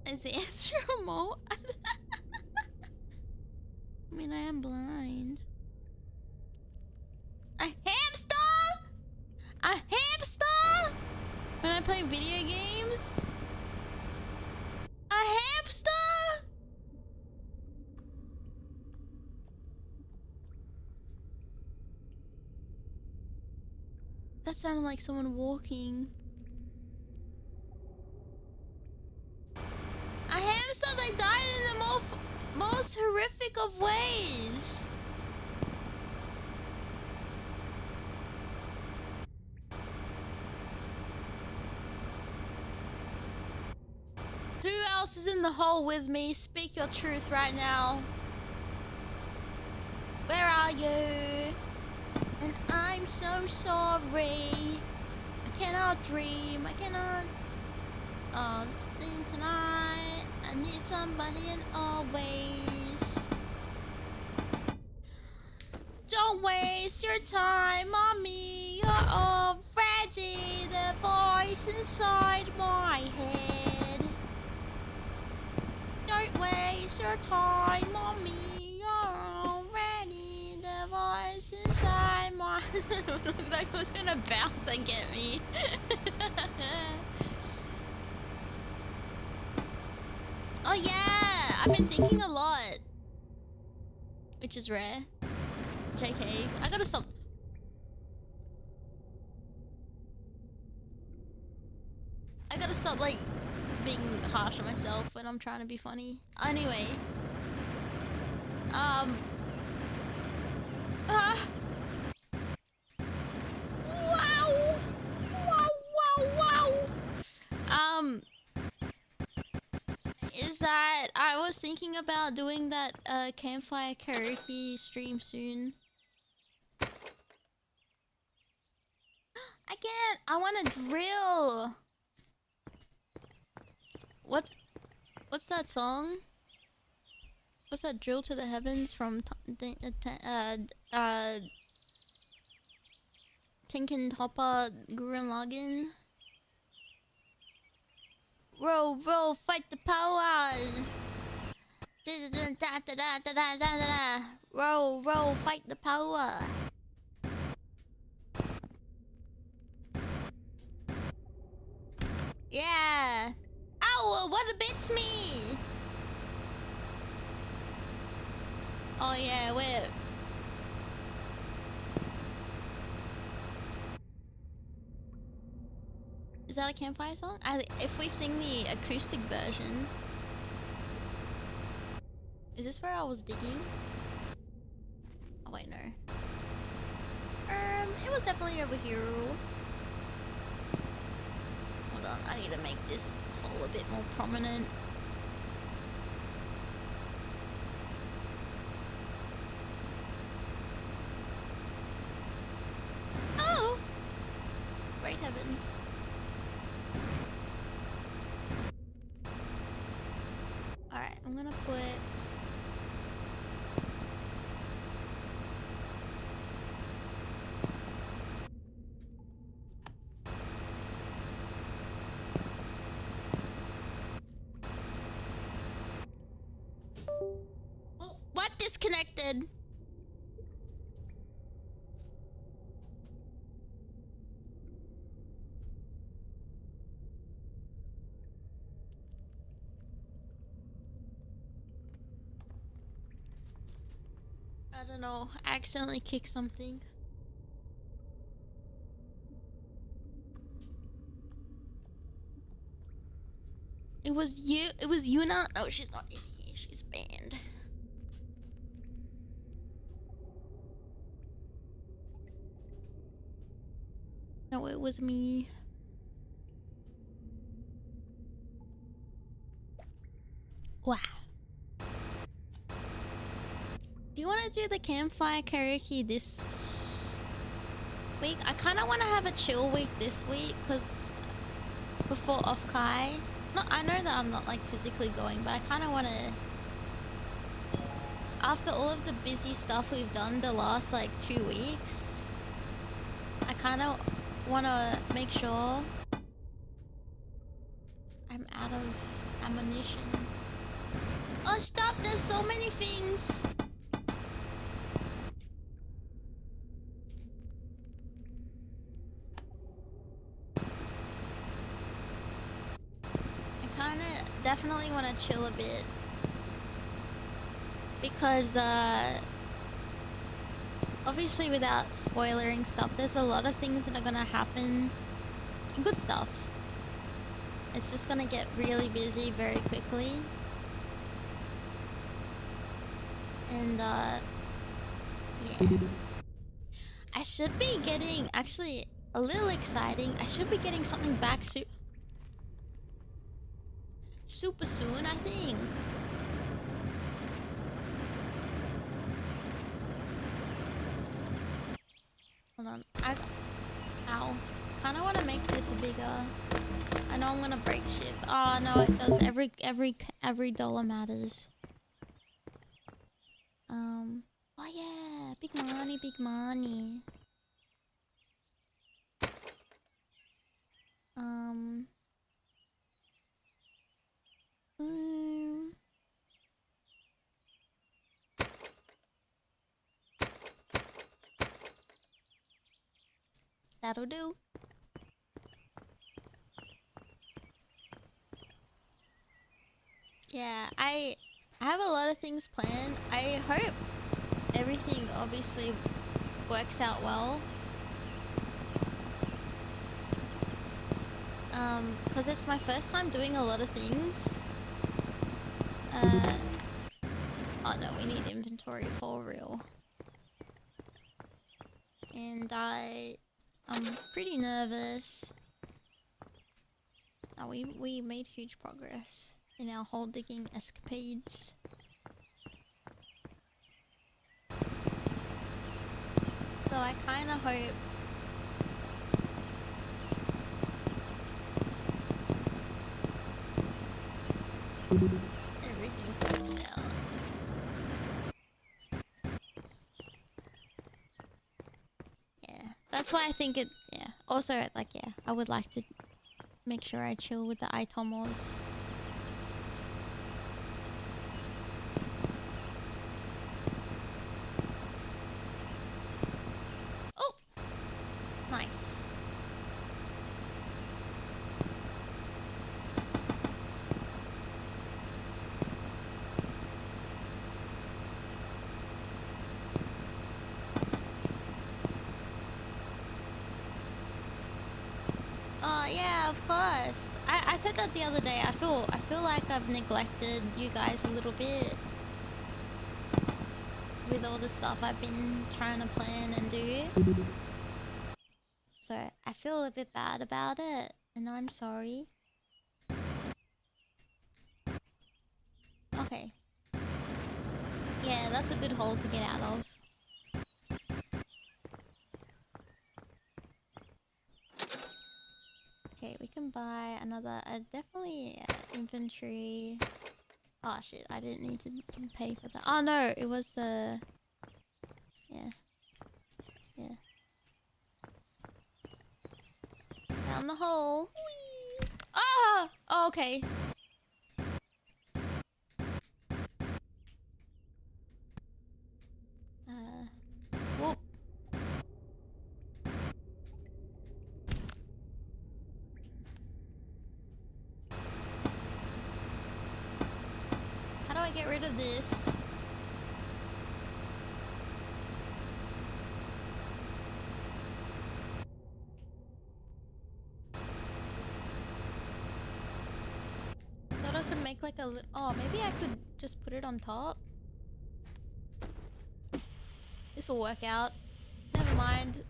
Is the answer remote? I mean, I am blind. A hamster? A hamster? When I play video games? A hamster? That sounded like someone walking. A hamster that died in the most horrific of ways. Who else is in the hole with me? Speak your truth right now. Where are you? And I'm so sorry. I cannot dream. I cannot think tonight. I need somebody and always. Don't waste your time on me. You're already the voice inside my head. Don't waste your time on me. You're already the voice inside my head. Looks like it was gonna bounce and get me. Oh yeah, I've been thinking a lot. Which is rare. JK, I gotta stop. I gotta stop, like, being harsh on myself when I'm trying to be funny. Anyway. Wow! Wow, wow, wow! Is that I was thinking about doing that campfire karaoke stream soon. I can't. I want to drill. What's that song? What's that drill to the heavens from Tinkin Toppa Gurren Lagann? Roll, roll, fight the power. Roll, roll, fight the power. Yeah. Ow, what bits me? Oh yeah, wait. Is that a campfire song? If we sing the acoustic version. Is this where I was digging? Oh wait, no. It was definitely over here. Hold on, I need to make this hole a bit more prominent. Oh! Great heavens. Alright, I'm gonna put... Oh, what disconnected? I don't know. I accidentally kicked something. It was you. It was Yuna. No, she's not in here. She's banned. No, it was me. Wow. Do you want to do the campfire karaoke this week? I kind of want to have a chill week this week because before off Kai. No, I know that I'm not like physically going, but I kind of want to. After all of the busy stuff we've done the last like 2 weeks, I kind of want to make sure I'm out of ammunition. Oh, stop! There's so many things. Definitely want to chill a bit because obviously without spoiling stuff, there's a lot of things that are gonna happen. Good stuff. It's just gonna get really busy very quickly. And yeah. I should be getting, actually a little exciting, I should be getting something back super soon, I think. Hold on. Ow. Kinda wanna make this bigger. I know I'm gonna break shit. Oh no, it does. Every dollar matters. Oh yeah, big money, big money. Um. mm, That'll do. Yeah, I have a lot of things planned. I hope everything obviously works out well. Because it's my first time doing a lot of things. Oh no, we need inventory for real. And I'm pretty nervous. Oh, we made huge progress in our hole digging escapades. So I kind of hope everything works out. Yeah, that's why I think it. Yeah. Also, like, yeah, I would like to make sure I chill with the Aitomos. Oh, nice. Oh yeah, of course. I said that the other day. I feel like I've neglected you guys a little bit with all the stuff I've been trying to plan and do. So I feel a bit bad about it, and I'm sorry. Okay. Yeah, that's a good hole to get out of. Okay, we can buy another. Definitely inventory. Oh shit! I didn't need to pay for that. Oh no, it was the. Yeah. Yeah. Down the hole. Whee! Ah! Oh, okay. Whoop. How do I get rid of this? Thought I could make like a little. Oh, maybe I could just put it on top. This will work out. Never mind.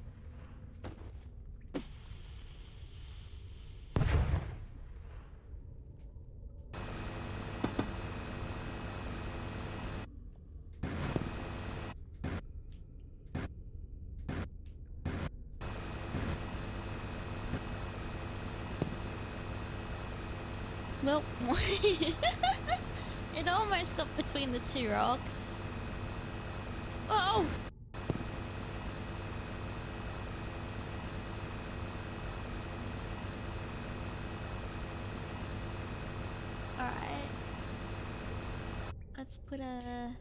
Well, it almost got between the two rocks. Oh! Alright. Let's put a...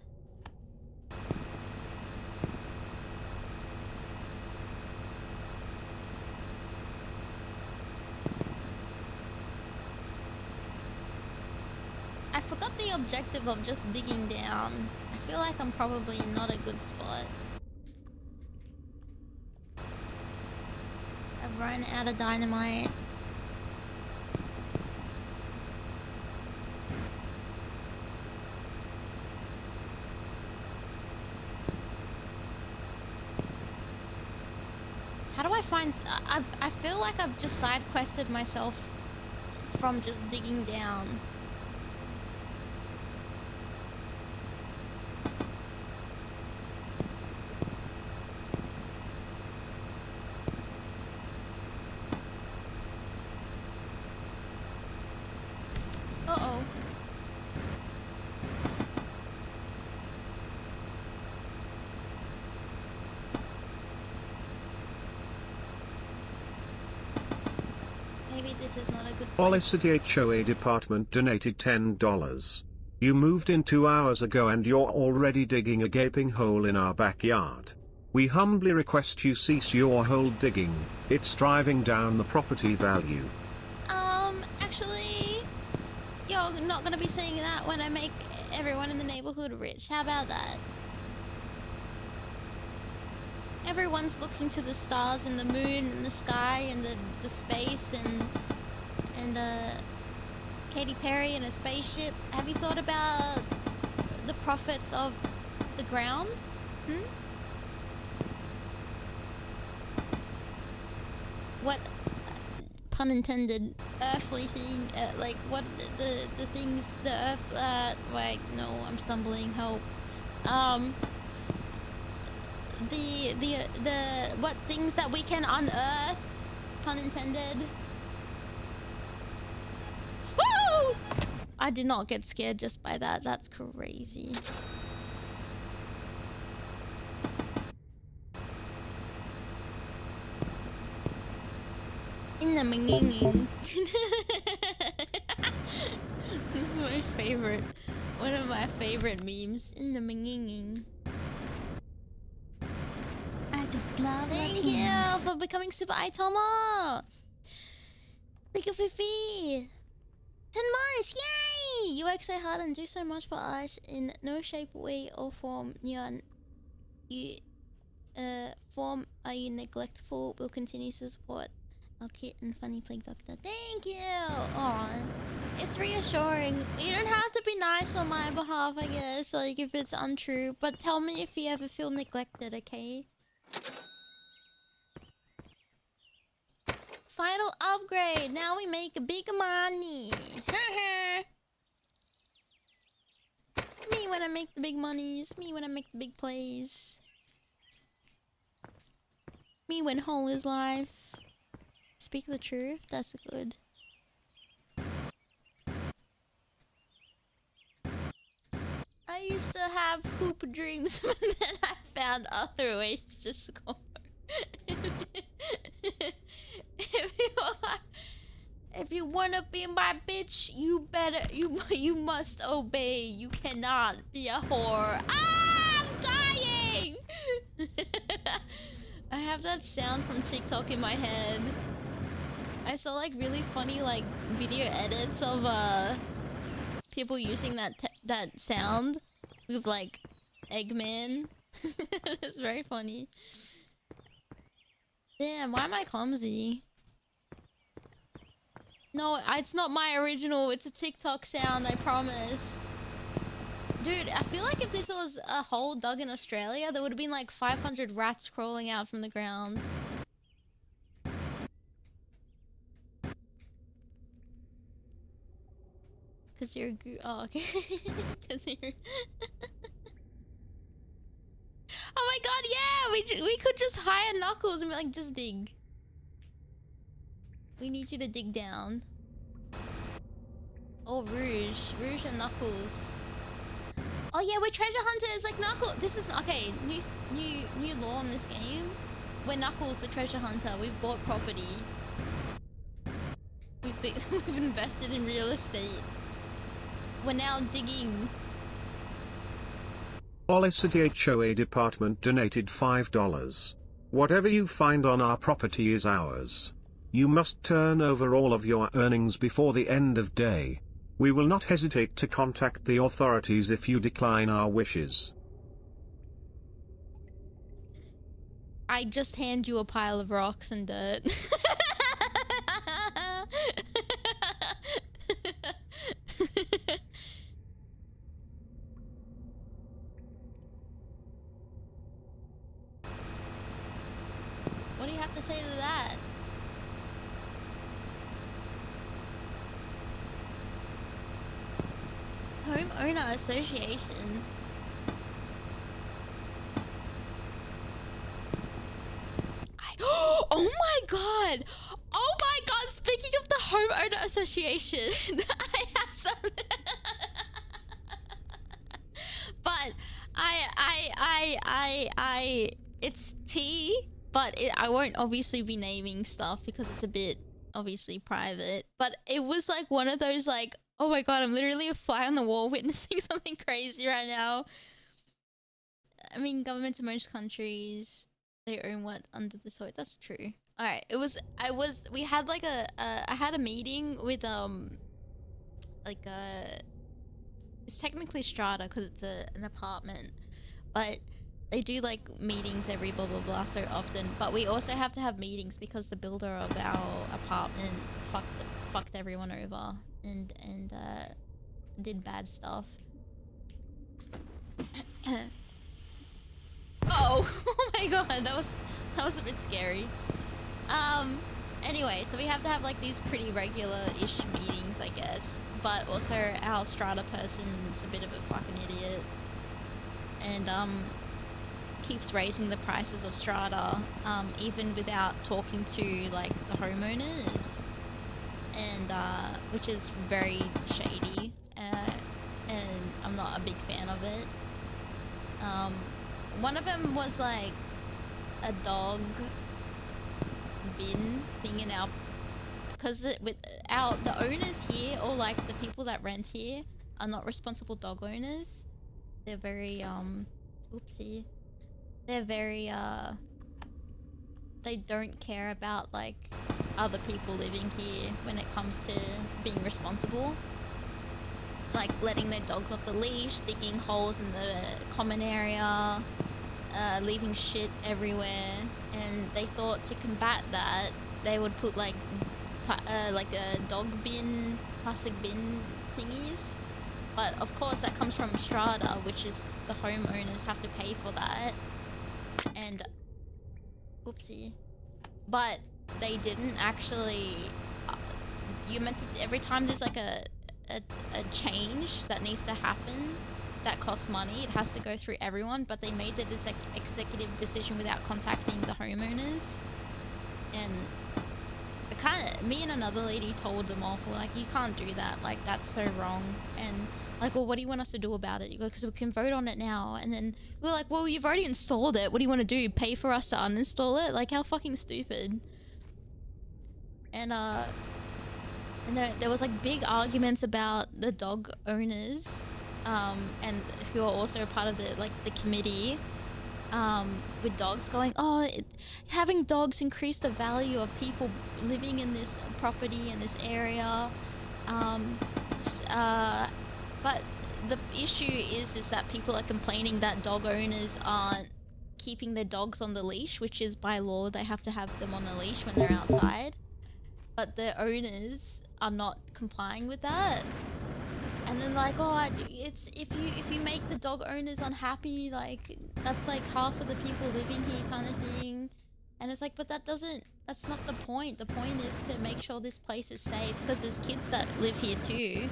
I forgot the objective of just digging down. I feel like I'm probably not a good spot. run out of dynamite. How do I find... I feel like I've just side quested myself from just digging down. Uh-oh. Maybe this is not a good place. Olicity HOA department donated $10. You moved in 2 hours ago and you're already digging a gaping hole in our backyard. We humbly request you cease your hole digging, it's driving down the property value. Actually, you're not gonna be saying that when I make everyone in the neighborhood rich. How about that? Everyone's looking to the stars and the moon and the sky and the space and Katy Perry in a spaceship. Have you thought about the profits of the ground? What, pun intended, earthly thing, like what the things, the earth, wait, no, I'm stumbling, help. What things that we can unearth, pun intended. Woo! I did not get scared just by that. That's crazy. In the minging. This is my favorite. One of my favorite memes. In the minging. I just love Thank Latinas. you for becoming Super Aitomo. Thank you, Fifi. 10 months, yay! You work so hard and do so much for us in no shape, way, or form. Form are you neglectful? We'll continue to support our cute and funny plague doctor. Thank you! Aw, it's reassuring. You don't have to be nice on my behalf, I guess, like if it's untrue. But tell me if you ever feel neglected, okay? Final upgrade. Now we make big money. Me when I make the big monies. Me when I make the big plays. Me when whole is life. Speak the truth. That's good. I used to have hoop dreams, but then I found other ways to score. If you wanna be my bitch, you must obey. You cannot be a whore. Ah, I'm dying. I have that sound from TikTok in my head. I saw like really funny like video edits of people using that sound with like Eggman. It's very funny. Damn, why am I clumsy? No, it's not my original. It's a TikTok sound, I promise. Dude, I feel like if this was a hole dug in Australia, there would have been like 500 rats crawling out from the ground. Cause you're oh, okay. Cause you're oh my god, yeah! We could just hire Knuckles and be like, just dig. We need you to dig down. Oh, Rouge. Rouge and Knuckles. Oh yeah, we're treasure hunters like Knuckles. This is... Okay, new law in this game. We're Knuckles the treasure hunter. We've bought property. We've invested in real estate. We're now digging. Olicity HOA department donated $5. Whatever you find on our property is ours. You must turn over all of your earnings before the end of day. We will not hesitate to contact the authorities if you decline our wishes. I just hand you a pile of rocks and dirt. What do you have to say to that? Homeowner Association. Oh my god! Oh my god! Speaking of the Homeowner Association, I have some. But it's tea, but I won't obviously be naming stuff because it's a bit obviously private. But it was like one of those like, oh my god, I'm literally a fly on the wall witnessing something crazy right now. I mean, governments in most countries, they own what under the soil. That's true. All right, we had like I had a meeting with like it's technically strata because it's an apartment, but they do like meetings every blah blah blah so often. But we also have to have meetings because the builder of our apartment fucked everyone over and did bad stuff. Oh, oh my god, that was a bit scary. Anyway, so we have to have like these pretty regular-ish meetings, I guess. But also our strata person's a bit of a fucking idiot. And keeps raising the prices of strata, even without talking to like the homeowners. And which is very shady. And I'm not a big fan of it. One of them was like a dog bin thing in our, because the owners here, or like the people that rent here, are not responsible dog owners. They're very oopsie. They're very they don't care about like other people living here when it comes to being responsible. Like letting their dogs off the leash, digging holes in the common area, leaving shit everywhere. And they thought to combat that, they would put like a dog bin, plastic bin thingies. But of course that comes from strata, which is the homeowners have to pay for that. And oopsie. But they didn't actually, you're meant to, every time there's like a change that needs to happen that costs money, it has to go through everyone, but they made the executive decision without contacting the homeowners. And me and another lady told them off, we're like, you can't do that, like that's so wrong. And like, well, what do you want us to do about it? You go, because we can vote on it now. And then we were like, well, you've already installed it, what do you want to do, pay for us to uninstall it? Like, how fucking stupid. And there was like big arguments about the dog owners, and who are also part of the committee, with dogs going, oh, having dogs increase the value of people living in this property in this area, but the issue is that people are complaining that dog owners aren't keeping their dogs on the leash, which is by law they have to have them on the leash when they're outside. But the owners are not complying with that. And then like, oh, it's if you make the dog owners unhappy, like that's like half of the people living here kind of thing. And it's like, but that's not the point. The point is to make sure this place is safe, because there's kids that live here too.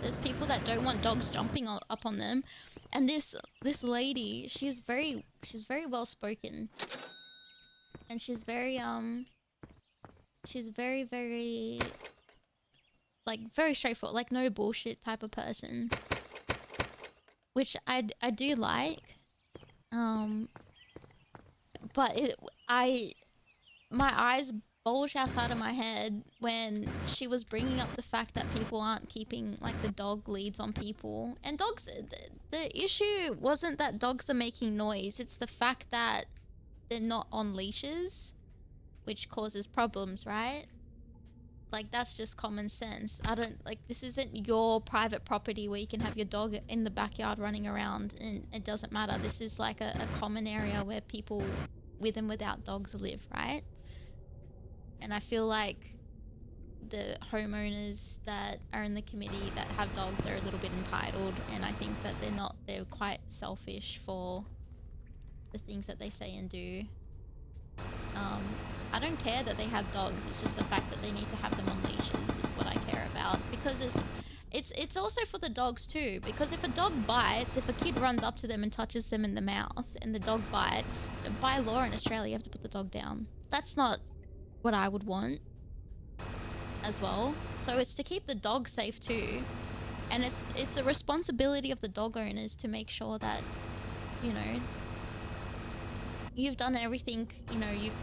There's people that don't want dogs jumping up on them. And this lady, she's very well spoken. And she's very like very straightforward, like no bullshit type of person, which I do like. But my eyes bulged outside of my head when she was bringing up the fact that people aren't keeping like the dog leads on people. And dogs, the issue wasn't that dogs are making noise, it's the fact that they're not on leashes, which causes problems, right? Like, that's just common sense. This isn't your private property where you can have your dog in the backyard running around and it doesn't matter. This is like a common area where people with and without dogs live, right? And I feel like the homeowners that are in the committee that have dogs are a little bit entitled, and I think that they're quite selfish for the things that they say and do. I don't care that they have dogs, it's just the fact that they need to have them on leashes is what I care about, because it's also for the dogs too, because if a dog bites, if a kid runs up to them and touches them in the mouth and the dog bites, by law in Australia you have to put the dog down. That's not what I would want as well. So it's to keep the dog safe too, and it's the responsibility of the dog owners to make sure that, you know, you've done everything, you know, you've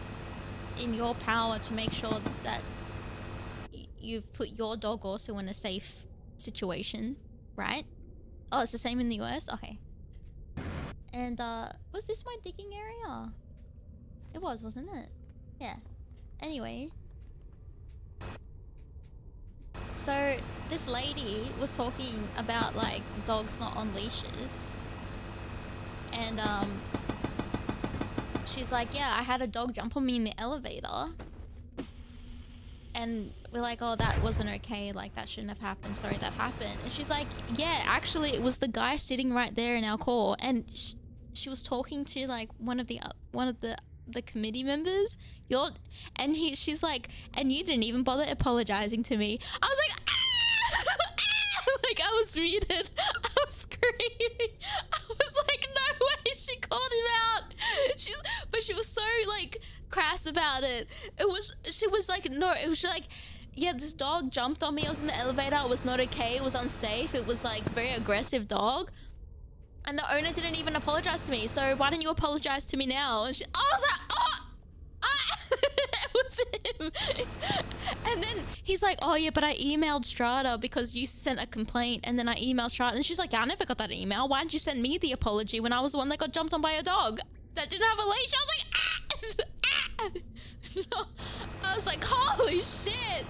in your power to make sure that you've put your dog also in a safe situation, right? Oh, it's the same in the US? Okay. And was this my digging area? It was, wasn't it? Yeah. Anyway, so this lady was talking about like dogs not on leashes, and she's like, yeah, I had a dog jump on me in the elevator. And we're like, oh, that wasn't okay. Like, that shouldn't have happened. Sorry that happened. And she's like, yeah, actually, it was the guy sitting right there in our call. And she was talking to, like, one of the committee members. She's like, and you didn't even bother apologizing to me. I was like, ah! Like, I was muted. I was screaming. I was like, no way, she called him out. But she was so like crass about it. She was like, no, it was like, yeah, this dog jumped on me. I was in the elevator. It was not okay. It was unsafe. It was like very aggressive dog. And the owner didn't even apologize to me. So why don't you apologize to me now? And I was like, oh, it was him. And then he's like, oh yeah, but I emailed Strata because you sent a complaint. And then I emailed Strata, and she's like, yeah, I never got that email. Why didn't you send me the apology when I was the one that got jumped on by a dog that didn't have a leash? I was like, ah! So I was like, holy shit.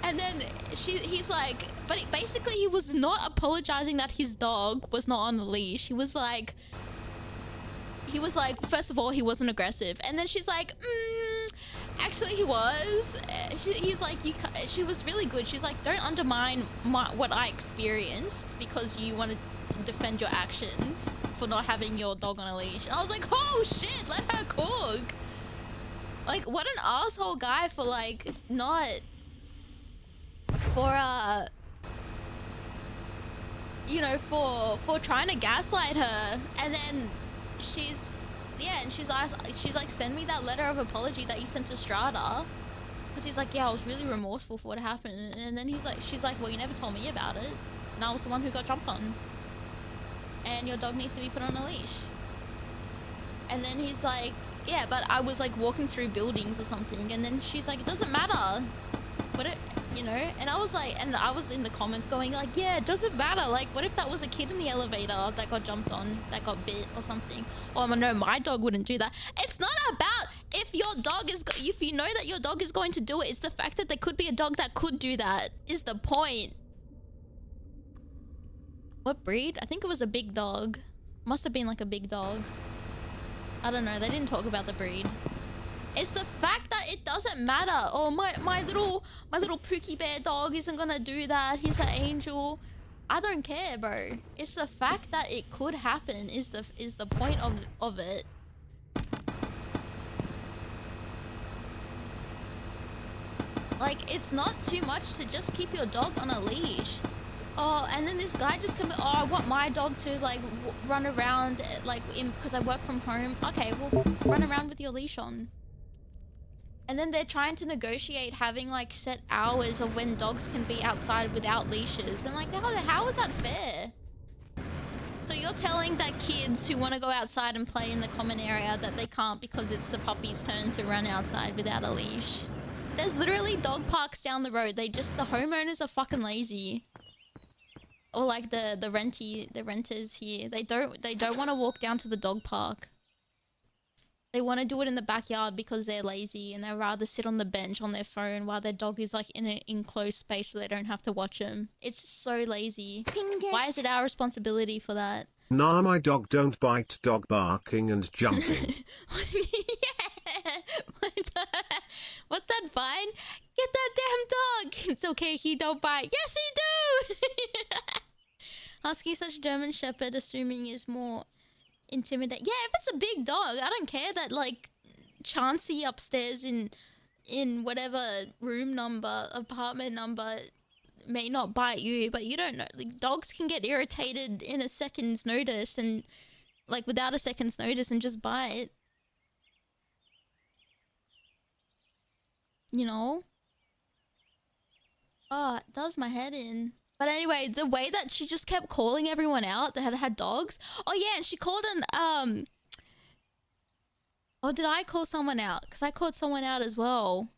And then he's like, but basically he was not apologizing that his dog was not on the leash. He was like, first of all, he wasn't aggressive. And then she's like, actually he was. He's like, she was really good. She's like, don't undermine what I experienced because you want to defend your actions for not having your dog on a leash. And I was like, oh shit, let her cook. Like, what an asshole guy for like not... you know, for trying to gaslight her. And then she's like, send me that letter of apology that you sent to Strata, because he's like, yeah, I was really remorseful for what happened. And then she's like, well, you never told me about it, and I was the one who got jumped on, and your dog needs to be put on a leash. And then he's like, yeah, but I was like walking through buildings or something. And then she's like, it doesn't matter, you know. And I was like, and I was in the comments going like, yeah, it doesn't matter. Like, what if that was a kid in the elevator that got jumped on, that got bit or something? Oh no, my dog wouldn't do that. It's not about if you know that your dog is going to do it. It's the fact that there could be a dog that could do that is the point. What breed? I think it was a big dog. Must have been like a big dog. I don't know, they didn't talk about the breed. It's the fact that it doesn't matter. Oh, my little Pookie Bear dog isn't gonna do that. He's an angel. I don't care, bro. It's the fact that it could happen is the point of it. Like, it's not too much to just keep your dog on a leash. Oh, and then this guy just comes, oh, I want my dog to, like, run around, like, because I work from home. Okay, well, run around with your leash on. And then they're trying to negotiate having, like, set hours of when dogs can be outside without leashes. And, like, how is that fair? So you're telling that kids who want to go outside and play in the common area that they can't because it's the puppy's turn to run outside without a leash? There's literally dog parks down the road. The homeowners are fucking lazy. Or like the renters here, they don't want to walk down to the dog park. They want to do it in the backyard because they're lazy, and they'd rather sit on the bench on their phone while their dog is like in an enclosed space so they don't have to watch them. It's so lazy. Why is it our responsibility for that? Nah, my dog don't bite. Dog barking and jumping. Yeah, okay, he don't bite. Yes, he do! Husky such German Shepherd, assuming is more intimidating. Yeah, if it's a big dog, I don't care that, like, Chauncey upstairs in whatever room number, apartment number may not bite you, but you don't know. Like, dogs can get irritated in a second's notice and, like, without a second's notice and just bite. You know? Oh, it does my head in. But anyway, the way that she just kept calling everyone out that had dogs. Oh yeah, and she called an oh, did I call someone out? Because I called someone out as well.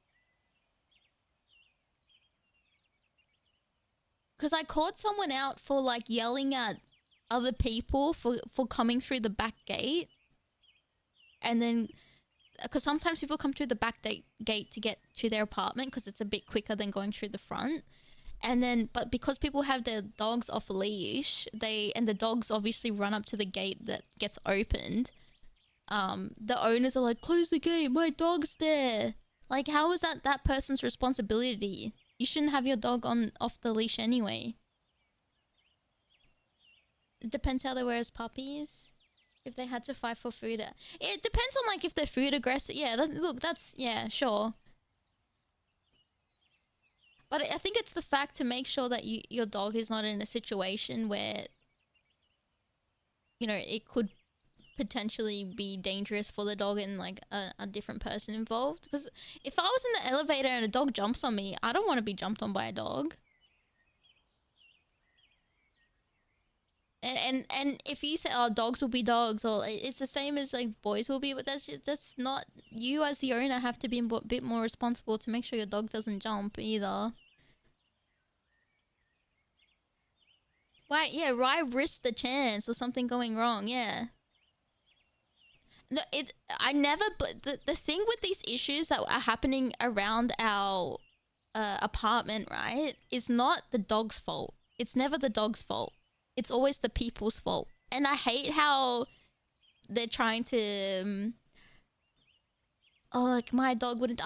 Because I called someone out for, like, yelling at other people for coming through the back gate. And then, because sometimes people come through the back gate to get to their apartment because it's a bit quicker than going through the front. And then, but because people have their dogs off a leash, and the dogs obviously run up to the gate that gets opened. The owners are like, close the gate, my dog's there. Like, how is that person's responsibility? You shouldn't have your dog off the leash anyway. It depends how they were as puppies. If they had to fight for food. It depends on, like, if they're food aggressive. Yeah, look, that's, yeah, sure. But I think it's the fact to make sure that your dog is not in a situation where, you know, it could potentially be dangerous for the dog and, like, a different person involved. Because if I was in the elevator and a dog jumps on me, I don't want to be jumped on by a dog. And if you say, oh, dogs will be dogs, or it's the same as, like, boys will be, but that's not, you as the owner have to be a bit more responsible to make sure your dog doesn't jump either. Why, yeah, why risk the chance of something going wrong? Yeah. No, I never, the thing with these issues that are happening around our apartment, right, is not the dog's fault. It's never the dog's fault. It's always the people's fault. And I hate how they're trying to... oh, like, my dog wouldn't...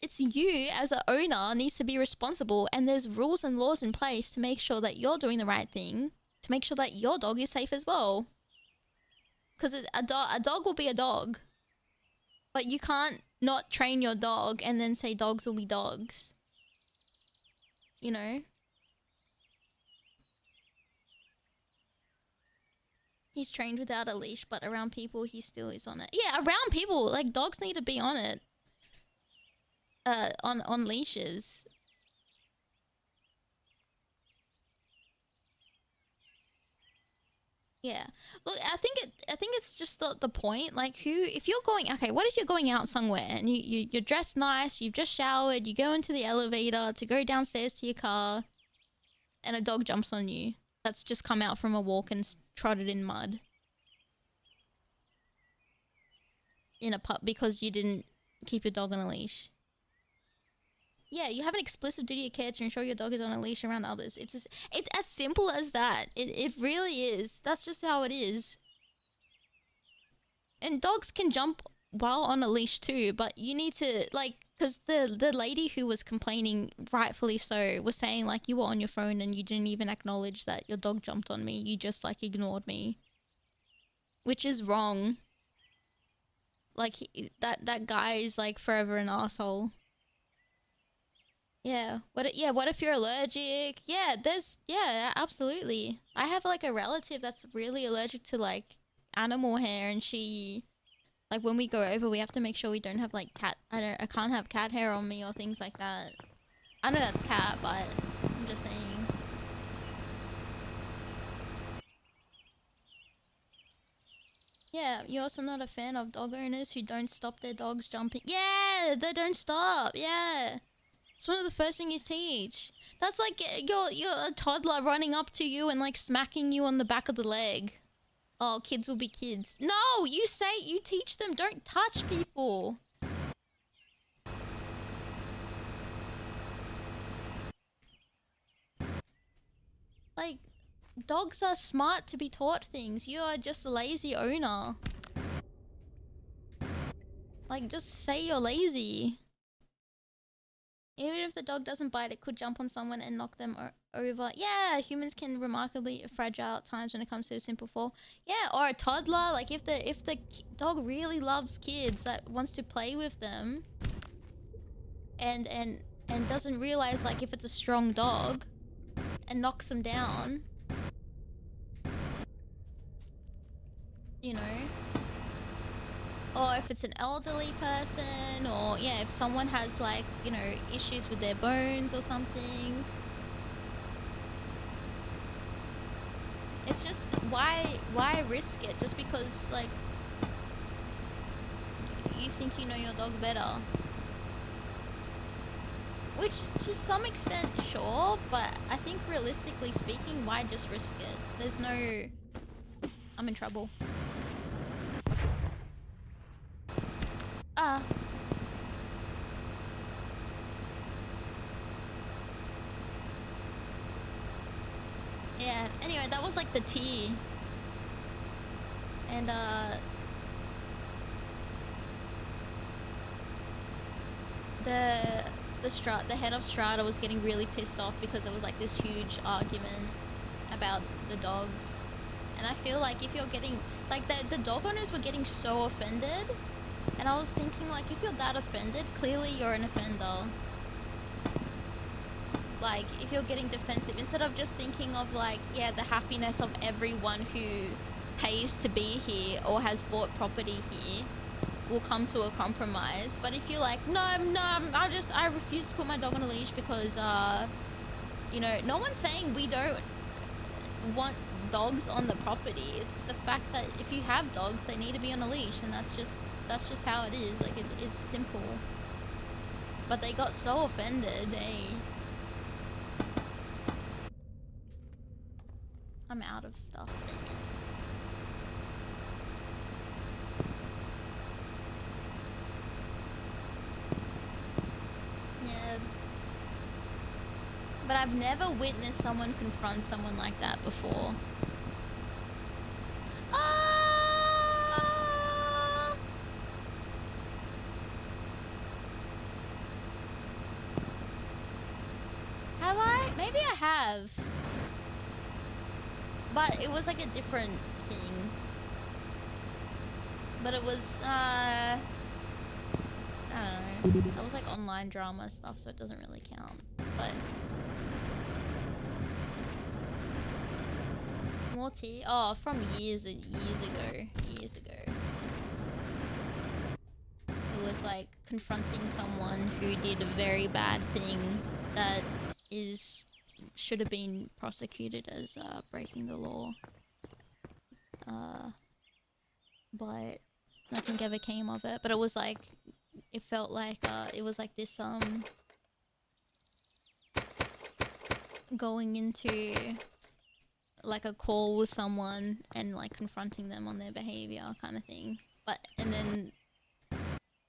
It's you, as an owner, needs to be responsible. And there's rules and laws in place to make sure that you're doing the right thing. To make sure that your dog is safe as well. Because a dog will be a dog. But you can't not train your dog and then say dogs will be dogs. You know? He's trained without a leash, but around people he still is on it. Yeah, around people, like, dogs need to be on it. On leashes. Yeah. Look, I think it's just the point. Like, if you're going, okay, what if you're going out somewhere and you're dressed nice, you've just showered, you go into the elevator to go downstairs to your car, and a dog jumps on you. That's just come out from a walk and trotted in mud. In a pup because you didn't keep your dog on a leash. Yeah, you have an explicit duty of care to ensure your dog is on a leash around others. It's as simple as that. It really is. That's just how it is. And dogs can jump while on a leash too, but you need to, like, because the lady who was complaining, rightfully so, was saying, like, you were on your phone and you didn't even acknowledge that your dog jumped on me. You just, like, ignored me. Which is wrong. Like, that guy is, like, forever an asshole. Yeah. What if you're allergic? Yeah, absolutely. I have, like, a relative that's really allergic to, like, animal hair, and she... like, when we go over, we have to make sure we don't have, like, I can't have cat hair on me or things like that. I know that's cat, but I'm just saying. Yeah, you're also not a fan of dog owners who don't stop their dogs jumping. Yeah, they don't stop. Yeah. It's one of the first things you teach. That's like you're a toddler running up to you and, like, smacking you on the back of the leg. Oh, kids will be kids. No, you teach them, don't touch people. Like, dogs are smart to be taught things. You are just a lazy owner. Like, just say you're lazy. Even if the dog doesn't bite, it could jump on someone and knock them over. Yeah, humans can remarkably fragile at times when it comes to a simple fall. Yeah, or a toddler. Like if the dog really loves kids, that wants to play with them, and doesn't realize like if it's a strong dog, and knocks them down. You know. Or if it's an elderly person, or yeah, if someone has like, you know, issues with their bones or something. It's just, why risk it just because like you think you know your dog better? Which to some extent, sure, but I think realistically speaking, why just risk it? There's no... I'm in trouble. Yeah, anyway, that was like the tea. And the head of Strata was getting really pissed off because it was like this huge argument about the dogs. And I feel like if you're getting like the dog owners were getting so offended, and I was thinking like, if you're that offended, clearly you're an offender. Like if you're getting defensive, instead of just thinking of like, yeah, the happiness of everyone who pays to be here or has bought property here will come to a compromise. But if you're like, no, I refuse to put my dog on a leash because you know, no one's saying we don't want dogs on the property. It's the fact that if you have dogs, they need to be on a leash, and that's just how it is. Like it's simple. But they got so offended, I'm out of stuff. Dang it. Yeah. But I've never witnessed someone confront someone like that before. Have I? Maybe I have. But it was like a different thing. But it was, I don't know. That was like online drama stuff, so it doesn't really count. But... more tea? Oh, from years and years ago. Years ago. It was like confronting someone who did a very bad thing that should have been prosecuted as breaking the law. But nothing ever came of it. But it was like, it felt like it was like this going into like a call with someone and like confronting them on their behavior kind of thing. But and then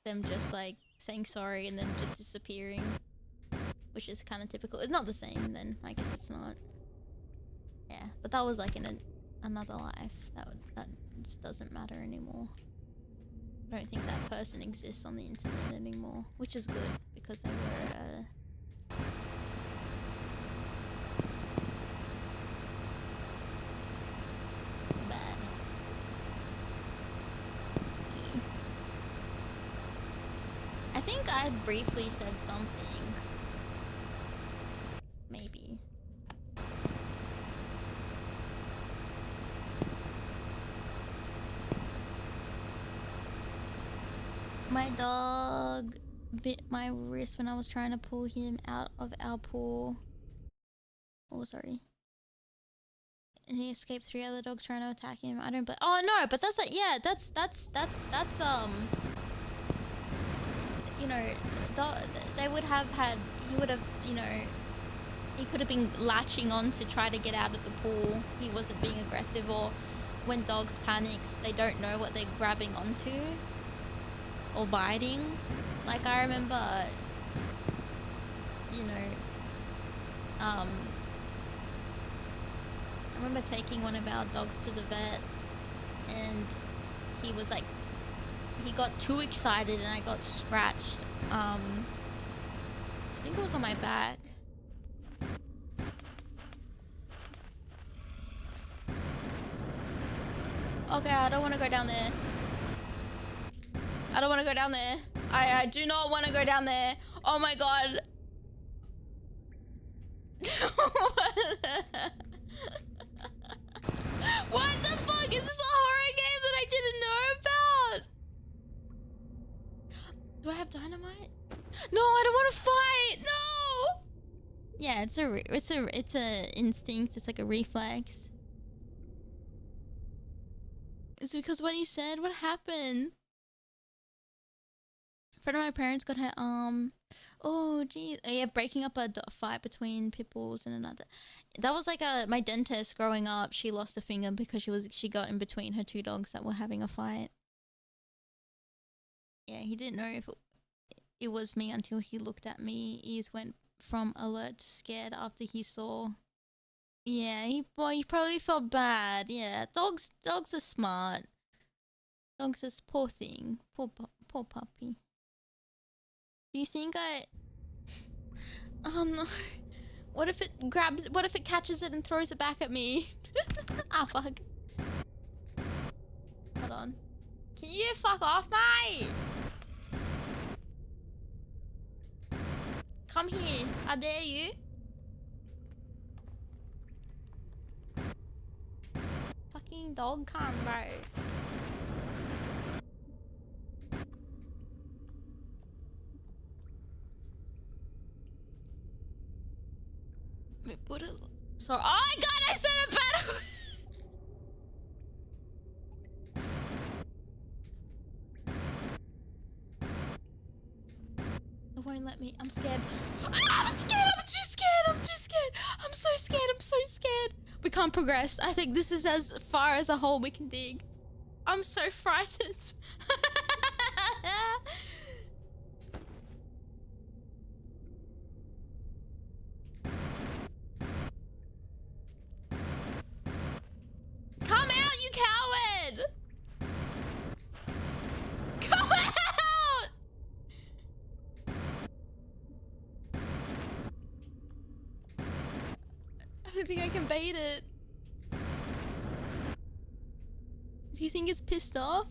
them just like saying sorry and then just disappearing, which is kind of typical. It's not the same then, I guess it's not. Yeah, but that was like in another life. That just doesn't matter anymore. I don't think that person exists on the internet anymore, which is good because they were bad. Yeah. I think I had briefly said something. Maybe. My dog bit my wrist when I was trying to pull him out of our pool. Oh, sorry. And he escaped 3 other dogs trying to attack him. I don't but oh no, but that's like, yeah, that's you know, they would have had, he would have, you know, he could have been latching on to try to get out of the pool. He wasn't being aggressive. Or when dogs panic, they don't know what they're grabbing onto or biting. Like I remember, you know, I remember taking one of our dogs to the vet, and he was like, he got too excited and I got scratched. think it was on my back. Okay, I don't want to go down there. I don't want to go down there. I do not want to go down there. Oh my god. What the fuck? Is this a horror game that I didn't know about? Do I have dynamite? No, I don't want to fight. No. Yeah, it's a instinct. It's like a reflex. It's because what you said. What happened? A friend of my parents got her Oh geez, yeah, breaking up a fight between pit bulls and another. That was like my dentist growing up. She lost a finger because she got in between her two dogs that were having a fight. Yeah, he didn't know if it was me until he looked at me. Ears went from alert to scared after he saw. Yeah, he probably felt bad. Yeah, dogs are smart. Dogs are poor thing, poor puppy. Do you think Oh no. What if it catches it and throws it back at me? Ah, fuck. Hold on. Can you fuck off, mate? Come here. I dare you. Fucking dog come, bro. Put it. Sorry. Oh my god, I said it better. It won't let me. I'm scared. Ah, I'm scared. I'm too scared. I'm too scared. I'm so scared. I'm so scared. We can't progress. I think this is as far as a hole we can dig. I'm so frightened. Come out, you coward! Come out! I don't think I can bait it. Do you think it's pissed off?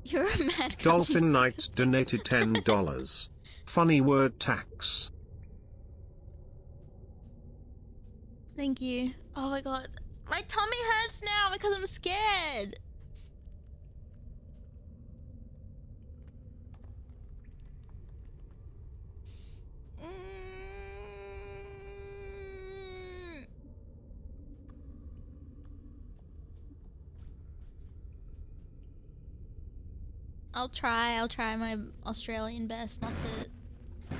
You're a mad Dolphin Knight donated $10. Funny word tax. Thank you. Oh my god. My tummy hurts now because I'm scared. I'll try my Australian best not to...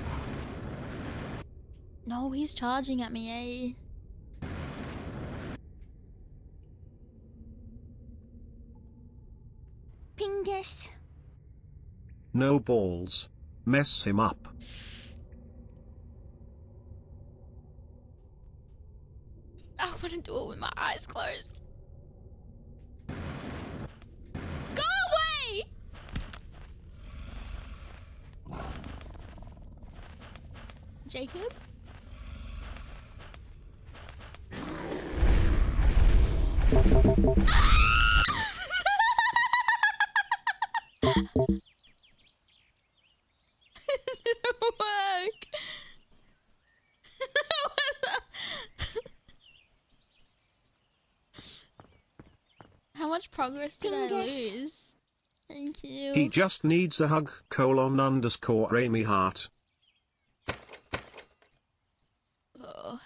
No, he's charging at me, eh? Pingus. No balls. Mess him up. I want to do it with my eyes closed. Go away! Jacob? It didn't work. How much progress did I lose? Thank you. He just needs a hug, _Aimee heart. Oh.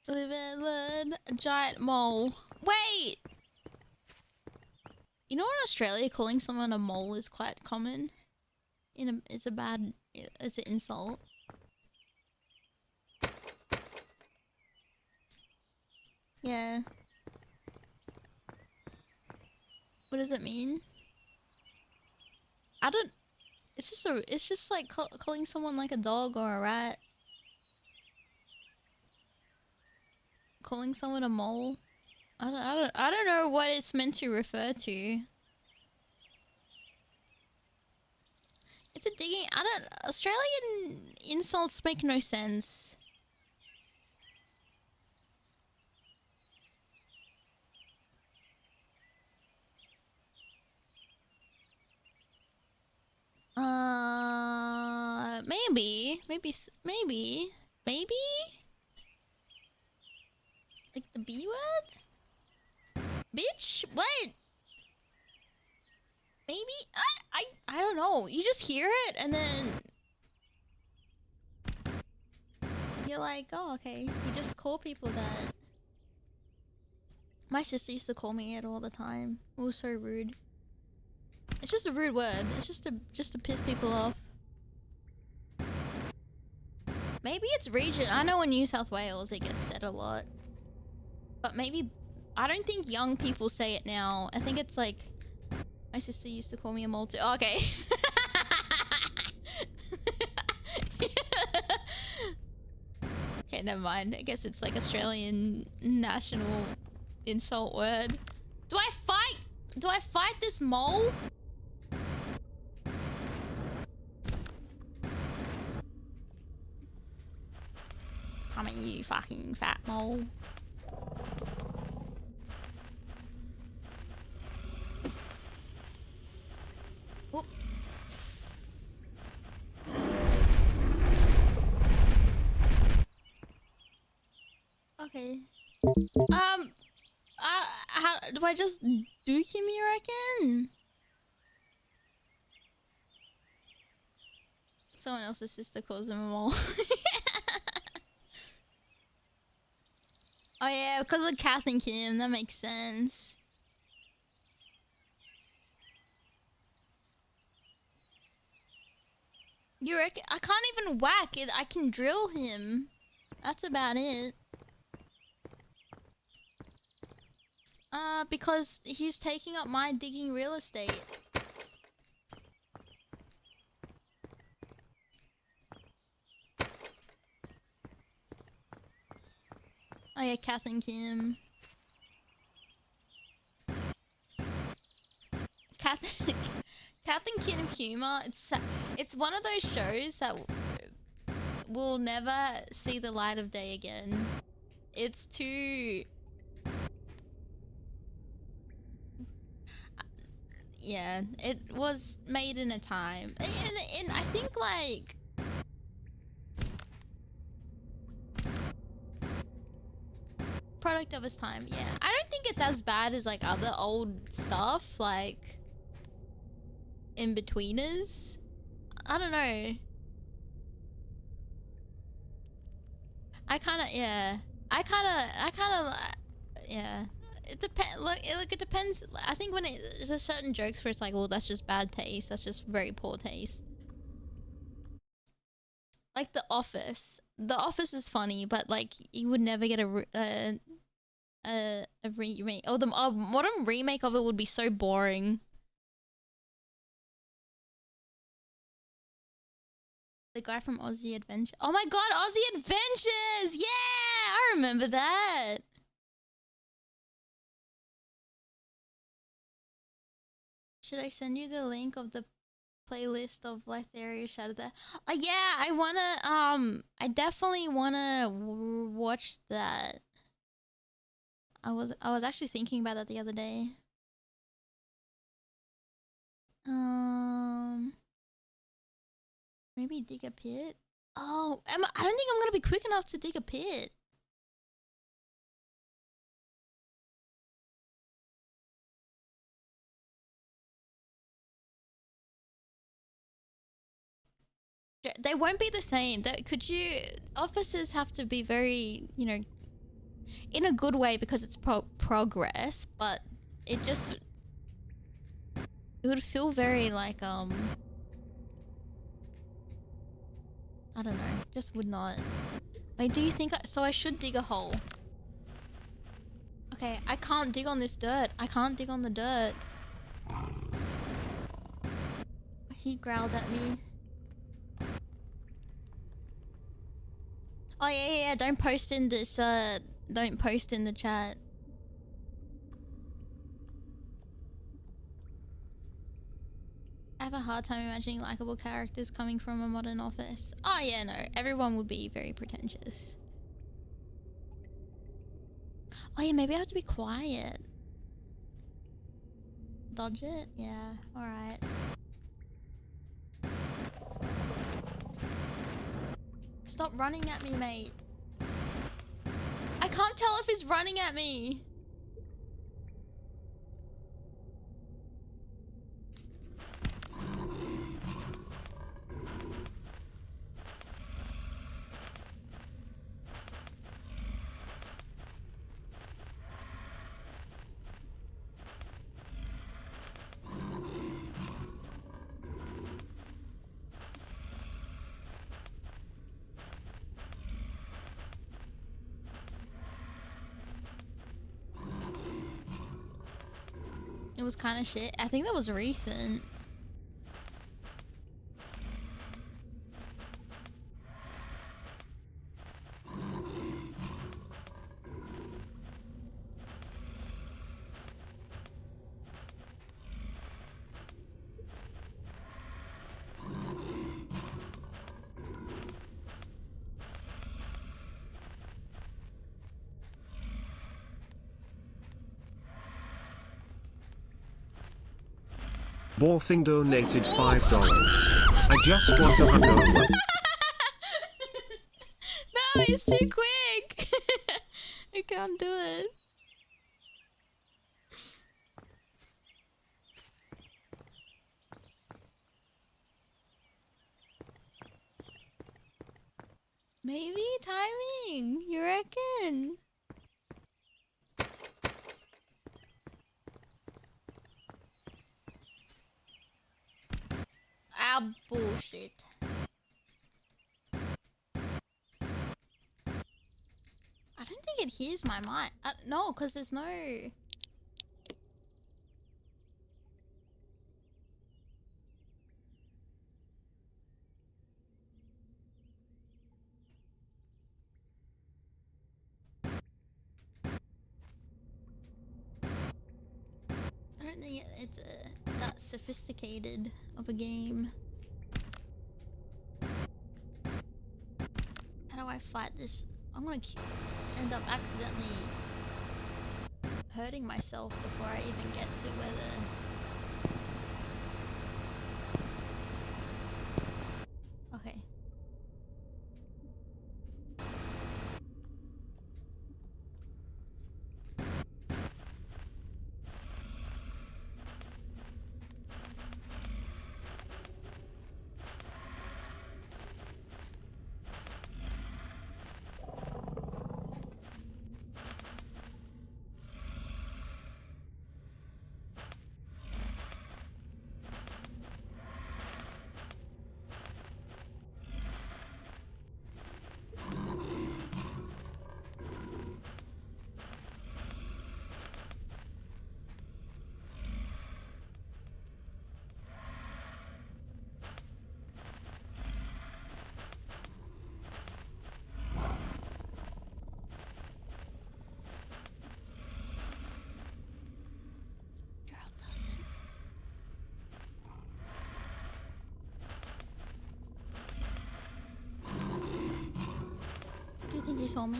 Live and learn. A giant mole. Wait! You know, in Australia, calling someone a mole is quite common. It's an insult. Yeah. What does it mean? I It's just like calling someone like a dog or a rat. Calling someone a mole. I don't know what it's meant to refer to. It's a digging. Australian insults make no sense. Maybe. Like the B word? Bitch? What? Maybe? I don't know. You just hear it and then you're like, oh, okay. You just call people that. My sister used to call me it all the time. It was so rude. It's just a rude word. It's just to piss people off. Maybe it's region. I know in New South Wales it gets said a lot. But maybe... I don't think young people say it now. I think it's like... My sister used to call me a multi... Oh, okay. Okay, never mind. I guess it's like Australian national insult word. Do I fight? Do I fight this mole? Come at you, fucking fat mole. Whoop. Okay. How do I just duke him, you reckon? Someone else's sister calls them a mole. Oh yeah, because of Kath and Kim, that makes sense. You reckon? I can't even whack it. I can drill him. That's about it. Because he's taking up my digging real estate. Oh yeah, Kath and Kim. Kath and Kim humor. It's one of those shows that will never see the light of day again. It's too... Yeah, it was made in a time. And I think like... Product of its time, yeah. I don't think it's as bad as like other old stuff, like... In-betweeners. I don't know. Yeah. Yeah. It depends. Look, it depends. I think when there's certain jokes where it's like, well, that's just bad taste. That's just very poor taste. Like The Office. The Office is funny, but like you would never get a remake. Oh, the modern remake of it would be so boring. The guy from Aussie Adventure. Oh my god, Aussie Adventures! Yeah! I remember that. Should I send you the link of the playlist of Letharia's Shadow there? Yeah, I definitely wanna watch that. I was actually thinking about that the other day. Maybe dig a pit? Oh, I don't think I'm gonna be quick enough to dig a pit. They won't be the same. Officers have to be very, you know, in a good way because it's progress, but it would feel very like, I don't know, just would not. Wait, do you think so I should dig a hole? Okay, I can't dig on this dirt. I can't dig on the dirt. He growled at me. Oh yeah. Don't post in this. Don't post in the chat. I have a hard time imagining likable characters coming from a modern office. Oh yeah, no. Everyone would be very pretentious. Oh yeah, maybe I have to be quiet. Dodge it? Yeah, alright. Stop running at me, mate. I can't tell if he's running at me. It was kind of shit. I think that was recent. Borthing donated $5. I just want to hug over. No, it's too quick. I can't do it. Maybe timing. You reckon? Ah, bullshit. I don't think it hears my mic. No, because there's no... I don't think it's that sophisticated of a game. How do I fight this? I'm gonna end up accidentally hurting myself before I even get to where the... Okay. Do you think he saw me?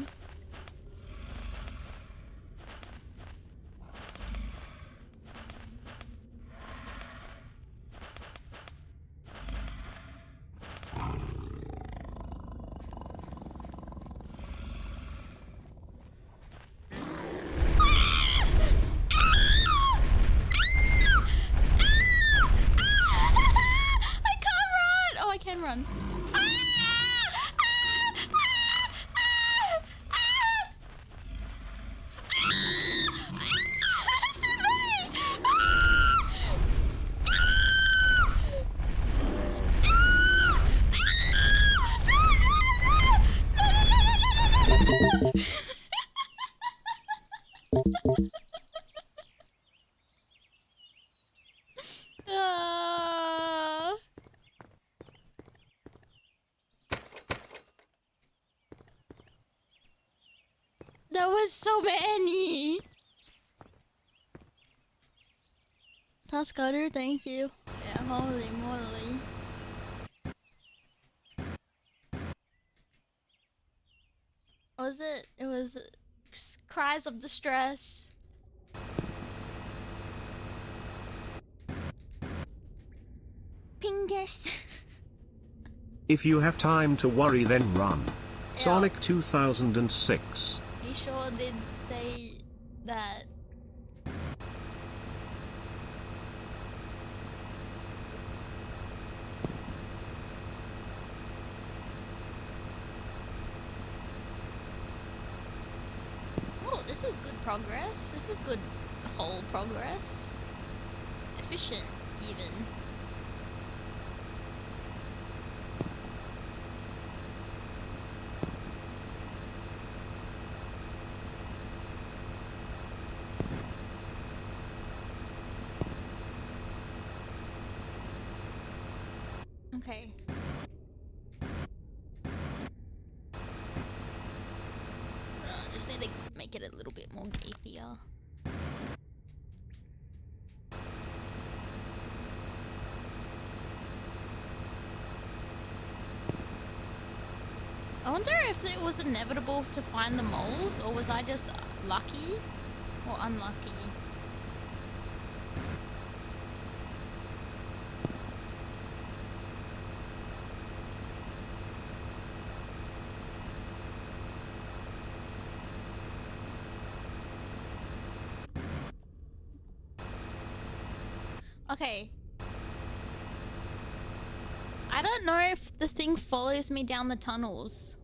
I can't run! Oh, I can run. there was so many. Tascutter, thank you. Yeah, holy moly. What was it? It was cries of distress. Pingus. If you have time to worry, then run. Ew. Sonic 2006. He sure did say that. Oh, this is good progress. This is good whole progress. Efficient, even. Okay. Just need to make it a little bit more gapier. I wonder if it was inevitable to find the moles, or was I just lucky or unlucky? Okay. I don't know if the thing follows me down the tunnels.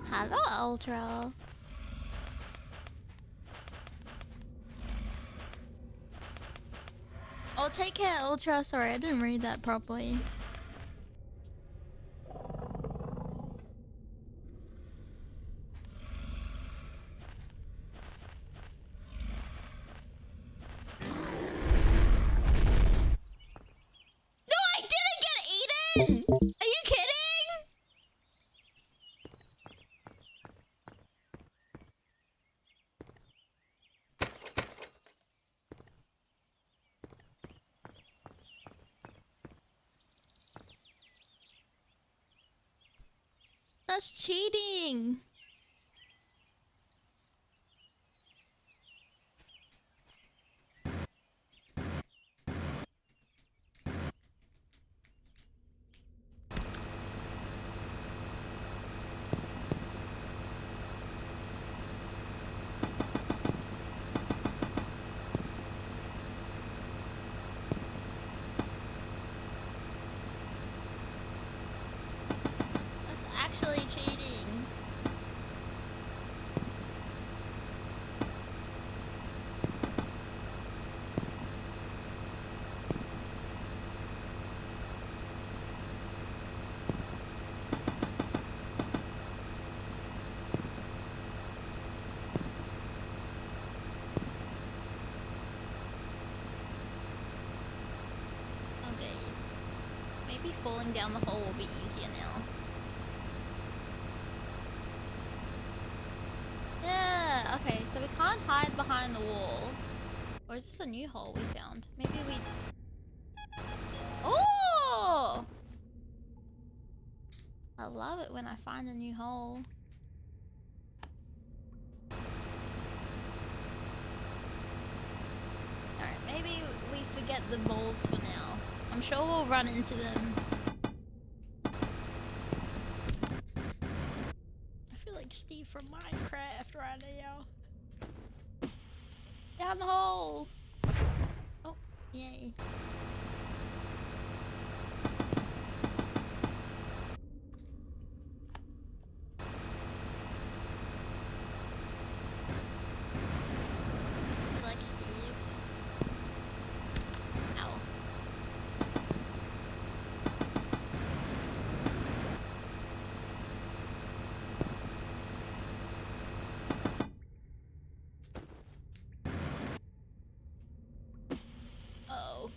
Hello, Ultra. Oh, take care, Ultra. Sorry, I didn't read that properly. No, I didn't get eaten! Are you kidding? That's cheating. That's actually cheating. Okay. Maybe falling down the hole will be easier now. Yeah, okay, so we can't hide behind the wall. Or is this a new hole we found? Maybe we... Oh! I love it when I find a new hole. Alright, maybe we forget the balls for now. I'm sure we'll run into them. I feel like Steve from Minecraft right now. Down the hole! Oh, yay. I like Steve. Ow. Oh.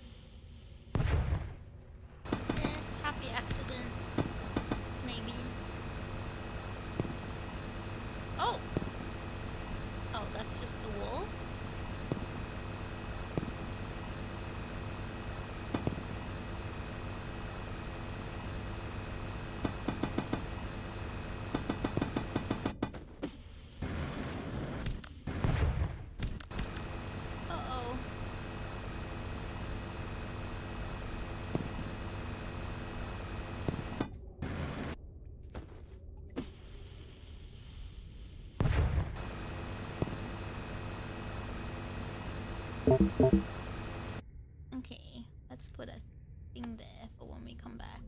Okay, let's put a thing there for when we come back.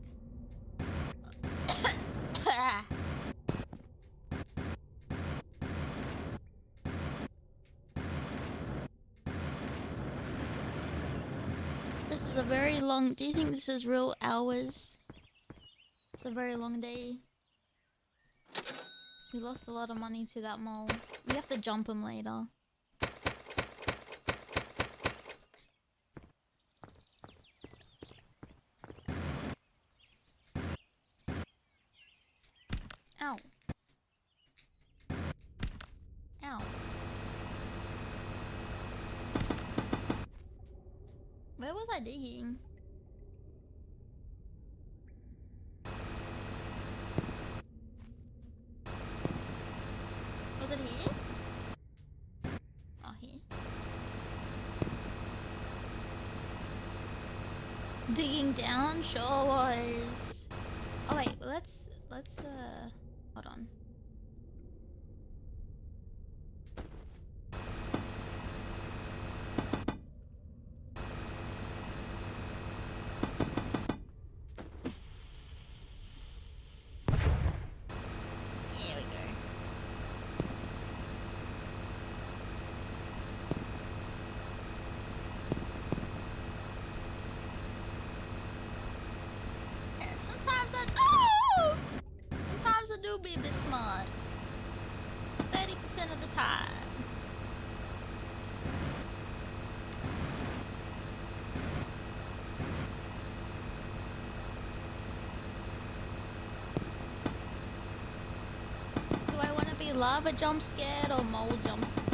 This is a very long... Do you think this is real hours? It's a very long day. We lost a lot of money to that mole. We have to jump him later. Ow. Ow. Where was I digging? Was it here? Oh, here. Digging down? Sure was. Oh wait, let's hold on. Here we go. Yeah, sometimes I do be a bit smart. 30% of the time. Do I want to be lava jump scared or mole jump scared?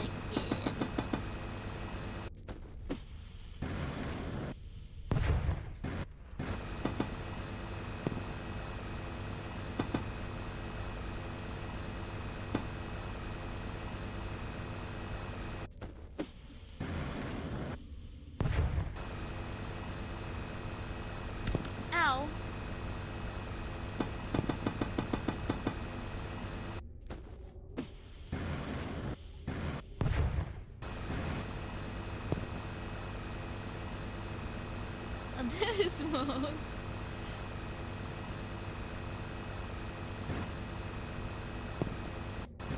Ow. This moves.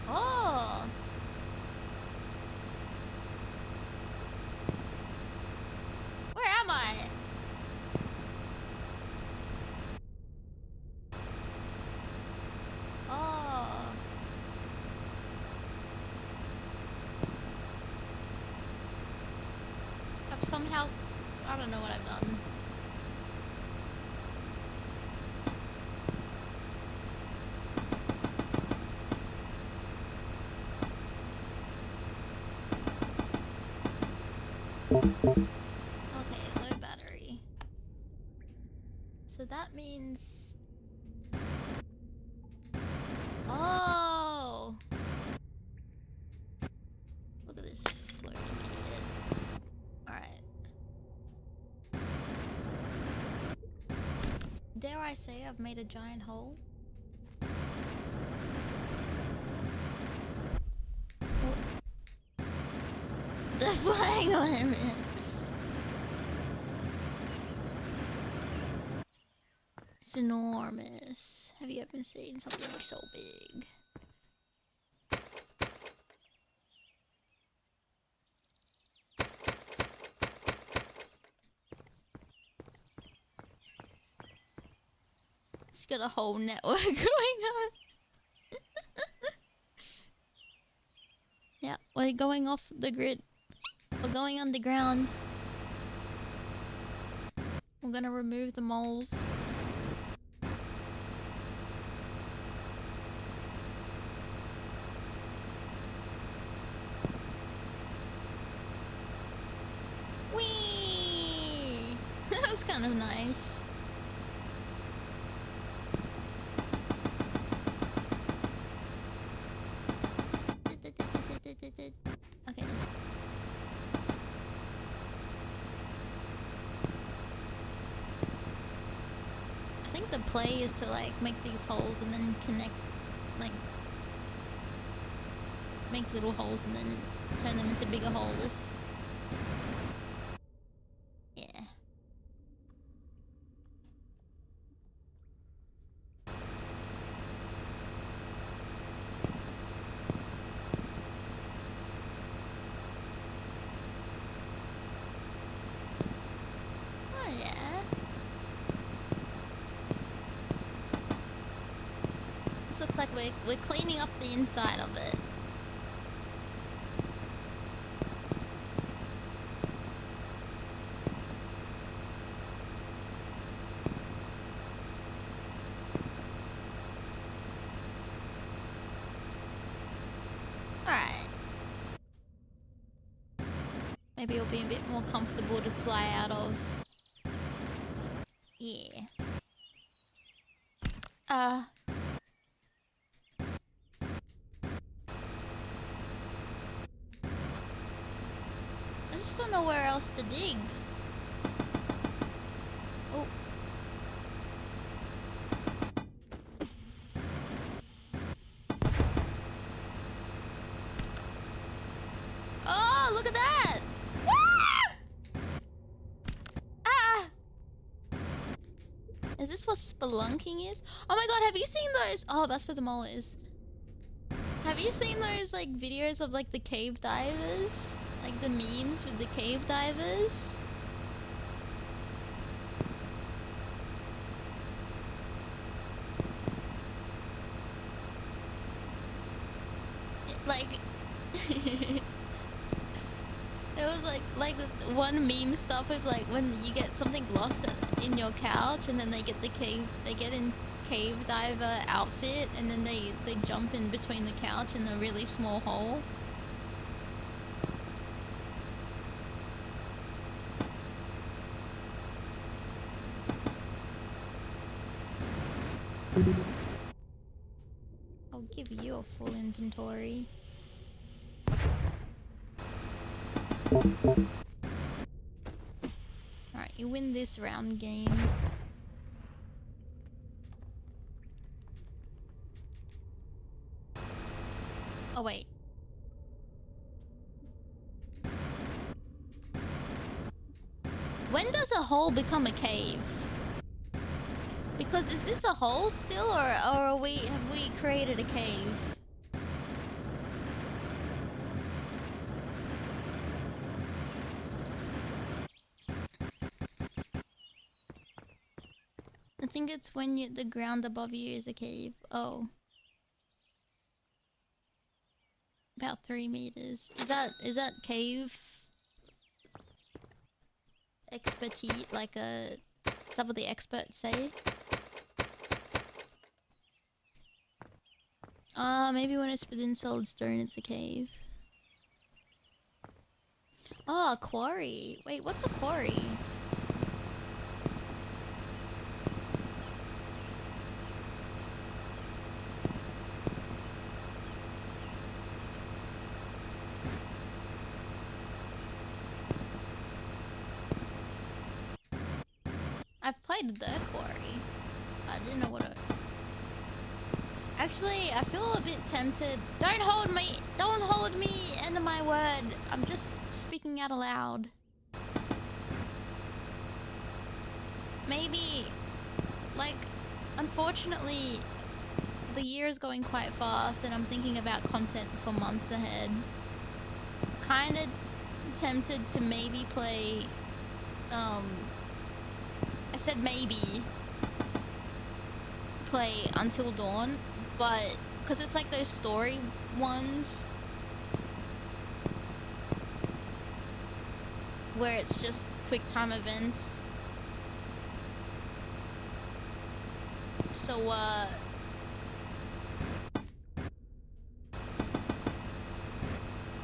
Oh. Where am I? Oh. I've somehow... I don't know what I've done. Okay, low battery. So that means... Oh! Look at this floating idiot. Alright. Dare I say I've made a giant hole? Oh. They're flying on him. It's enormous. Have you ever seen something so big? It's got a whole network going on. Yeah, we're going off the grid. We're going underground. We're gonna remove the moles. Whee! That was kind of nice. Okay. I think the play is to like make these holes and then connect, like make little holes and then turn them into bigger holes. Yeah. Oh yeah. This looks like we're cleaning up the inside of it. Alright. Maybe it'll be a bit more comfortable to fly out of. Yeah. I just don't know where else to dig. Oh. Oh, look at that! Ah! Is this what spelunking is? Oh my god, have you seen those? Oh, that's where the mole is. Have you seen those, like, videos of, like, the cave divers? Like, the memes with the cave divers? Like... It was like one meme stuff with, like, when you get something lost in your couch and then they get in cave diver outfit and then they jump in between the couch and a really small hole. I'll give you a full inventory. Alright, you win this round game. Oh wait. When does a hole become a cave? Because is this a hole still, or have we created a cave? I think it's when the ground above you is a cave. Oh. About 3 meters. Is that cave expertise? Like is that what the experts say? Maybe when it's within solid stone, it's a cave. Oh, a quarry. Wait, what's a quarry? I've played the quarry. I didn't know what it... Actually, I feel a bit tempted. Don't hold me! Don't hold me into my word. I'm just speaking out aloud. Maybe, like, unfortunately, the year is going quite fast and I'm thinking about content for months ahead. Kinda tempted to maybe play, I said maybe play Until Dawn, but because it's like those story ones where it's just quick time events. So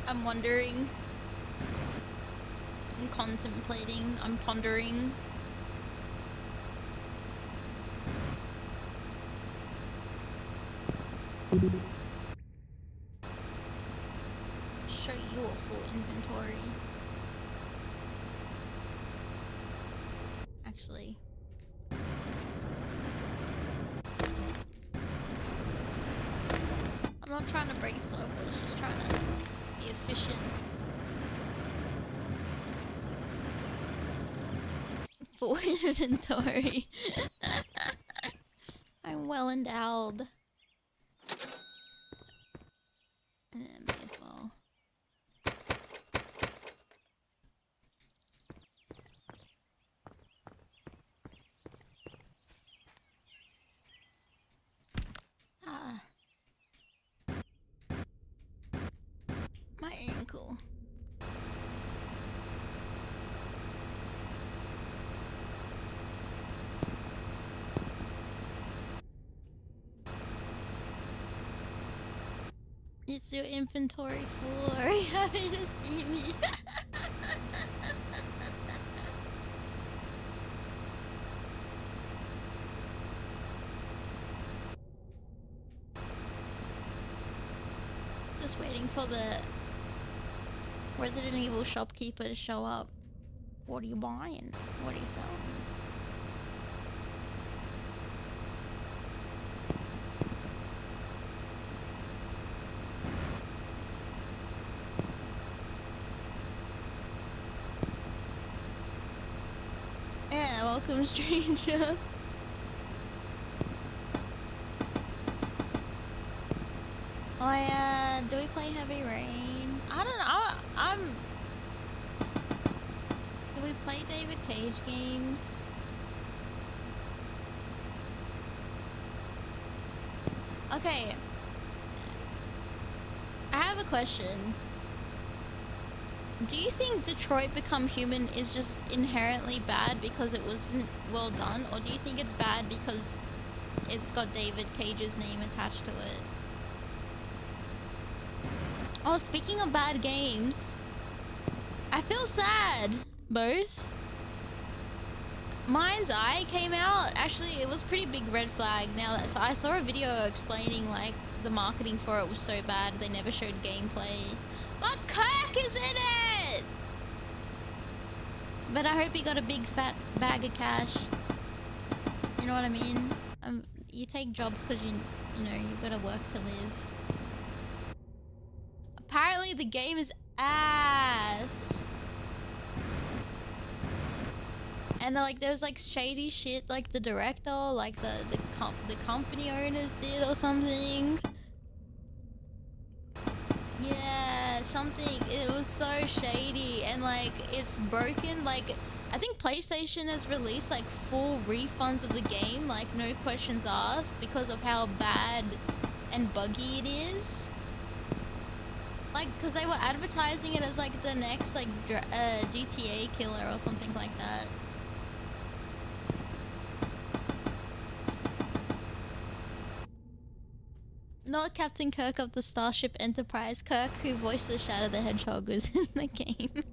I'm wondering, I'm contemplating, I'm pondering. Show you a full inventory. Actually, I'm not trying to break circles, just trying to be efficient. full inventory. I'm well endowed. May as well. Ah. My ankle. Is your inventory full? Are you happy to see me? Just waiting for the Resident Evil shopkeeper to show up. What are you buying? What are you selling? Yeah, welcome, stranger. Oh yeah, do we play Heavy Rain? I don't know. Do we play David Cage games? Okay. I have a question. Do you think Detroit Become Human is just inherently bad because it wasn't well done? Or do you think it's bad because it's got David Cage's name attached to it? Oh, speaking of bad games, I feel sad. Both. Mind's Eye came out. Actually, it was a pretty big red flag. Now, so I saw a video explaining like the marketing for it was so bad they never showed gameplay. But Kirk is in it. But I hope he got a big fat bag of cash. You know what I mean? You take jobs because you know you gotta work to live. Apparently the game is ass. And like there's like shady shit like the director, like the company owners did or something. Yeah, something. It was so shady and like it's broken. Like I think PlayStation has released like full refunds of the game, like no questions asked, because of how bad and buggy it is. Like, because they were advertising it as like the next like GTA killer or something like that. Not Captain Kirk of the Starship Enterprise. Kirk, who voiced the Shadow the Hedgehog, was in the game.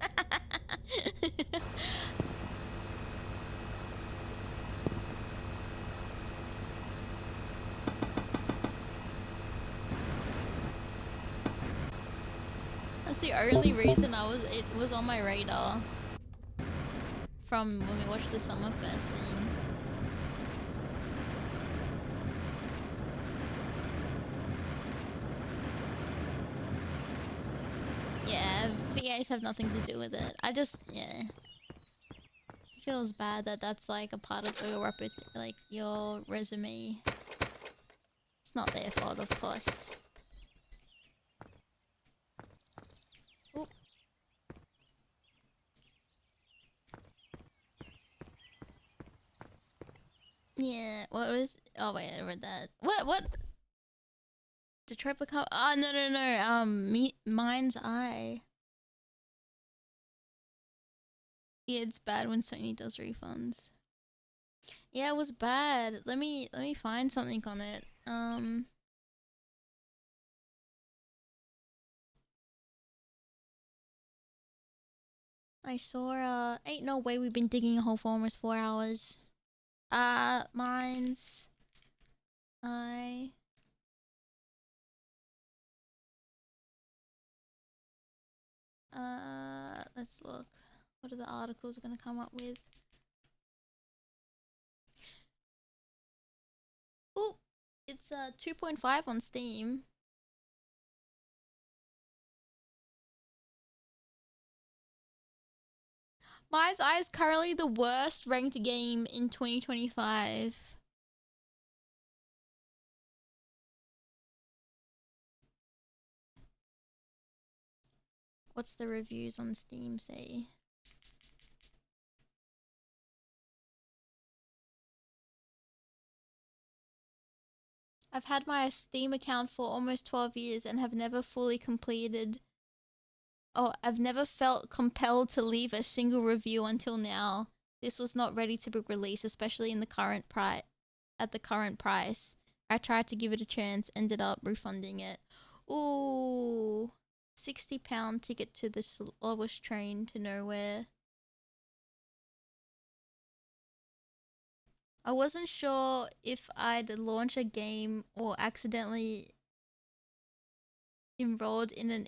That's the only reason it was on my radar. From when we watched the Summerfest thing. Yeah, VAs have nothing to do with it. I just, yeah. It feels bad that that's like a part of your resume. It's not their fault, of course. Oop. Yeah, what was... Oh wait, I read that. What? Detroit Become... Oh, no. Mind's Eye. Yeah, it's bad when Sony does refunds. Yeah, it was bad. Let me find something on it. I saw ain't no way we've been digging a hole for almost 4 hours. Mind's Eye. Let's look. What are the articles gonna come up with? Oh, it's 2.5 on Steam. Mind's Eye is currently the worst ranked game in 2025. What's the reviews on Steam say? I've had my Steam account for almost 12 years and have never fully completed. Oh, I've never felt compelled to leave a single review until now. This was not ready to be released, especially in the current price. At the current price, I tried to give it a chance, ended up refunding it. Ooh, £60 ticket to the slowest train to nowhere. I wasn't sure if I'd launch a game or accidentally enrolled in an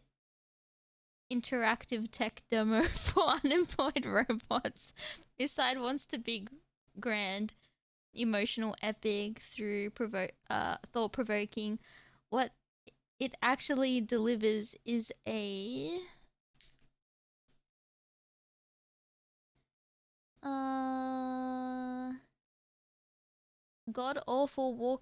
interactive tech demo for unemployed robots. This side wants to be grand, emotional, epic, through thought-provoking. What it actually delivers is a god-awful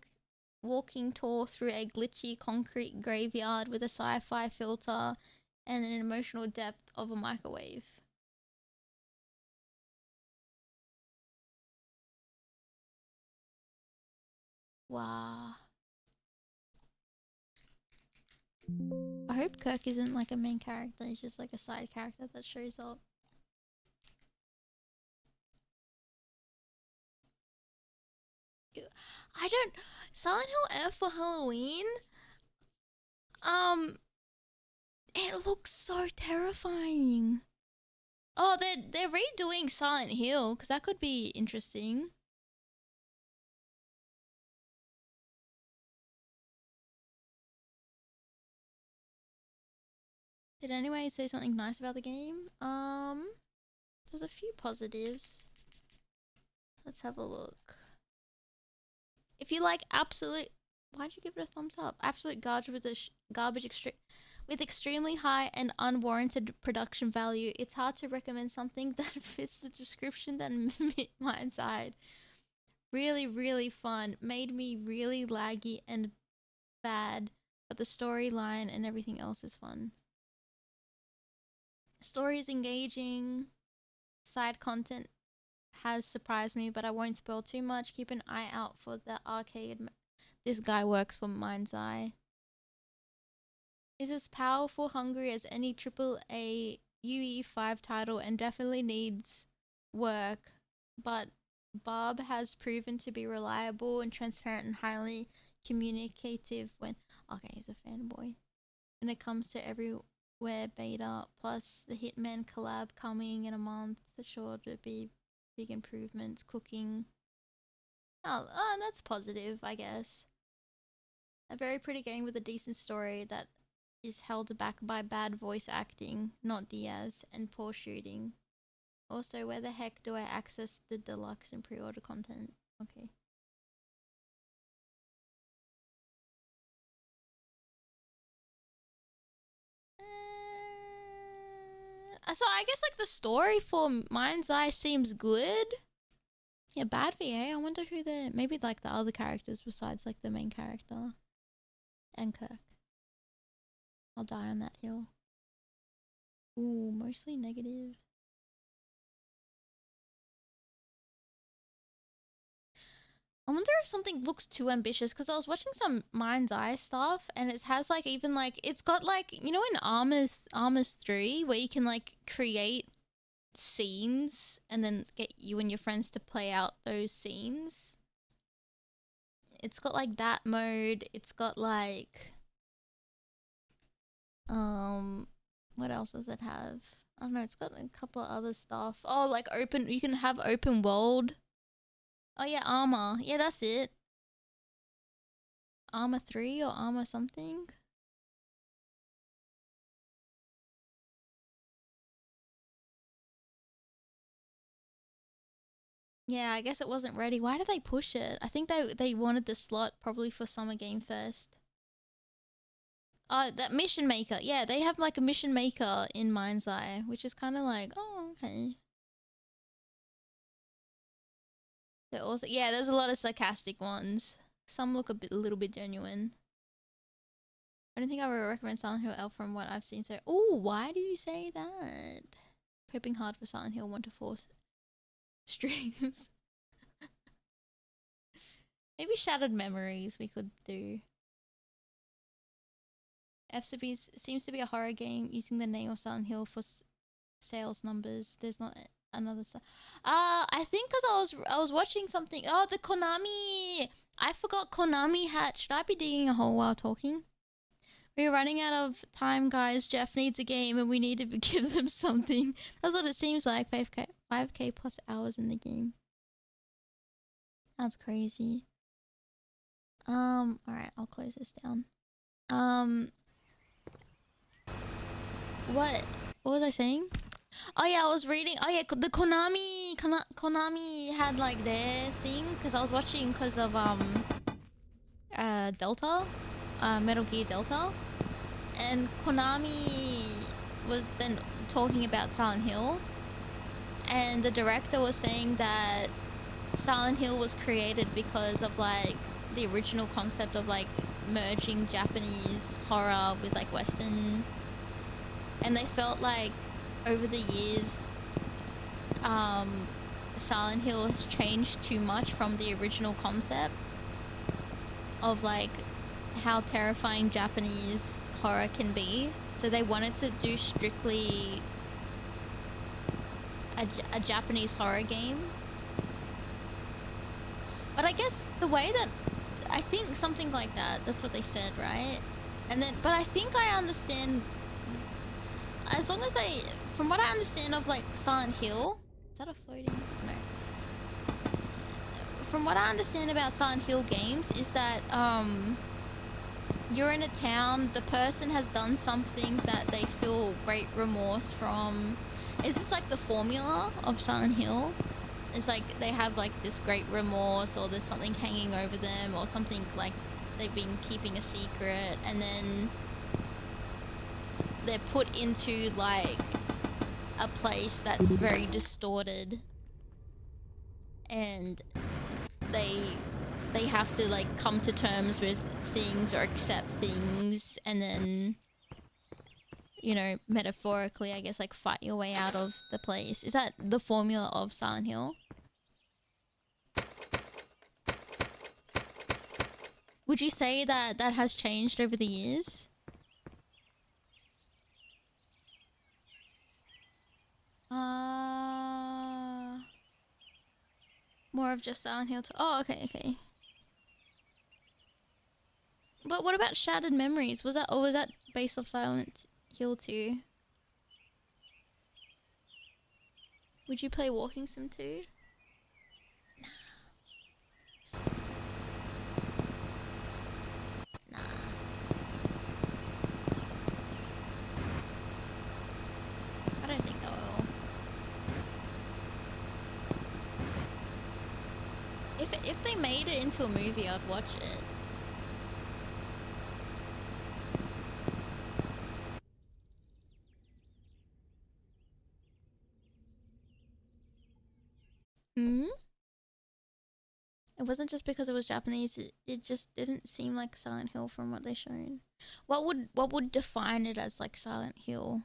walking tour through a glitchy concrete graveyard with a sci-fi filter and an emotional depth of a microwave. Wow. I hope Kirk isn't like a main character, he's just like a side character that shows up. I don't... Silent Hill F for Halloween? It looks so terrifying. Oh, they're redoing Silent Hill, because that could be interesting. Did anyone say something nice about the game? There's a few positives. Let's have a look. If you like absolute... Why'd you give it a thumbs up? Absolute garbage with extremely high and unwarranted production value, it's hard to recommend something that fits the description than Mind's Eye. Really, really fun. Made me really laggy and bad, but the storyline and everything else is fun. Story is engaging. Side content has surprised me, but I won't spoil too much. Keep an eye out for the arcade. This guy works for Mind's Eye. Is as powerful, hungry as any AAA UE5 title and definitely needs work, but Bob has proven to be reliable and transparent and highly communicative when... Okay, he's a fanboy. When it comes to everywhere beta, plus the Hitman collab coming in a month, sure to be big improvements. Cooking. Oh, that's positive, I guess. A very pretty game with a decent story that is held back by bad voice acting, not Diaz, and poor shooting. Also, where the heck do I access the deluxe and pre-order content? Okay. So I guess like the story for Mind's Eye seems good. Yeah, bad VA. I wonder who the... Maybe like the other characters besides like the main character. And Kirk. I'll die on that hill. Ooh, mostly negative. I wonder if something looks too ambitious, because I was watching some Mind's Eye stuff and it has like even like... It's got like... You know in Armors 3 where you can like create scenes and then get you and your friends to play out those scenes? It's got like that mode. It's got like... What else does it have? I don't know, it's got a couple of other stuff. Oh, like open... You can have open world. Oh yeah, Armor. Yeah, that's it. Armor 3 or Armor something? Yeah, I guess it wasn't ready. Why did they push it? I think they wanted the slot probably for Summer Game Fest. Oh, that Mission Maker. Yeah, they have like a Mission Maker in Mind's Eye, which is kind of like, oh, okay. They're also, yeah, there's a lot of sarcastic ones. Some look a little bit genuine. I don't think I would recommend Silent Hill L from what I've seen. So, oh, why do you say that? Hoping hard for Silent Hill 1 to 4 streams. Maybe Shattered Memories we could do. FCB seems to be a horror game using the name of Silent Hill for sales numbers. There's not another. I think because I was watching something. Oh, the Konami. I forgot Konami had. Should I be digging a hole while talking? We're running out of time, guys. Jeff needs a game, and we need to give them something. That's what it seems like. 5k plus hours in the game. That's crazy. All right, I'll close this down. What was I saying? Oh yeah, I was reading. Oh yeah, the Konami had like their thing because I was watching because of Delta, Metal Gear Delta, and Konami was then talking about Silent Hill, and the director was saying that Silent Hill was created because of like the original concept of like merging Japanese horror with like Western, and they felt like over the years Silent Hill has changed too much from the original concept of like how terrifying Japanese horror can be, so they wanted to do strictly a Japanese horror game. But I guess the way that I think something like that's what they said, right? And then, but I think I understand, as long as they, from what I understand of like Silent Hill, is that a floating? No. From what I understand about Silent Hill games is that you're in a town, the person has done something that they feel great remorse from. Is this like the formula of Silent Hill? It's like they have like this great remorse, or there's something hanging over them, or something like they've been keeping a secret, and then they're put into like a place that's very distorted, and they have to like come to terms with things or accept things, and then, you know, metaphorically, I guess, like fight your way out of the place. Is that the formula of Silent Hill? Would you say that that has changed over the years? More of just Silent Hill. Oh, okay, okay. But what about Shattered Memories? Was that based off Silent Hill 2? Would you play Walking Sim 2? Nah. I don't think I will. If they made it into a movie, I'd watch it. Hmm? It wasn't just because it was Japanese, it just didn't seem like Silent Hill from what they shown. What would define it as like Silent Hill?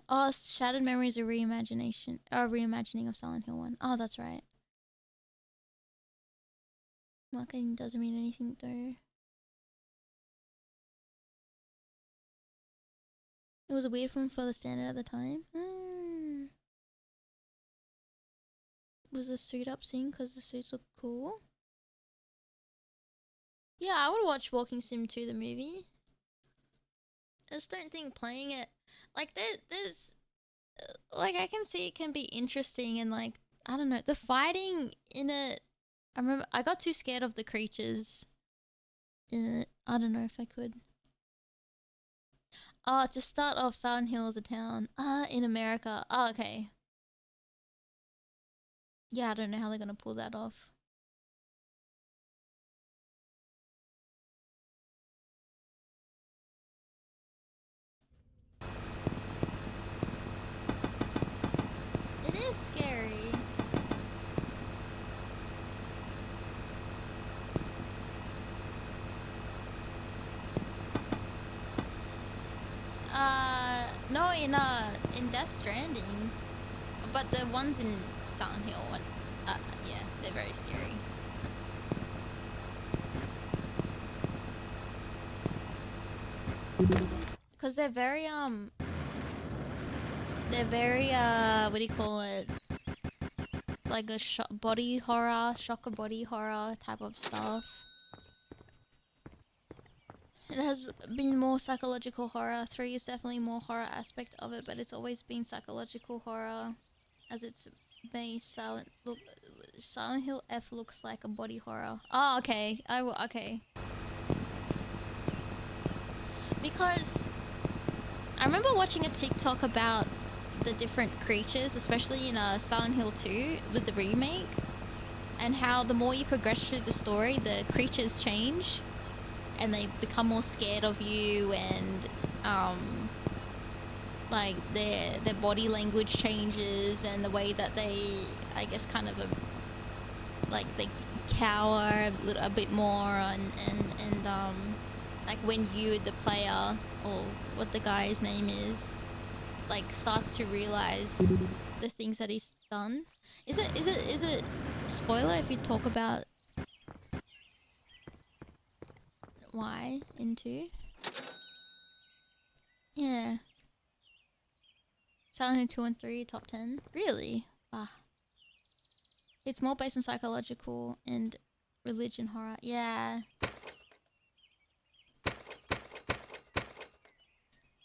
Oh, Shattered Memories a reimagining of Silent Hill 1. Oh, that's right. Marketing doesn't mean anything though. It was a weird film for the standard at the time. Was the suit up scene because the suits look cool? Yeah, I would watch Walking Sim 2, the movie. I just don't think playing it, like there's like, I can see it can be interesting, and like, I don't know, the fighting in it, I remember I got too scared of the creatures in it. I don't know if I could. Oh, to start off, Silent Hill is a town. In America. Oh, okay. Yeah, I don't know how they're gonna pull that off. It is scary. No, in Death Stranding, but the ones in Silent Hill, yeah, they're very scary. Because they're very what do you call it? Like a body horror, shocker body horror type of stuff. It has been more psychological horror. 3 is definitely more horror aspect of it, but it's always been psychological horror, as its base. Silent Hill F looks like a body horror. Oh, okay. Okay. Because I remember watching a TikTok about the different creatures, especially in Silent Hill 2 with the remake, and how the more you progress through the story, the creatures change and they become more scared of you, and like their body language changes, and the way that they, I guess, kind of like they cower a bit more, and like when you, the player, or what the guy's name is, like starts to realize the things that he's done. Is it spoiler if you talk about why into? Yeah. Silent Hill 2 and 3 top 10. Really? Ah. It's more based on psychological and religion horror. Yeah.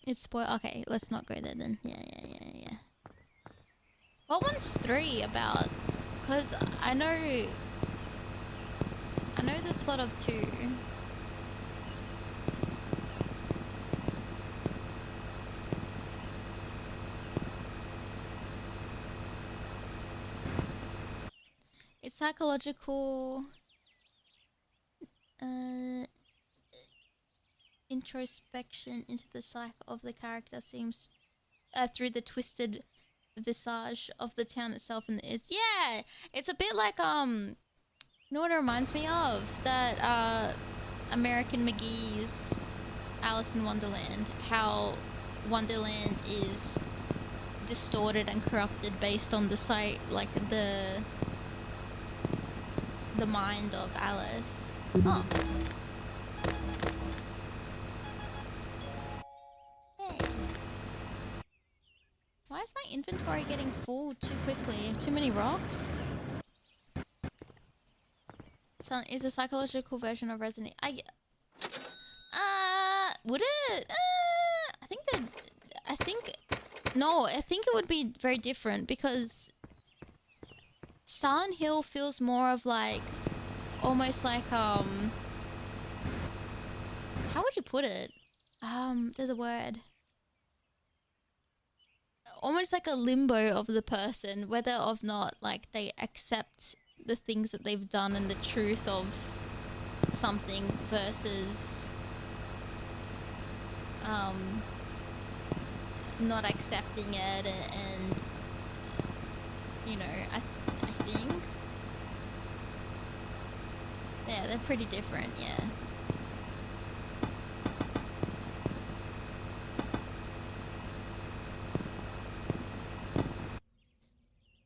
It's spoil. Okay, let's not go there then. Yeah. What one's 3 about? Because I know the plot of 2. It's psychological introspection into the psyche of the character seems through the twisted visage of the town itself, and it's a bit like you know what it reminds me of? That American McGee's Alice in Wonderland. How Wonderland is distorted and corrupted based on the sight, like the mind of Alice. Oh. Hey. Why is my inventory getting full too quickly? Too many rocks? So is a psychological version of Resident Evil. Would it? No, I think it would be very different, because Silent Hill feels more of like, almost like, how would you put it? There's a word. Almost like a limbo of the person, whether or not, like, they accept the things that they've done and the truth of something versus, not accepting it, and you know, I think, yeah, they're pretty different, yeah.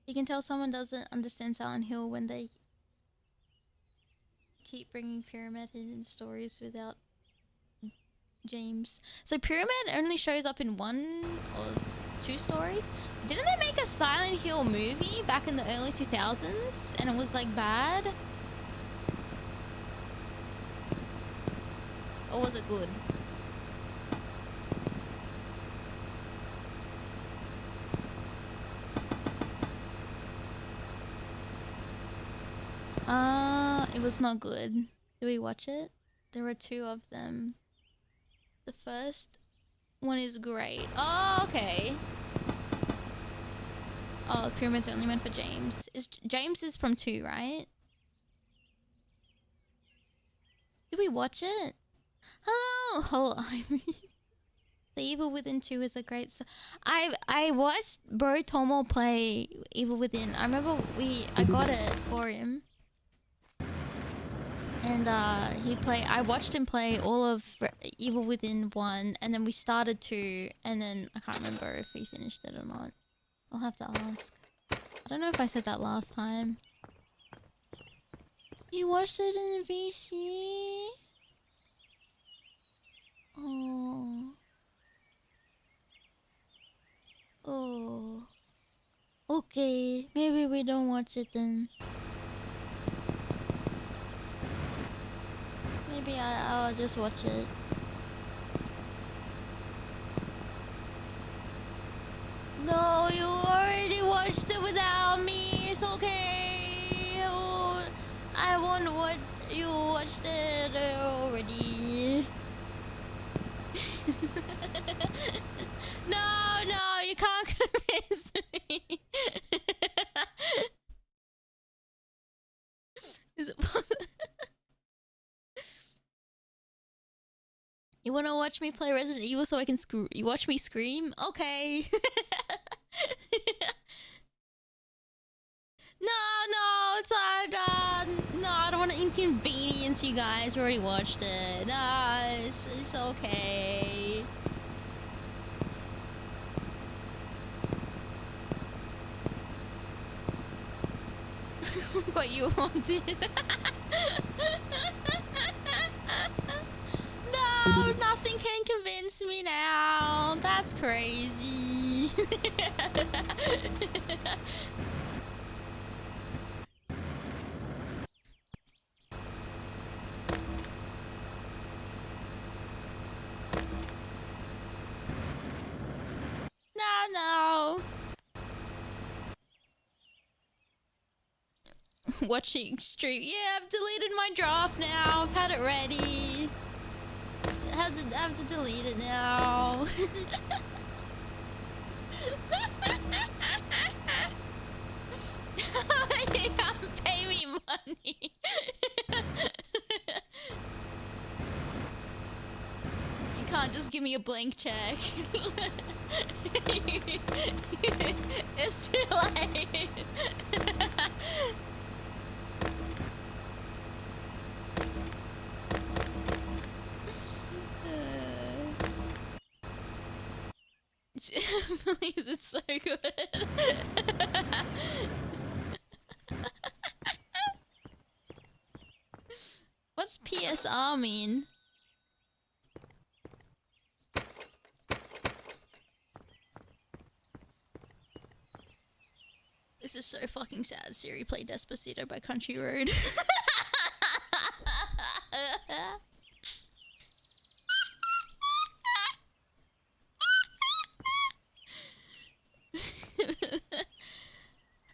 You can tell someone doesn't understand Silent Hill when they keep bringing Pyramid in stories without James. So Pyramid only shows up in 1 or 2 stories. Didn't they make a Silent Hill movie back in the early 2000s? And it was like bad? Or was it good? It was not good. Did we watch it? There were 2 of them. The first one is great. Oh, okay. Oh, the Pyramid's only meant for James. James is from 2, right? Did we watch it? Hello, Aimee. The Evil Within 2 is a great. I watched Aitomo play Evil Within. I remember I got it for him, And I watched him play all of Evil Within 1, and then we started 2, and then I can't remember if we finished it or not. I'll have to ask. I don't know if I said that last time. You watched it in VC? Oh. Oh. Okay, maybe we don't watch it then. Maybe I'll just watch it. No, you already watched it without me. It's okay. Oh, I won't watch. You watched it already. No, you can't convince me. Is it possible? You wanna watch me play Resident Evil so I can you watch me scream? Okay. No, it's no, I don't want to inconvenience you guys. We already watched it. No, it's okay. What you wanted. No, nothing can convince me now. That's crazy. No. Watching stream. Yeah, I've deleted my draft now. I've had it ready. I have to delete it now. You can't pay me money. You can't just give me a blank check. It's too late. Please, it's so good. What's PSR mean? This is so fucking sad. Siri played Despacito by Country Road.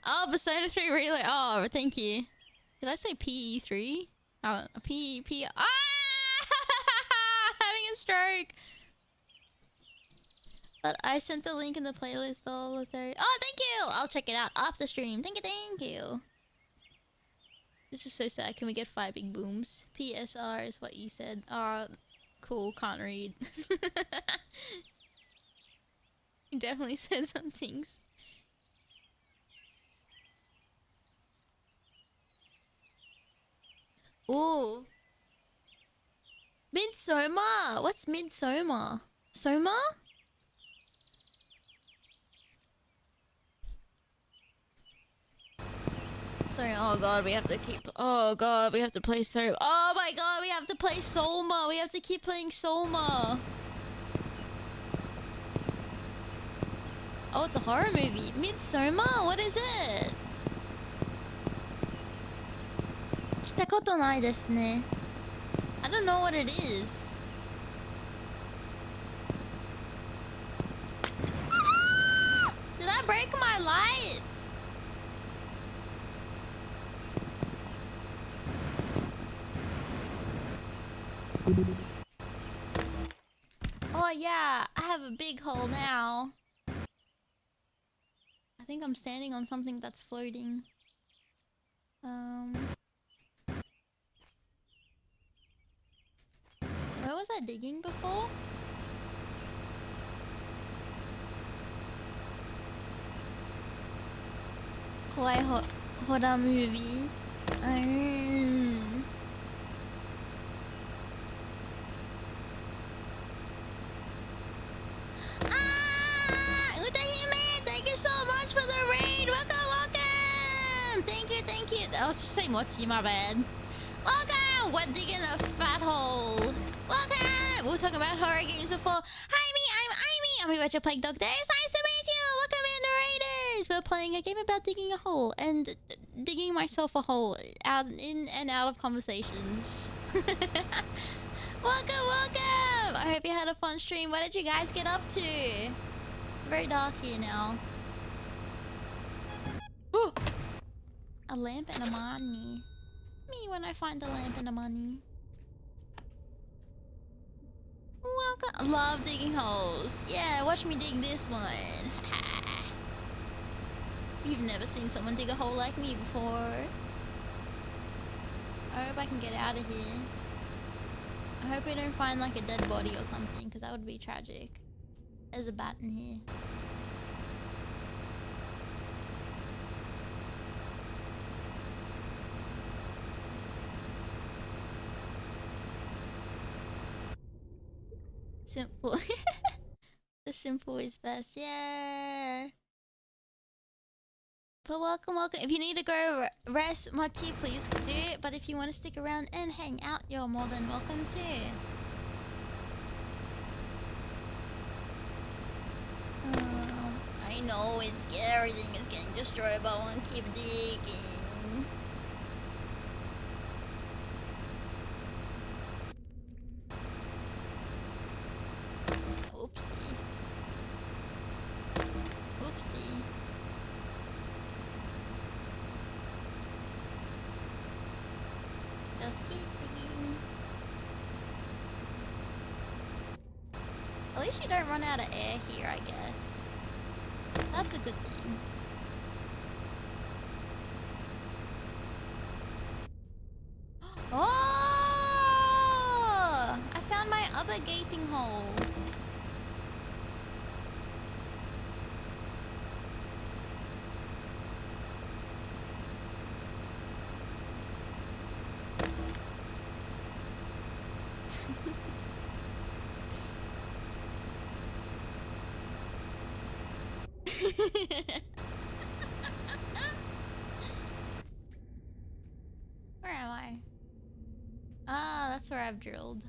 Oh, Persona 3 Relay. Oh, thank you. Did I say PE3? Oh, P. Ah! Having a stroke. But I sent the link in the playlist all the time. Oh, thank you! I'll check it out after stream. Thank you. This is so sad. Can we get 5 big booms? PSR is what you said. Cool. Can't read. You definitely said some things. Ooh. Midsummer! What's Midsummer? Soma? Sorry, oh god, we have to keep... Oh god, we have to play so... Oh my god, we have to play Soma! We have to keep playing Soma! Oh, it's a horror movie. Midsummer? What is it? 来たことないですね. I don't know what it is. Did I break my light? Oh yeah, I have a big hole now. I think I'm standing on something that's floating. Where was I digging before? Kawaii horror movie. I was just saying mochi, my bad. Welcome! We're digging a fat hole. Welcome! We're talking about horror games before. Hi, I'm Aimee. I'm here at your Plague Dog Day. It's nice to meet you. Welcome in, Raiders. We're playing a game about digging a hole and digging myself a hole out in and out of conversations. Welcome, welcome! I hope you had a fun stream. What did you guys get up to? It's very dark here now. Ooh. A lamp and a money. Me when I find a lamp and a money. Welcome. I love digging holes. Yeah, watch me dig this one. You've never seen someone dig a hole like me before. I hope I can get out of here. I hope we don't find like a dead body or something, because that would be tragic. There's a bat in here. Simple. The simple is best. Yeah. But welcome, welcome. If you need to go rest, Mati, please do it. But if you want to stick around and hang out, you're more than welcome to. I know it's scary. Everything is getting destroyed, but I want to keep digging. Oopsie. Oopsie. Just keep digging. At least you don't run out of air here, I guess. That's a good thing. Oh! I found my other gaping hole. Where am I? Ah, that's where I've drilled.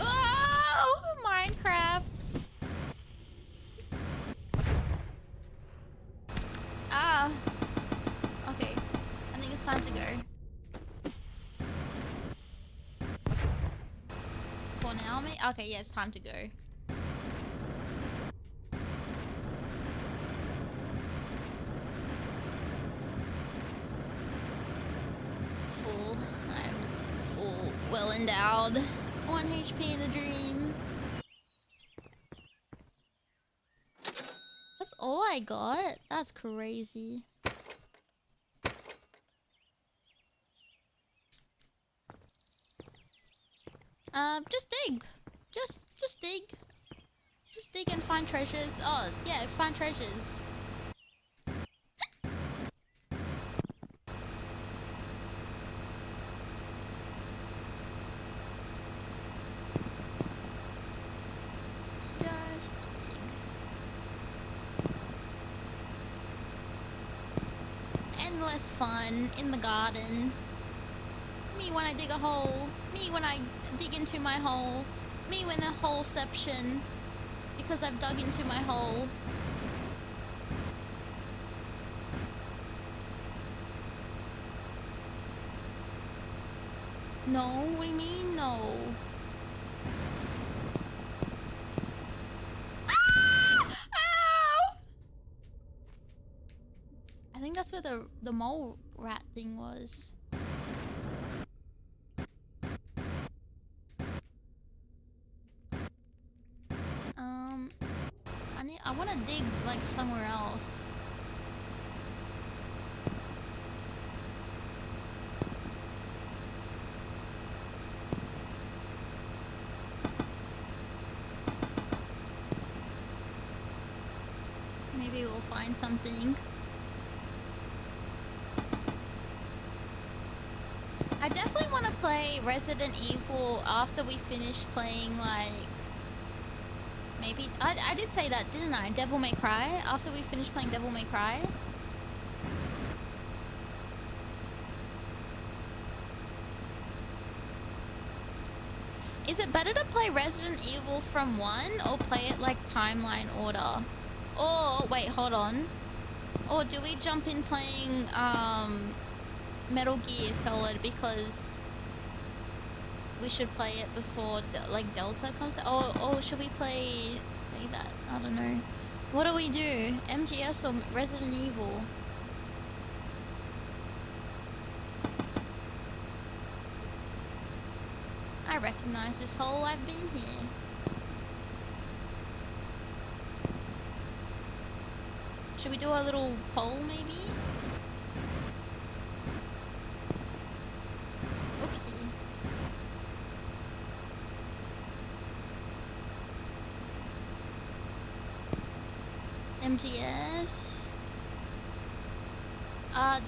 Oh! Minecraft! Ah! Okay. I think it's time to go. For now, mate? Okay, yeah, it's time to go. Full. I'm full. Well endowed. 1 HP in a dream. That's all I got? That's crazy. Just dig. Just dig. Just dig and find treasures. Oh, yeah, find treasures. Just dig. Endless fun in the garden. Me when I dig a hole. Me when I dig into my hole. Me when the holeception. Because I've dug into my hole. No? What do you mean, no? Ah! Ow! I think that's where the mole rat thing was. I want to dig like somewhere else. Maybe we'll find something. I definitely want to play Resident Evil after we finish playing like Maybe I did say that, didn't I? Devil May Cry after we finished playing Devil May Cry. Is it better to play Resident Evil from 1 or play it like timeline order? Or wait, hold on. Or do we jump in playing Metal Gear Solid because we should play it before like Delta comes out? Or should we play that? I don't know. What do we do? MGS or Resident Evil? I recognize this hole. I've been here. Should we do a little poll maybe? Oopsie. MGS.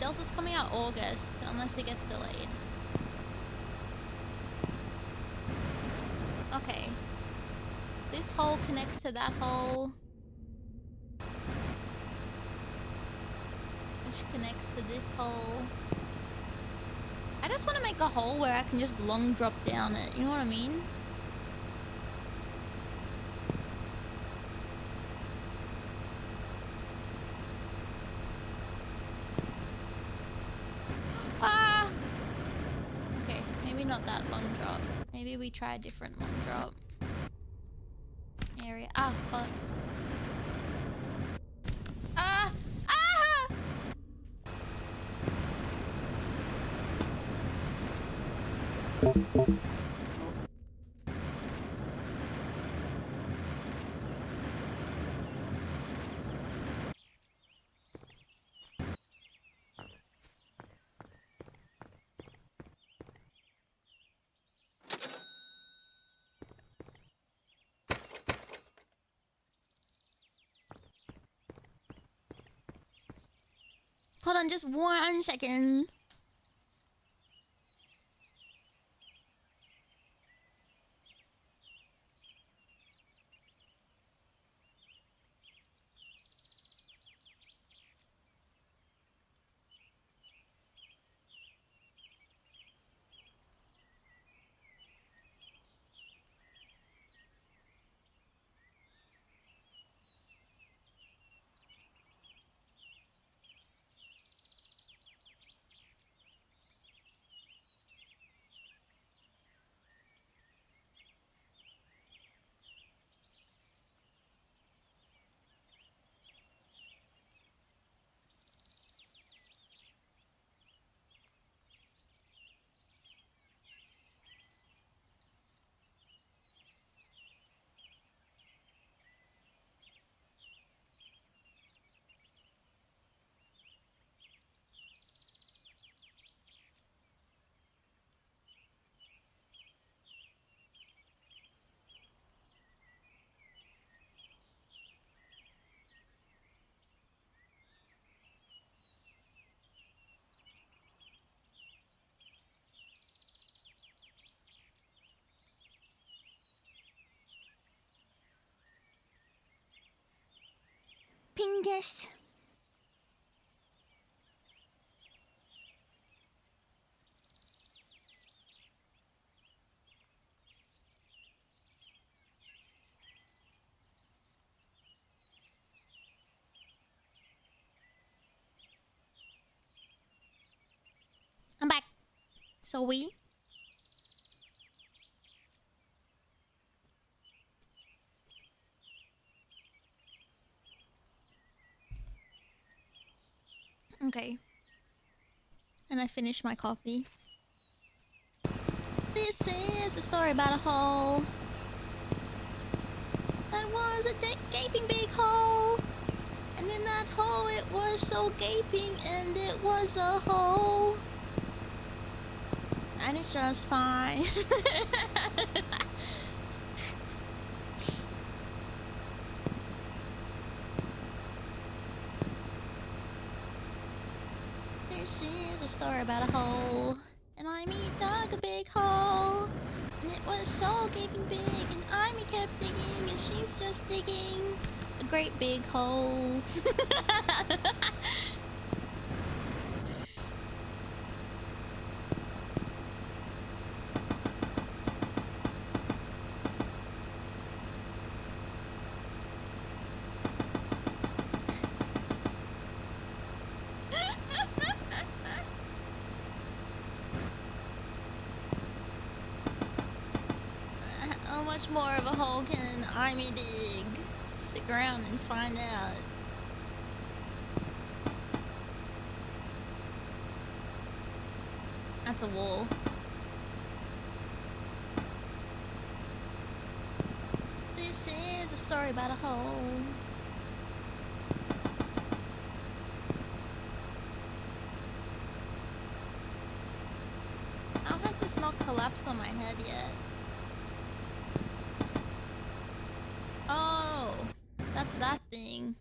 Delta's coming out August, unless it gets delayed. Okay. This hole connects to that hole. Which connects to this hole. I just want to make a hole where I can just long drop down it, you know what I mean? Ah! Okay, maybe not that long drop. Maybe we try a different long drop area. Ah, fuck. Ah! Ah! Hold on just 1 second. Pingです. I'm back. So we? Okay. And I finished my coffee. This is a story about a hole. That was a gaping big hole. And in that hole it was so gaping and it was a hole. And it's just fine. This is a story about a hole. And Aimee dug a big hole. And it was so gaping big. And Aimee kept digging. And she's just digging a great big hole. How much more of a hole can Aimee dig? Stick around and find out. That's a wall. This is a story about a hole. How has this not collapsed on my head yet? Oh, that's that thing.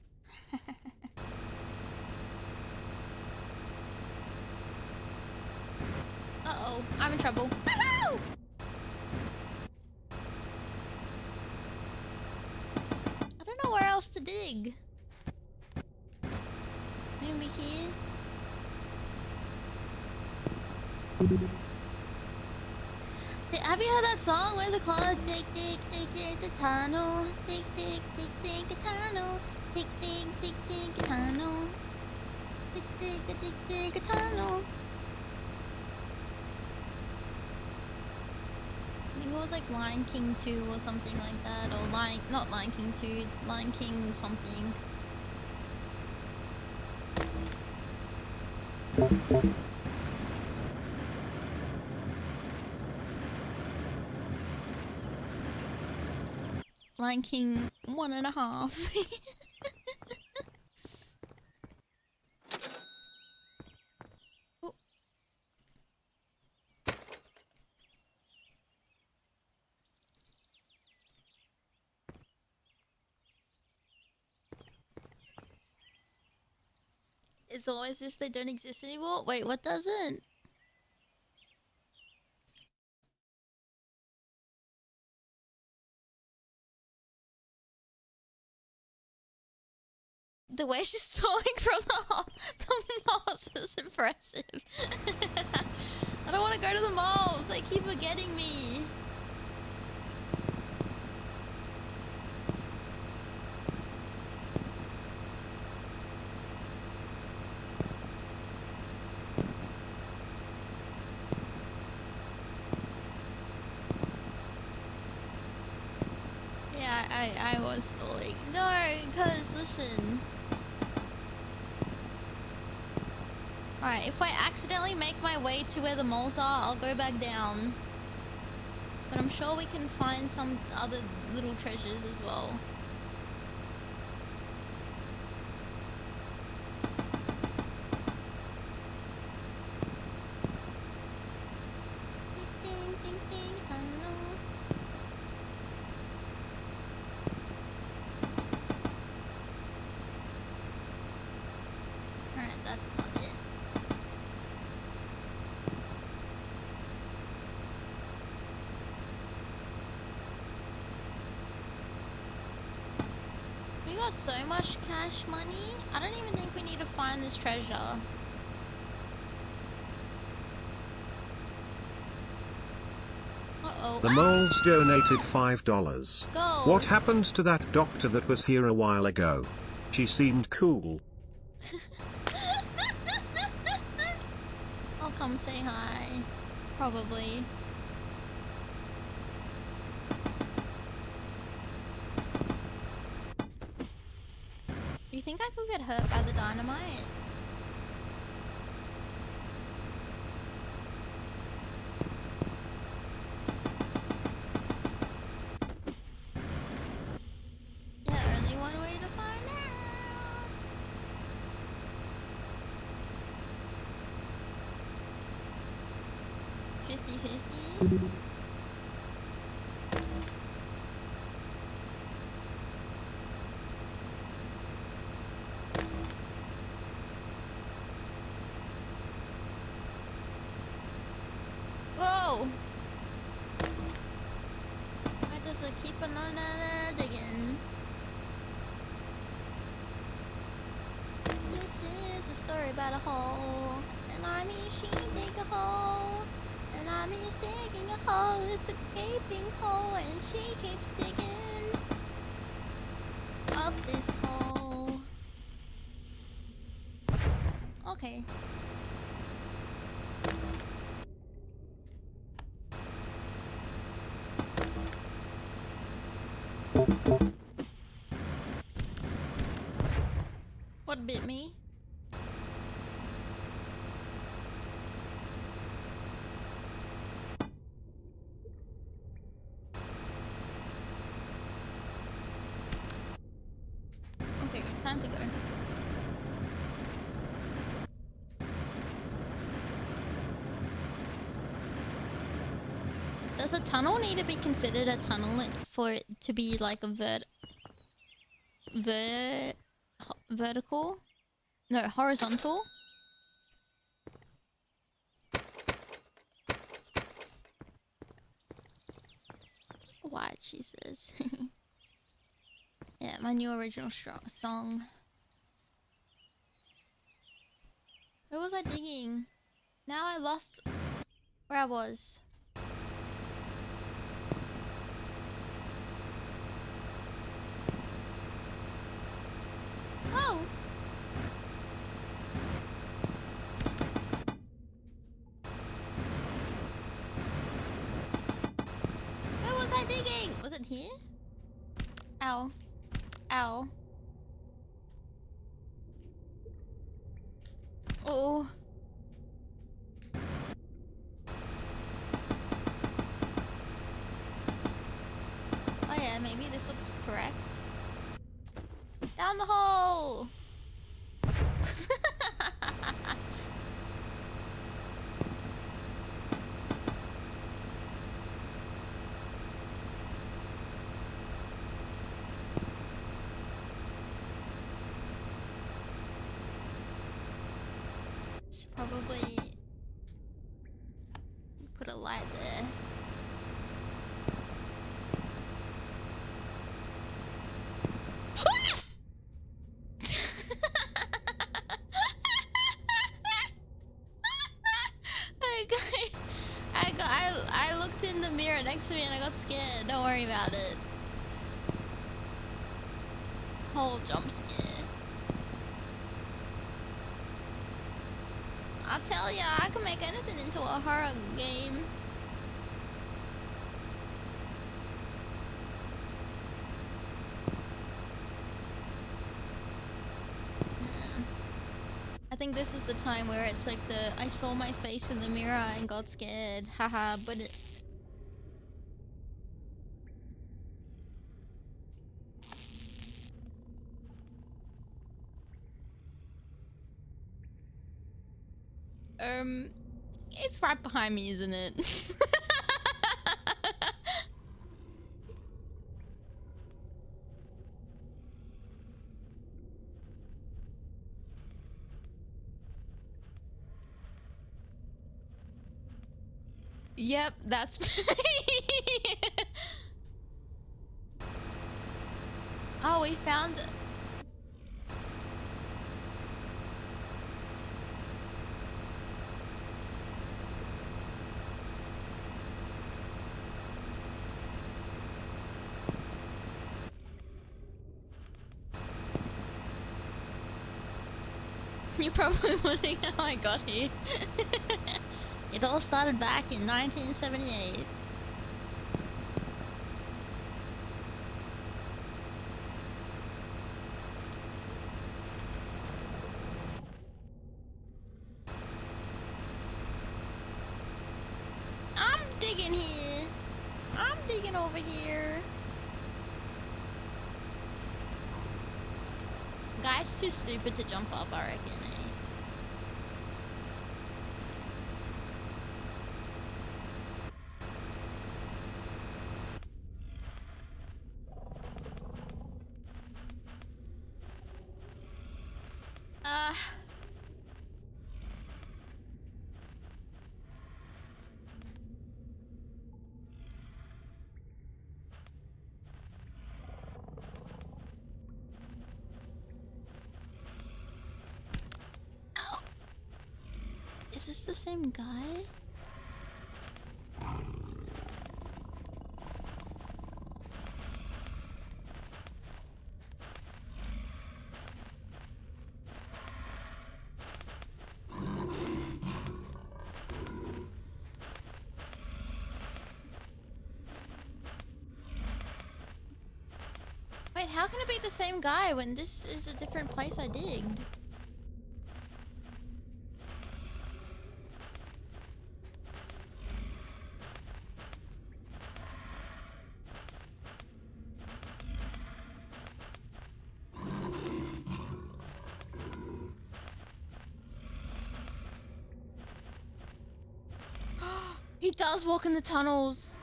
Uh-oh, I'm in trouble. Woohoo! I don't know where else to dig. Maybe here? Have you heard that song? What is it called? Tick, tick, tick, tick, the tunnel. Tick, tick, tick, tick, the tunnel. Tick, tick, tick, tick, the tunnel. Tick, tick, tick, tick, tick, the tunnel. I think it was like Lion King 2 or something like that. Or not Lion King 2, Lion King something. Lion King 1.5. Oh. It's always if they don't exist anymore. Wait, what doesn't? The way she's stalling from the malls is impressive. I don't want to go to the malls. They keep forgetting me. Yeah, I was stalling. No, because listen. Alright, if I accidentally make my way to where the malls are, I'll go back down. But I'm sure we can find some other little treasures as well. Ding, ding, ding, ding, tunnel. Alright, that's not it. We got so much cash money. I don't even think we need to find this treasure. Uh-oh. The moles donated $5. Go. What happened to that doctor that was here a while ago? She seemed cool. I'll come say hi. Probably. Do you think I could get hurt by the dynamite? Yeah, only one way to find out. $50-50. Whoa! I just keep on digging. got a hole. And Aimee, she dig a hole. And Aimee's digging a hole. It's a gaping hole. And she keeps digging up this hole. Okay. What bit me? Okay, time to go. Does a tunnel need to be considered a tunnel for it to be like a vertical? No, horizontal? Why, Jesus. Yeah, my new original song. Where was I digging? Now I lost where I was. Oh! Where was I digging? Was it here? Ow. Ow. Oh. Oh yeah, maybe this looks correct. Down the hole! Should probably put a light there. I looked in the mirror next to me and I got scared. Don't worry about it. Whole jump scare. I'll tell ya, I can make anything into a horror game. I think this is the time where it's like I saw my face in the mirror and got scared. Haha, but it... It's right behind me, isn't it? Yep, that's me. Oh, we found it. You're probably wondering how I got here. It all started back in 1978. I'm digging here. I'm digging over here. Guy's too stupid to jump up, I reckon, eh? this the same guy? Wait, how can it be the same guy when this is a different place I digged? He does walk in the tunnels.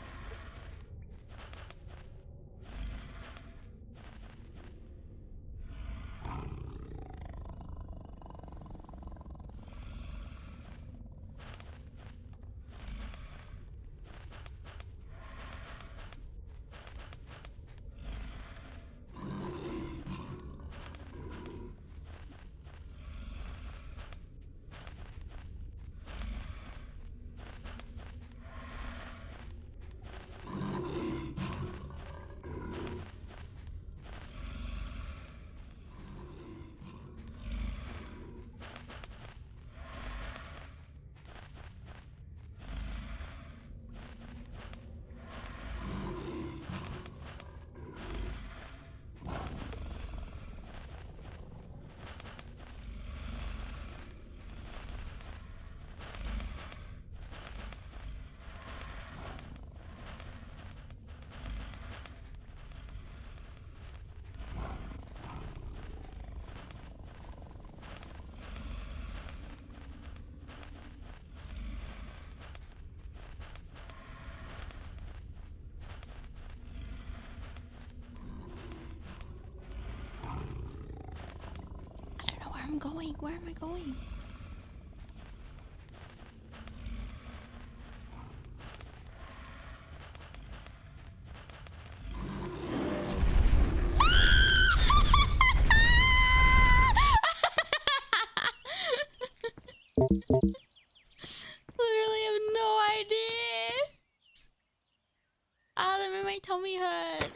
I'm going? Where am I going? Literally have no idea. Ah, that made my tummy hurt.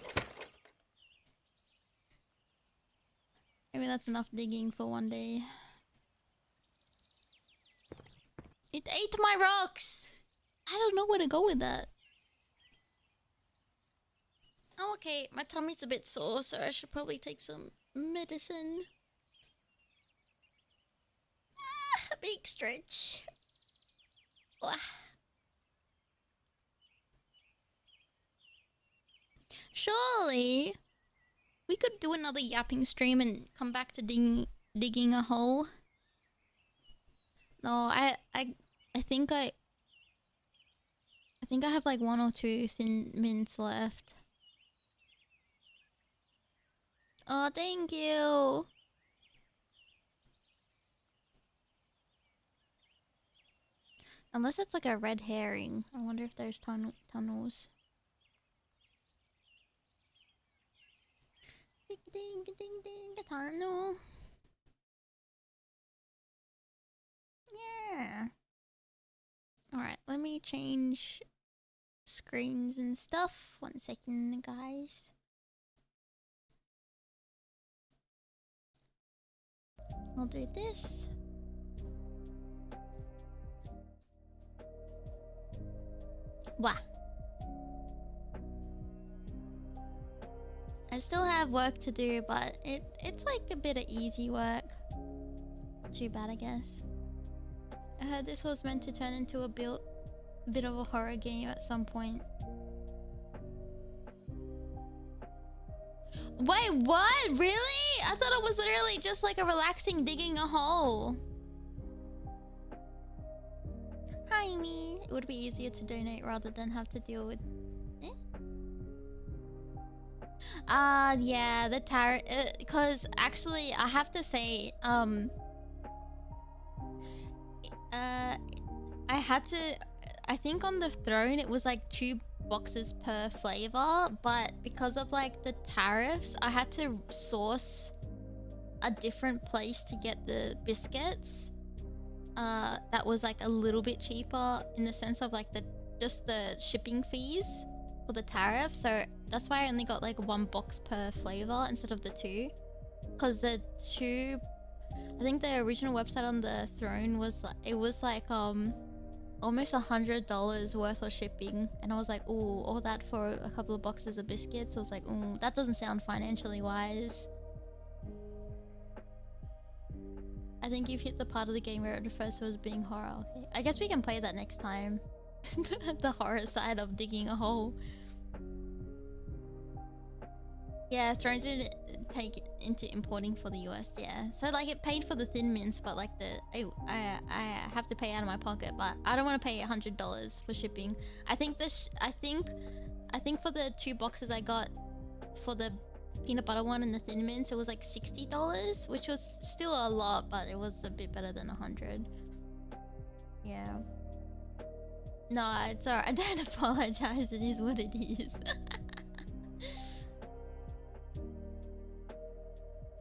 Maybe that's enough digging for one day. It ate my rocks! I don't know where to go with that. Oh, okay. My tummy's a bit sore, so I should probably take some medicine. Ah, big stretch. Wah. Surely we could do another yapping stream and come back to digging a hole. No, I think I have like 1 or 2 thin mints left. Oh, thank you. Unless it's like a red herring. I wonder if there's tunnels. Ding ding ding ding, a tunnel. Yeah. Alright, let me change screens and stuff. 1 second, guys. I'll do this. Wah. I still have work to do, but it's like a bit of easy work. Not too bad, I guess. I heard this was meant to turn into a bit of a horror game at some point. Wait, what? Really? I thought it was literally just like a relaxing digging a hole. Hi, Aimee. It would be easier to donate rather than have to deal with... yeah, the tarot... because actually, I have to say, I had to... I think on the throne, it was like 2 boxes per flavor, but because of like the tariffs, I had to source a different place to get the biscuits. that was like a little bit cheaper in the sense of like just the shipping fees for the tariff. So that's why I only got like 1 box per flavor instead of the 2. Cause the 2, I think the original website on the throne was like, it was like almost $100 worth of shipping, and I was like, ooh, all that for a couple of boxes of biscuits. I was like, ooh, that doesn't sound financially wise. I think you've hit the part of the game where it refers to as being horror. Okay, I guess we can play that next time. The horror side of digging a hole. Yeah, Thrones didn't take into importing for the US, yeah. So like it paid for the Thin Mints, but like I have to pay out of my pocket, but I don't want to pay $100 for shipping. I think I think for the 2 boxes I got for the peanut butter one and the Thin Mints, it was like $60, which was still a lot, but it was a bit better than 100. Yeah. No, it's alright. I don't apologize. It is what it is.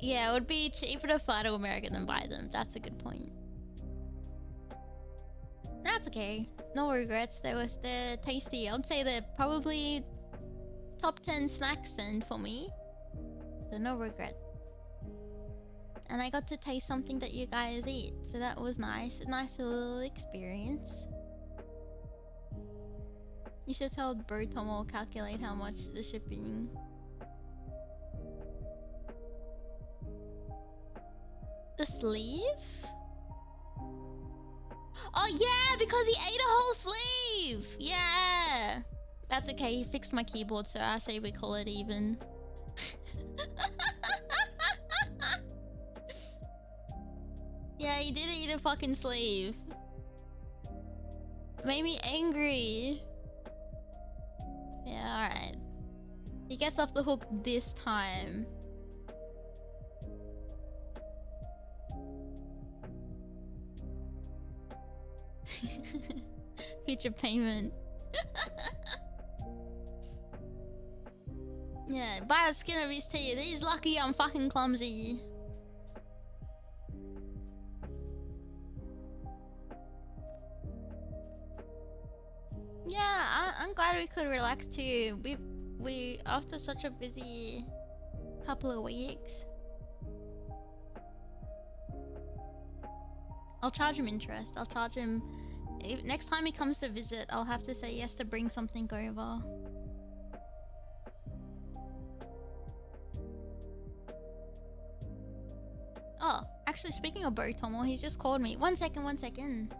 Yeah, it would be cheaper to fly to America than buy them. That's a good point. That's okay. No regrets. They're tasty. I would say they're probably top 10 snacks then for me. So no regret. And I got to taste something that you guys eat. So that was nice. A nice little experience. You should tell Aitomo calculate how much the shipping. The sleeve? Oh yeah, because he ate a whole sleeve. Yeah. That's okay. He fixed my keyboard, so I say we call it even. Yeah, he did eat a fucking sleeve. Made me angry. Yeah, alright. He gets off the hook this time. Future payment. Yeah, by the skin of his teeth. He's lucky I'm fucking clumsy. Yeah, I'm glad we could relax too. We after such a busy couple of weeks. I'll charge him interest. I'll charge him. If, next time he comes to visit, I'll have to say yes to bring something over. Oh, actually, speaking of Aitomo, he's just called me. One second, one second.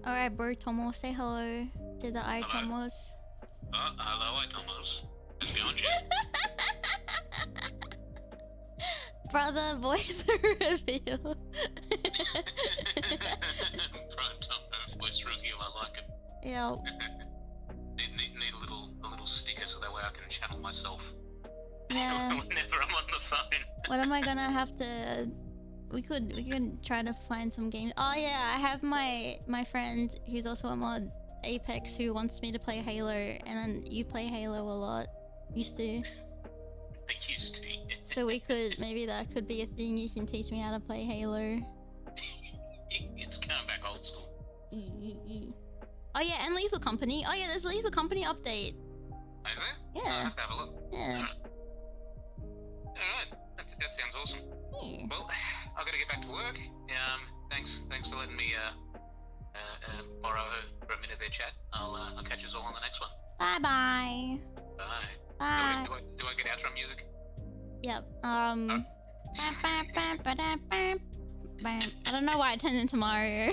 Alright, Aitomo, say hello to the Aitomos. Hello, Aitomos. It's beyond you. brother voice reveal. Prime time voice reveal. I like it. Yeah. Need a little sticker so that way I can channel myself. Yeah. Whenever I'm on the phone. What am I gonna have to? We can try to find some games. Oh yeah, I have my friend who's also a mod, Apex, who wants me to play Halo, and then you play Halo a lot. Used to. I used to. So maybe that could be a thing. You can teach me how to play Halo. It's coming back old school. Oh yeah, and Lethal Company. Oh yeah, there's a Lethal Company update. Is there? Yeah. I'll have to have a look. Yeah. Alright. That sounds awesome. Yeah. Well, I've got to get back to work. Thanks for letting me borrow her for a minute there, chat. I'll catch you all on the next one. Bye bye. Bye. Bye. Do I get outro music? Yep. I don't know why it turned into Mario.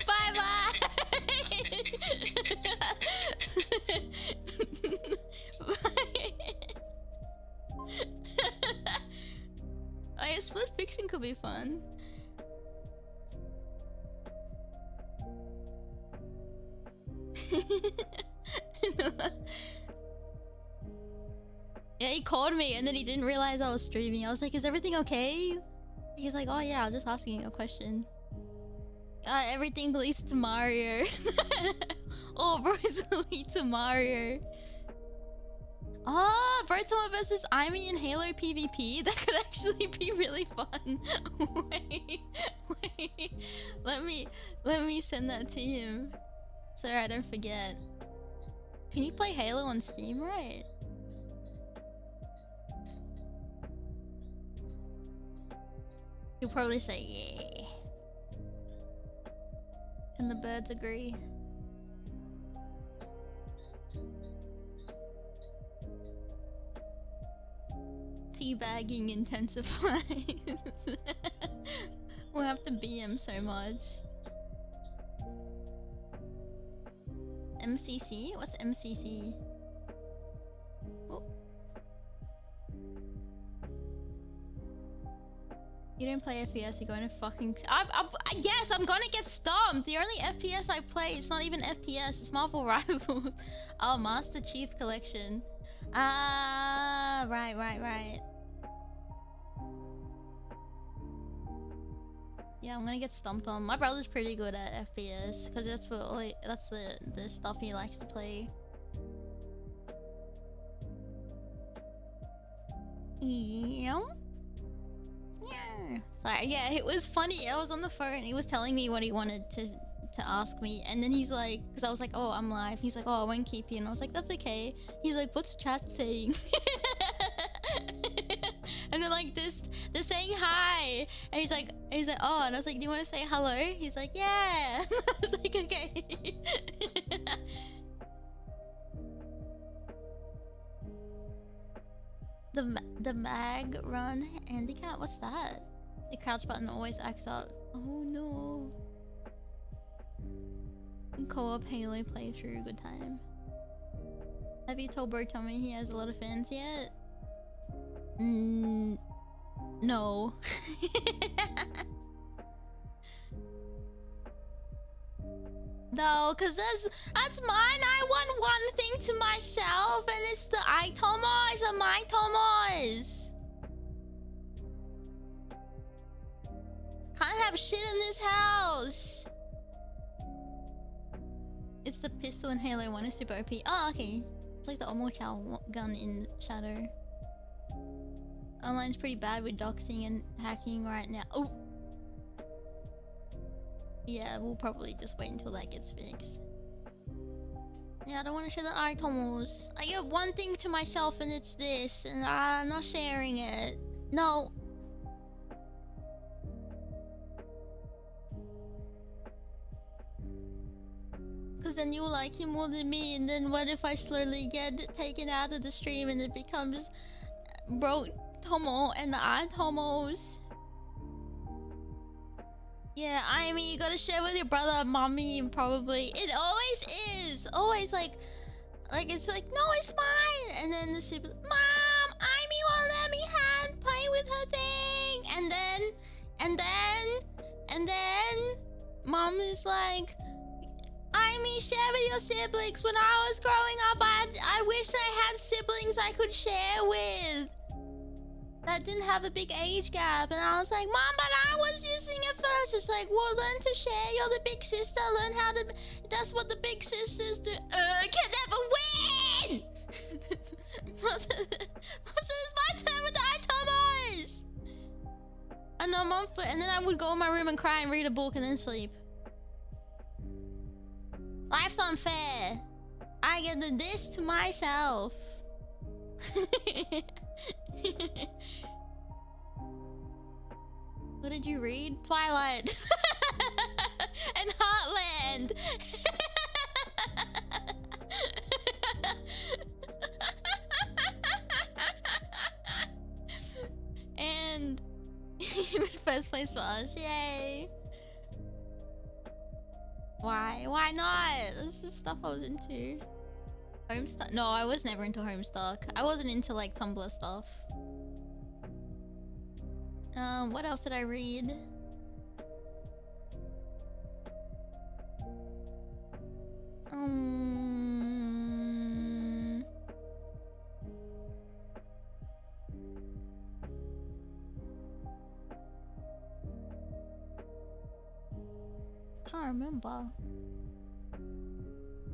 Bye bye. Oh yeah, split fiction could be fun. Yeah, he called me and then he didn't realize I was streaming. I was like, is everything okay? He's like, oh yeah, I'm just asking a question. Everything leads to Mario. Oh, bro, it's lead to Mario. Oh, Aitomo versus Aimee in Halo PvP? That could actually be really fun. Wait. Let me send that to him. So I don't forget. Can you play Halo on Steam, right? He'll probably say yeah. And the birds agree. Teabagging intensifies. We'll have to BM so much. MCC? What's MCC? Oh. You don't play FPS, you're going to fucking... Yes, I'm gonna get stomped! The only FPS I play, it's not even FPS, it's Marvel Rivals. Oh, Master Chief Collection. Ah, right. Yeah, I'm gonna get stomped on. My brother's pretty good at FPS, because that's the stuff he likes to play. Yeah. Sorry, yeah, it was funny. I was on the phone, he was telling me what he wanted to ask me, and then he's like, because I was like, oh, I'm live. He's like, oh, I won't keep you, and I was like, that's okay. He's like, what's chat saying? And then like this, they're saying hi, and he's like, oh, and I was like, do you want to say hello? He's like, yeah. I was like, okay. The mag run handicap. What's that? The crouch button always acts up. Oh no. Co-op Halo playthrough, good time. Have you told Bro Tommy he has a lot of fans yet? No. No, cause that's mine. I want one thing to myself, and it's the Aitomos and my Tomos. Can't have shit in this house. It's the pistol in Halo 1 is super OP. Oh, okay. It's like the Omochao gun in Shadow. Online's pretty bad with doxing and hacking right now. Oh! Yeah, we'll probably just wait until that gets fixed. Yeah, I don't want to share the Aitomos. I get one thing to myself and it's this, and I'm not sharing it. No. Because then you like him more than me, and then what if I slowly get taken out of the stream and it becomes Bro Tomo and the Aitomos? Yeah, I mean, you gotta share with your brother, mommy, probably. It always is. Always like it's like, no, it's mine. And then the sibling, Mom, Aimee and then mom is like, Aimee, share with your siblings. When I was growing up, I wish I had siblings I could share with that didn't have a big age gap. And I was like, Mom, but I was using it first. It's like, well, learn to share. You're the big sister. Learn how to... That's what the big sisters do. I can never win! It's my turn with the Aitomos! And I'm on foot. And then I would go in my room and cry and read a book and then sleep. Life's unfair. I get this to myself. What did you read? Twilight. And Heartland. And you went first place for us. Yay. Why? Why not? This is stuff I was into. Homestuck? No, I was never into Homestuck. I wasn't into like Tumblr stuff. What else did I read? Can't remember.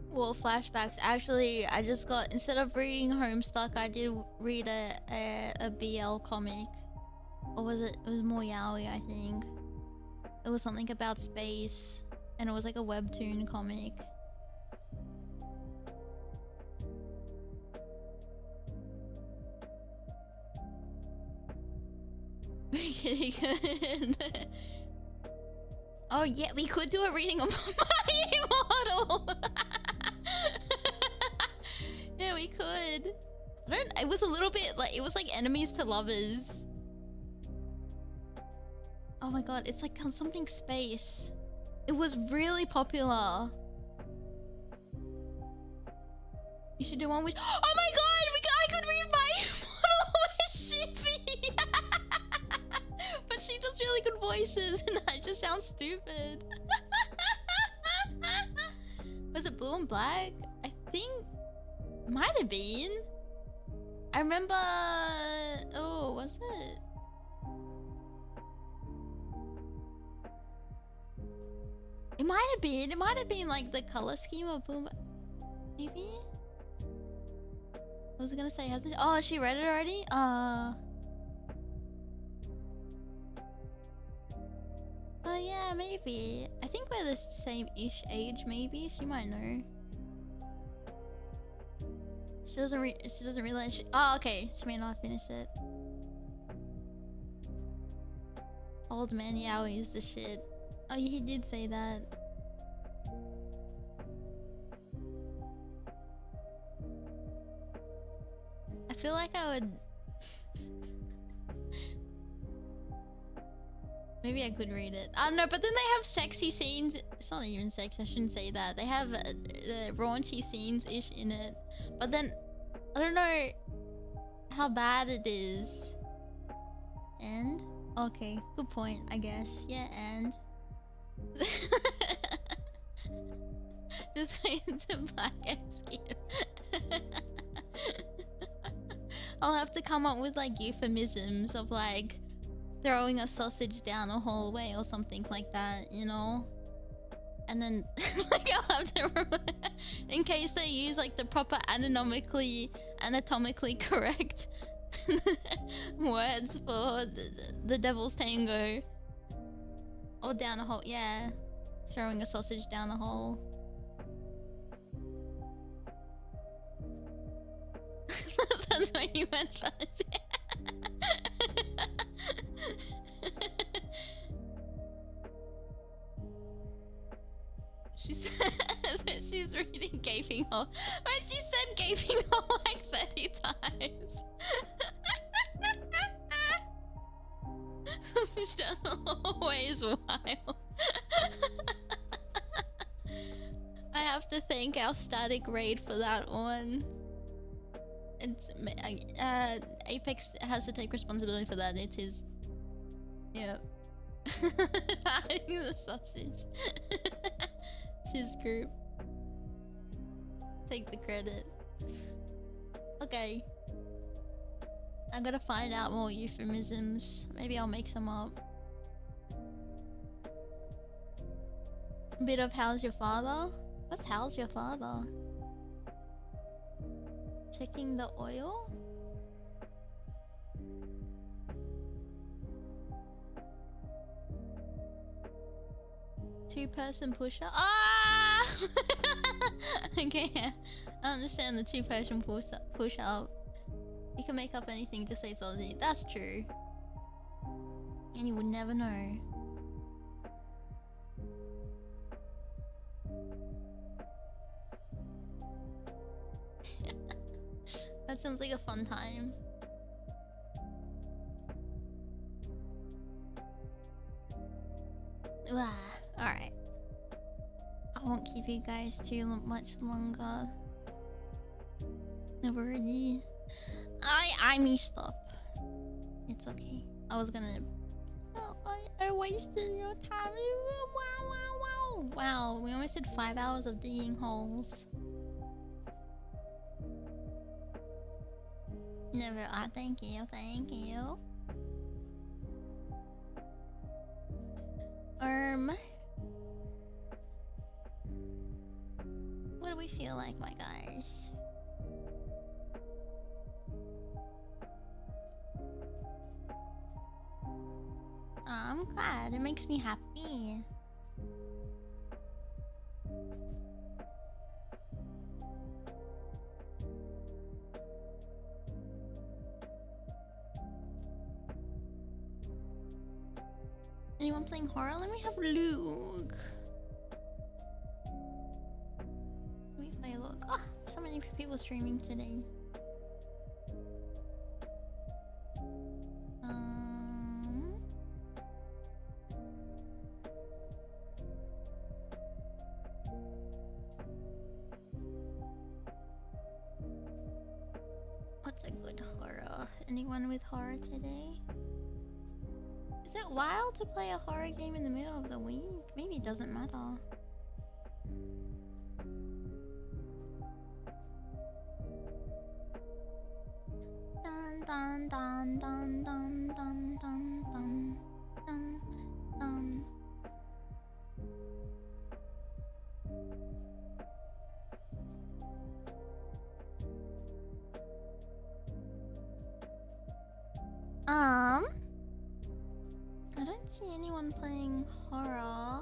Well, flashbacks. Actually, I just got, instead of reading Homestuck, I did read a BL comic. Or was it? It was more yaoi, I think. It was something about space, and it was like a webtoon comic. We could. Oh yeah, we could do a reading of my Immortal. Yeah, we could. It was a little bit like, it was like enemies to lovers. Oh my god, it's like something space. It was really popular. You should do one with... Oh my god! I could read my Immortal with Shippy! But she does really good voices and I just sound stupid. Was it Blue and Black? I think... Might have been. I remember... Oh, was it? It might have been. It might have been like the color scheme of Boom. Maybe? What was I gonna say? Hasn't... Oh, she read it already? Oh yeah, maybe. I think we're the same-ish age, maybe. She might know. She doesn't realize oh, okay. She may not have finished it. Old man yaoi is the shit. Oh, he did say that. I feel like I would... Maybe I could read it. I don't know, but then they have sexy scenes. It's not even sex, I shouldn't say that. They have raunchy scenes-ish in it. But then, I don't know how bad it is. And? Okay, good point, I guess. Yeah, and? Just wait to black and skip. I'll have to come up with like euphemisms of like throwing a sausage down a hallway or something like that, you know? And then like I'll have to remember in case they use like the proper anatomically correct words for the Devil's Tango. Or down a hole, yeah. Throwing a sausage down a hole. That's where you went first. She says she's reading Gaping Hole. But she said Gaping Hole like 30 times. Sausage down the hallway is wild. I have to thank our static raid for that one. It's Apex has to take responsibility for that. It is Yep. Hiding the sausage. It's his group. Take the credit. Okay. I gotta find out more euphemisms. Maybe I'll make some up. A bit of how's your father? What's how's your father? Checking the oil? Two-person pusher? Ah! Okay, I understand the two-person push-up. You can make up anything, just say it's Aussie. That's true. And you would never know. That sounds like a fun time. Alright. I won't keep you guys too much longer. Never ready. Aimee, stop. It's okay. I was gonna... Oh, I wasted your time. Wow, we almost did 5 hours of digging holes. Never. Thank you. What do we feel like, my guys? I'm glad. It makes me happy. Anyone playing horror? Let me have a look. Let me play a look. Oh, so many people streaming today. What's a good horror? Anyone with horror today? Is it wild to play a horror game in the middle of the week? Maybe it doesn't matter. Dun dun dun dun dun dun dun dun dun. I don't see anyone playing horror.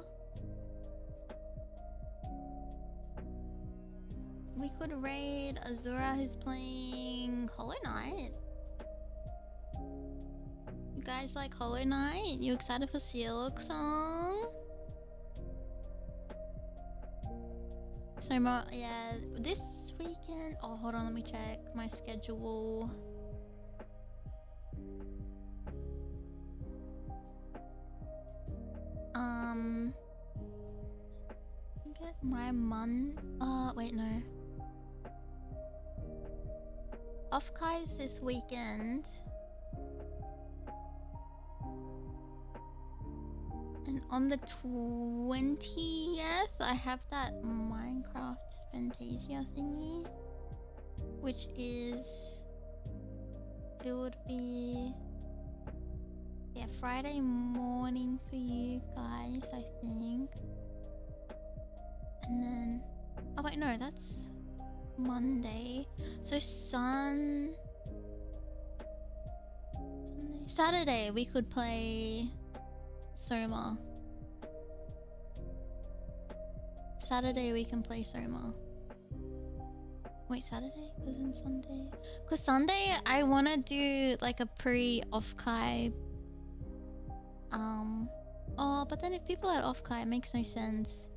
We could raid Azura who's playing Hollow Knight. You guys like Hollow Knight? You excited for Silk Song? So yeah, this weekend. Oh, hold on, let me check my schedule. Get my wait, no. Offkai's this weekend. And on the 20th, I have that Minecraft Fantasia thingy. Which is... It would be... Yeah, Friday morning for you guys, I think. And then... Oh wait, no, that's Monday. So Saturday, we could play Soma. Saturday, we can play Soma. Wait, Saturday? Because then Sunday... Because Sunday, I want to do like a pre-Offkai. Oh, but then if people are at Offkai, it makes no sense.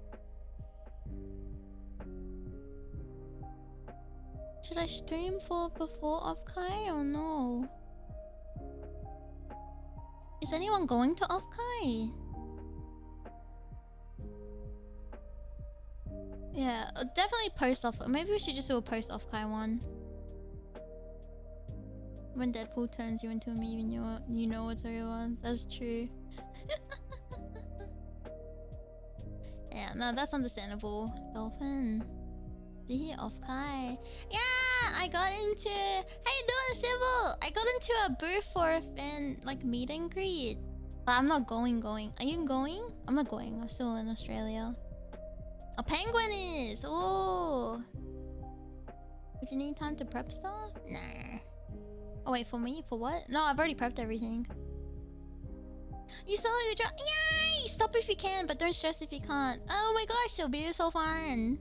Should I stream for before Offkai or no? Is anyone going to Offkai? Yeah, definitely post off. Maybe we should just do a post Offkai one. When Deadpool turns you into a meme, you know it's real. That's true. Yeah, no, that's understandable. Dolphin. Did he off Kai? Yeah, I got into. How you doing, Sybil? I got into a booth for a fan like meet and greet, but I'm not going. Are you going? I'm not going. I'm still in Australia. A penguin is. Oh. Would you need time to prep stuff? Nah. Oh wait, for me? For what? No, I've already prepped everything. You still have your job? Yay! Stop if you can, but don't stress if you can't. Oh my gosh, it'll be so fun.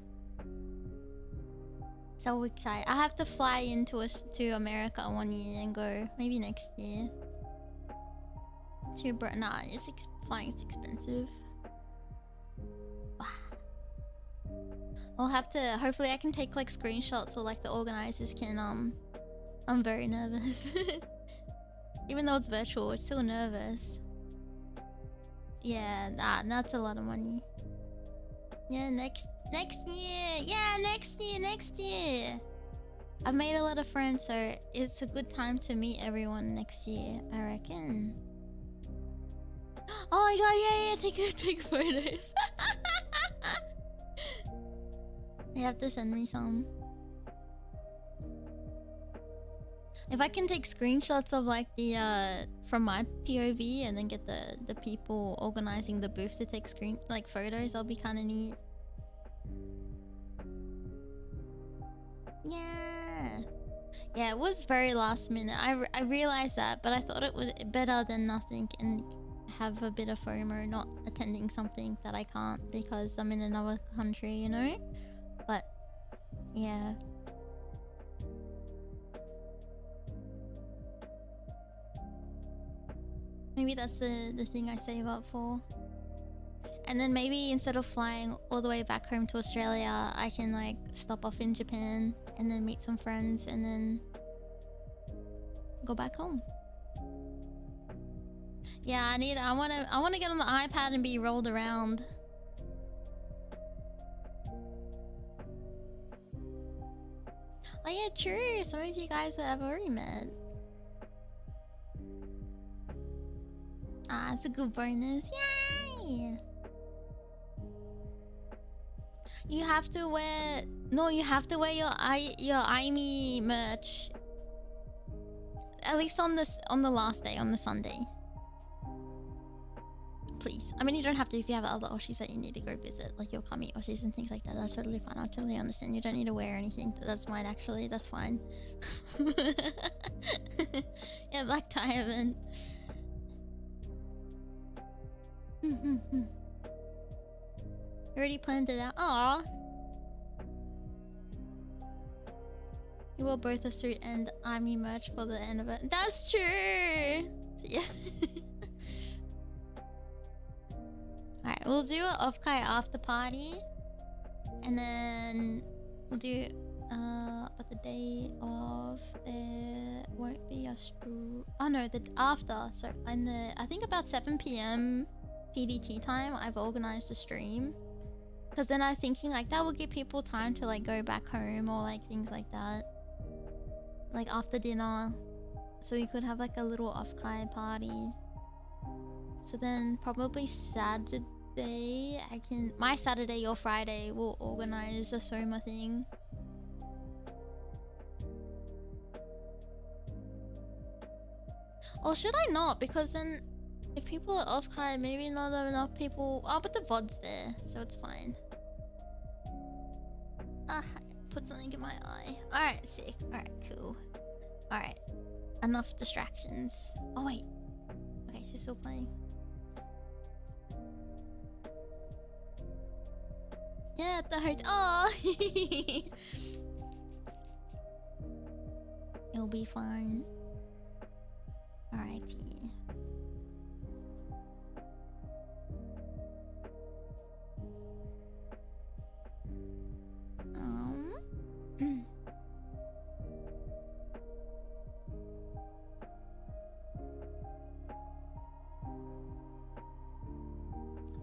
So excited. I have to fly into to America 1 year and go. Maybe next year. Nah, flying's expensive. I'll have to. Hopefully, I can take like screenshots or like the organizers can. I'm very nervous. Even though it's virtual, it's still nervous. Yeah, that's a lot of money. Yeah, next year. Yeah, next year. I've made a lot of friends, so it's a good time to meet everyone next year, I reckon. Oh my god, yeah, take photos. You have to send me some. If I can take screenshots of like the from my POV and then get the people organizing the booth to take photos, that'll be kind of neat. Yeah, it was very last minute. I realized that, but I thought it was better than nothing and have a bit of FOMO not attending something that I can't because I'm in another country, you know? But yeah. Maybe that's the thing I save up for. And then maybe instead of flying all the way back home to Australia, I can like stop off in Japan and then meet some friends and then go back home. Yeah, I wanna get on the iPad and be rolled around. Oh yeah, true. Some of you guys that I've already met. It's a good bonus. Yay! You have to wear your Aimee merch. At least on the last day, on the Sunday. Please. I mean, you don't have to if you have other Oshis that you need to go visit, like your kami Oshis and things like that. That's totally fine. I totally understand. You don't need to wear anything. That's fine, actually. That's fine. Yeah, black tie event. Already planned it out. Aww. You wore both a suit and Aimee merch for the end of it. That's true! So, yeah. Alright, we'll do an off-kai after party. And then we'll do but the day of there won't be a oh no, the after. So I think about 7 PM PDT time I've organized a stream. Cause then I'm thinking like that will give people time to like go back home or like things like that. Like after dinner. So we could have like a little off-kai party. So then probably Saturday my Saturday or Friday will organize a Soma thing. Or should I not? Because then if people are off-kai, maybe not enough people. Oh, but the VOD's there, so it's fine. Put something in my eye. Alright, sick. Alright, cool. Alright. Enough distractions. Oh, wait. Okay, she's still playing. Yeah, the hurt. Oh! It'll be fine. Alrighty.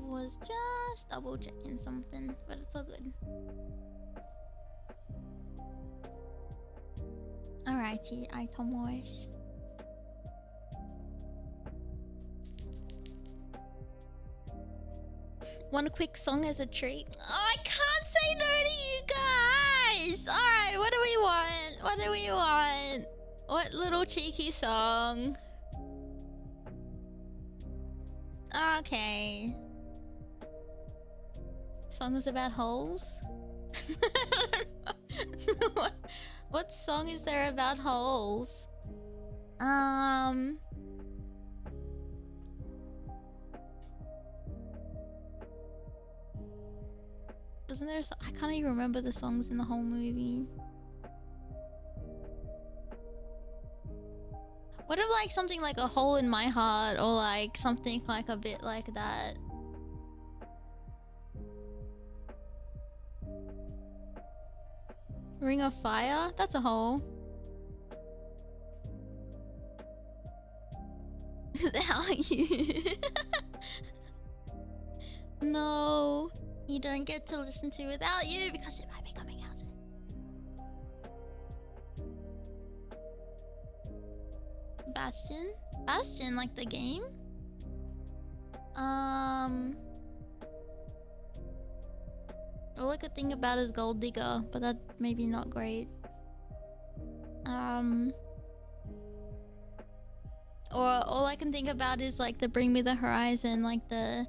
Was just double checking something, but it's all good. Alrighty, Aitomo. One quick song as a treat. Oh, I can't say no to you guys. All right, what do we want? What do we want? What little cheeky song? Okay. Songs about holes? what song is there about holes? Isn't there? I can't even remember the songs in the whole movie. What if like something like a hole in my heart, or like something like a bit like that? Ring of Fire? That's a hole. How are you? No, you don't get to listen to Without You because it might be coming out soon. Bastion? Bastion, like the game? All I could think about is Gold Digger, but that maybe not great. Or all I can think about is like the Bring Me the Horizon, like the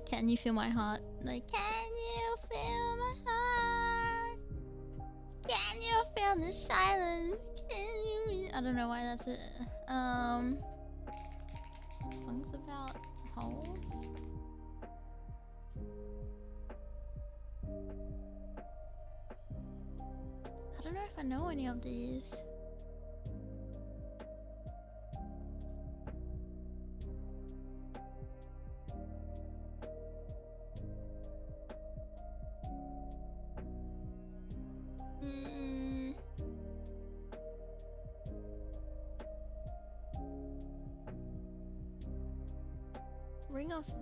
Can You Feel My Heart? Like, can you feel my heart? Can you feel the silence? Can you... I don't know why that's it. Songs about holes? I don't know if I know any of these.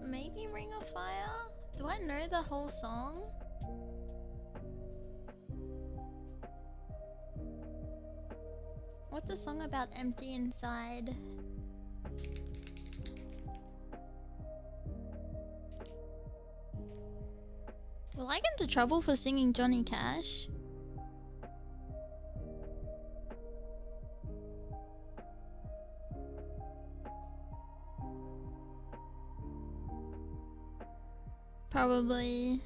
Maybe Ring of Fire? Do I know the whole song? What's the song about empty inside? Will I get into trouble for singing Johnny Cash? Probably.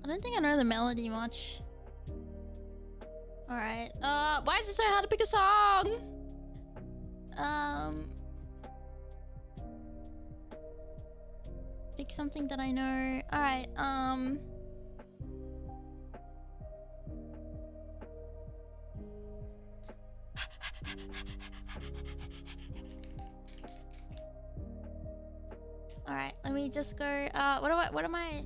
I don't think I know the melody much. Alright. Why is it so hard to pick a song? Pick something that I know. Alright, Alright, let me just go. What am I?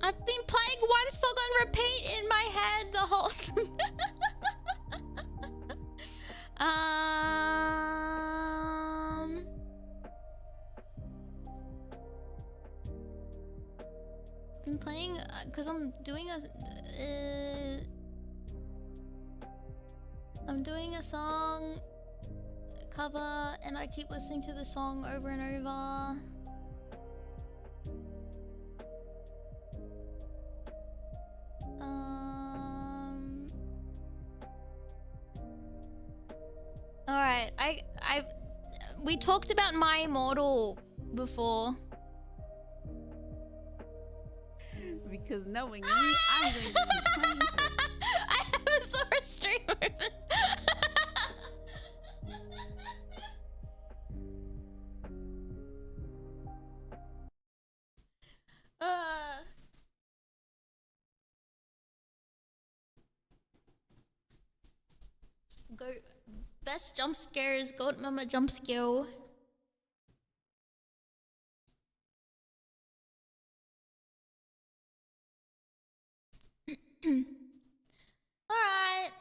I've been playing one song on repeat in my head the whole been playing because I'm doing a song cover and I keep listening to the song over and over. Alright, we talked about My Immortal before. Because knowing me, I'm going to be playing for... I have a sore stream open. Go best jump scares, Goat Mama jump scare. Alright.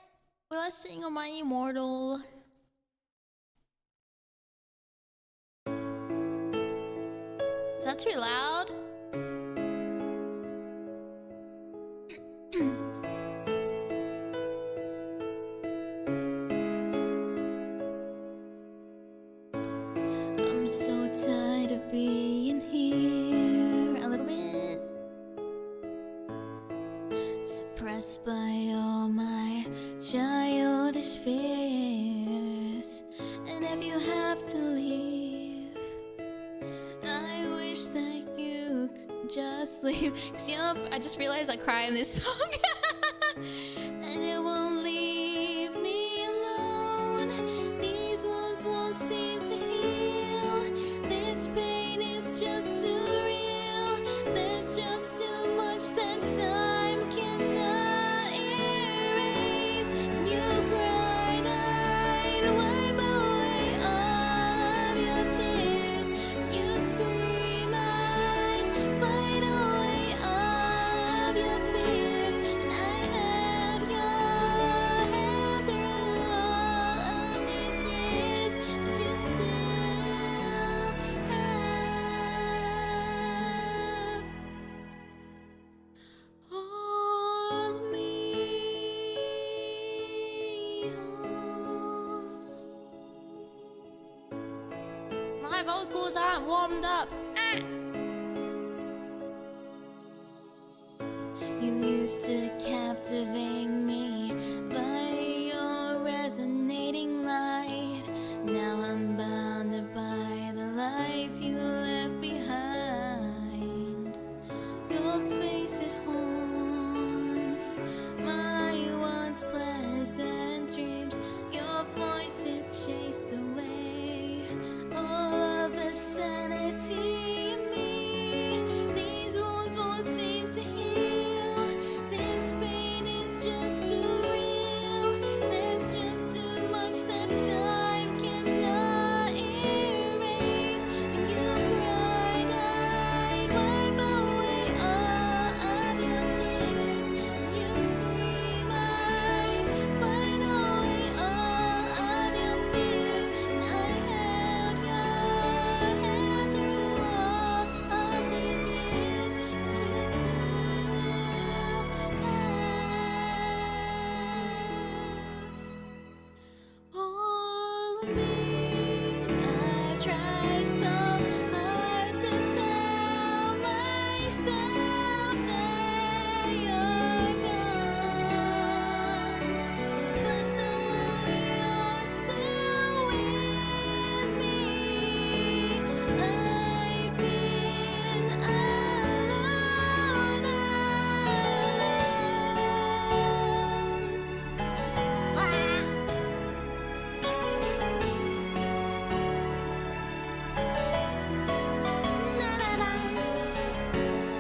Will I sing on my immortal? Is that too loud? I'm so tired of being here. A little bit suppressed by all my childish fears. And if you have to leave, I wish that you could just leave. 'Cause you know, I just realized I cry in this song. And it won't leave me alone. These wounds won't seem to heal. This pain is just too real. There's just too much that time cannot erase. You cried, I'd wipe away all of your tears. You scream, I'd fight away all of your fears. And I held your hand through all of these years, but you still hold me. My vocals aren't warmed up. You used to captivate me by your resonating light. Now I'm bounded by the life you left behind. Your face, it haunts my once pleasant dreams. Your voice, it chased away all of the sanity in me. These wounds won't seem to heal. This pain is just too real. There's just too much that time cannot erase. When you cried, I'd wipe away all of your tears. When you scream, I'd fight away all of your fears. And I held your hand through all of these years, but you still have all of me. I tried so hard to tell myself that you're gone, but though you're still with me, I've been alone,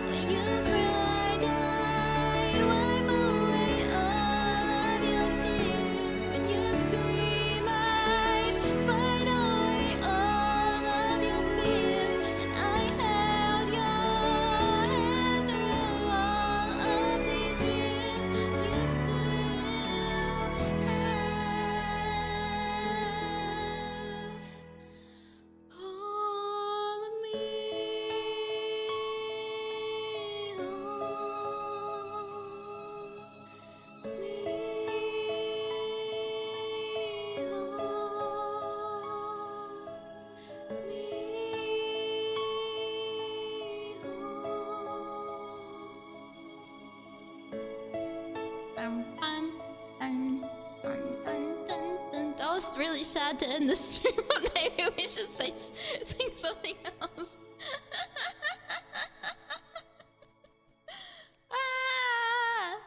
When you cried, I'd wipe away all of your tears. When you scream, I'd fight away all of your fears. And I held your hand through all of these years. You still have all of me. That was really sad to end the stream on. Maybe we should sing something else. Ah!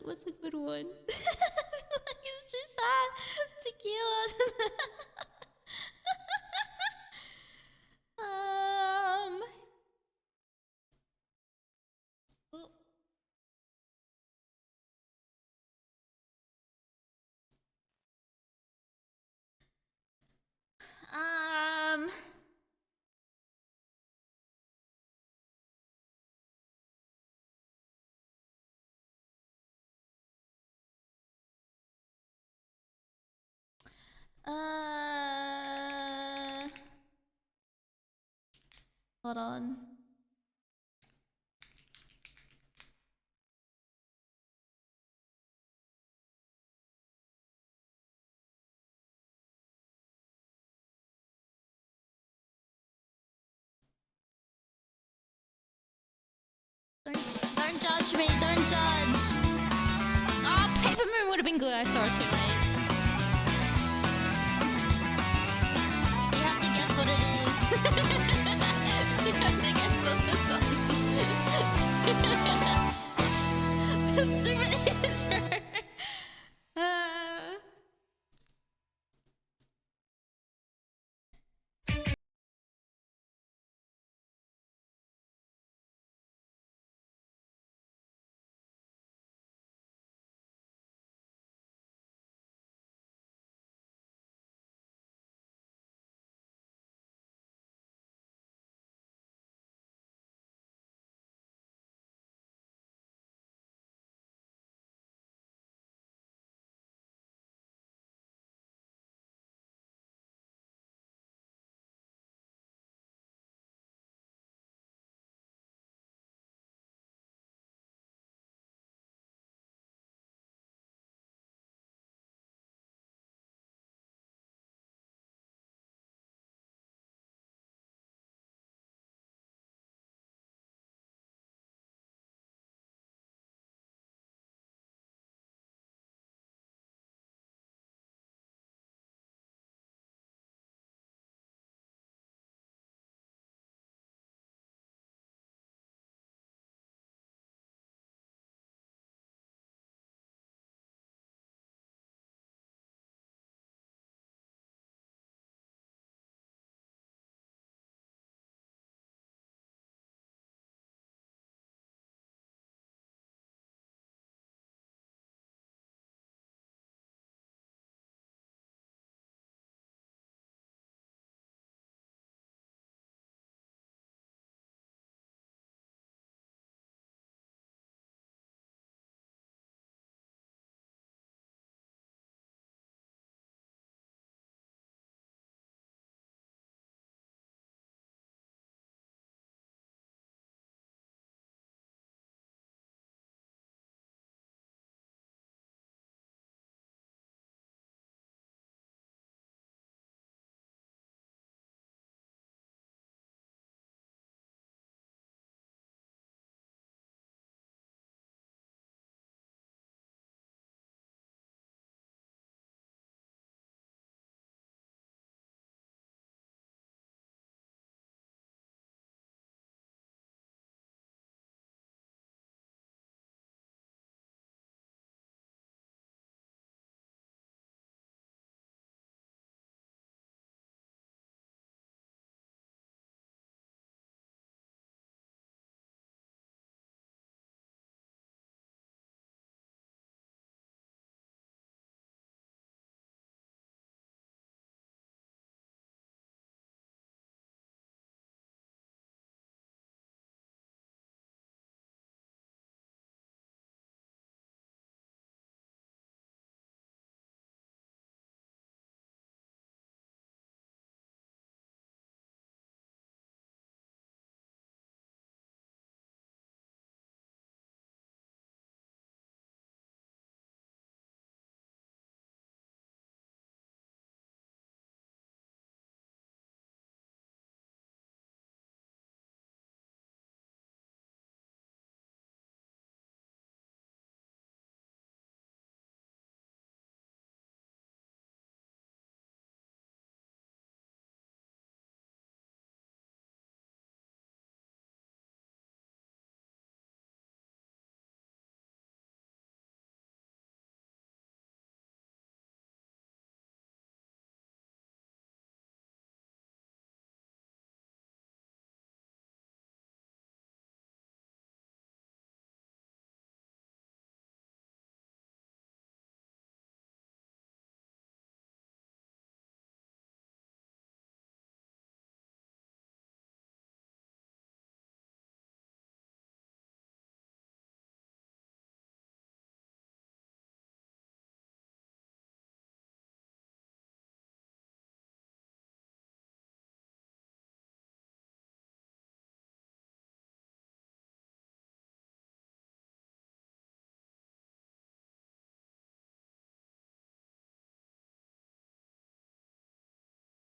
What's a good one? It's too sad. Tequila. Oh. Hold on. Don't judge me, don't judge. Oh, Paper Moon would have been good. I saw it too late. You have to guess what it is. You have to guess what the song. The stupid intro.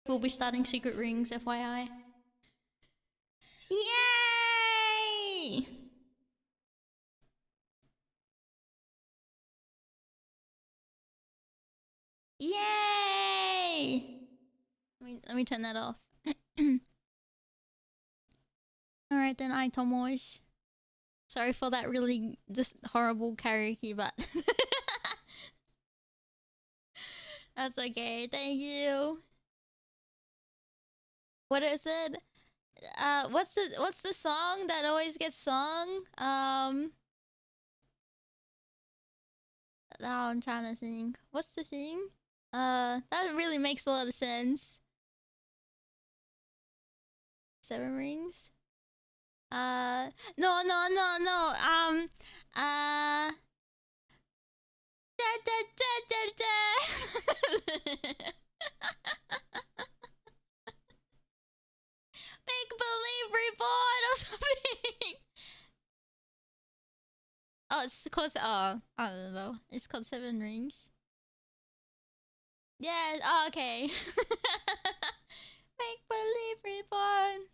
We'll be starting secret rings, FYI. Yay! Yay! Let me turn that off. Alright then, Aitomos. Sorry for that really just horrible karaoke, but that's okay. Thank you. What is it? What's the song that always gets sung? Now I'm trying to think. What's the thing? That really makes a lot of sense. Seven Rings? No. Make believe reborn or something. Oh, it's called. I don't know. It's called Seven Rings. Yeah. Oh, okay. Make believe reborn.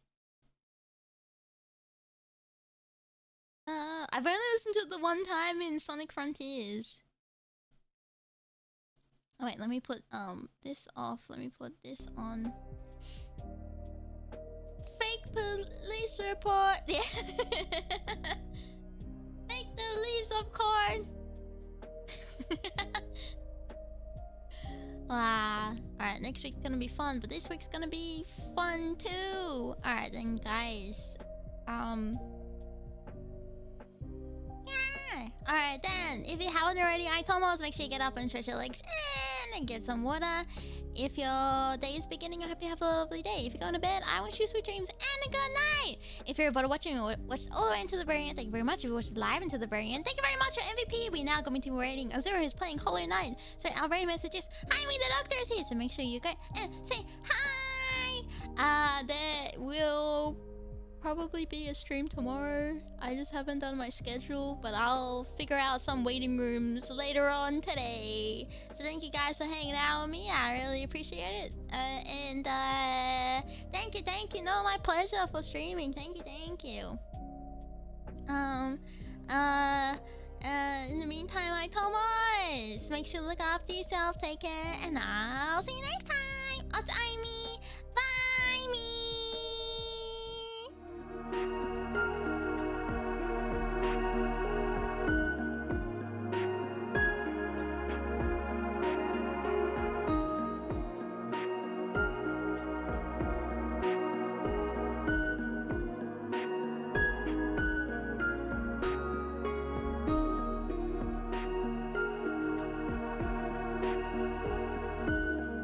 I've only listened to it the one time in Sonic Frontiers. Oh wait, let me put this off. Let me put this on. Fake police report. Yeah. Make the leaves of corn. Wow. Alright, next week's gonna be fun, but this week's gonna be fun too. Alright then, guys. Yeah. Alright then, if you haven't already, Aitomos, make sure you get up and stretch your legs and get some water. If your day is beginning, I hope you have a lovely day. If you're going to bed, I wish you sweet dreams and a good night. If you're about to watching me, watch all the way into the very end, thank you very much. If you watched it live into the very end, thank you very much for MVP. We now going to be rating Azura, who's playing Hollow Knight. So our rating message is, hi, me, the doctor is here. So make sure you go and say hi. There will probably be a stream tomorrow. I just haven't done my schedule, but I'll figure out some waiting rooms later on today. So thank you guys for hanging out with me. I really appreciate it. Thank you. No, my pleasure for streaming. Thank you. In the meantime, Aitomo, make sure to look after yourself, take care, and I'll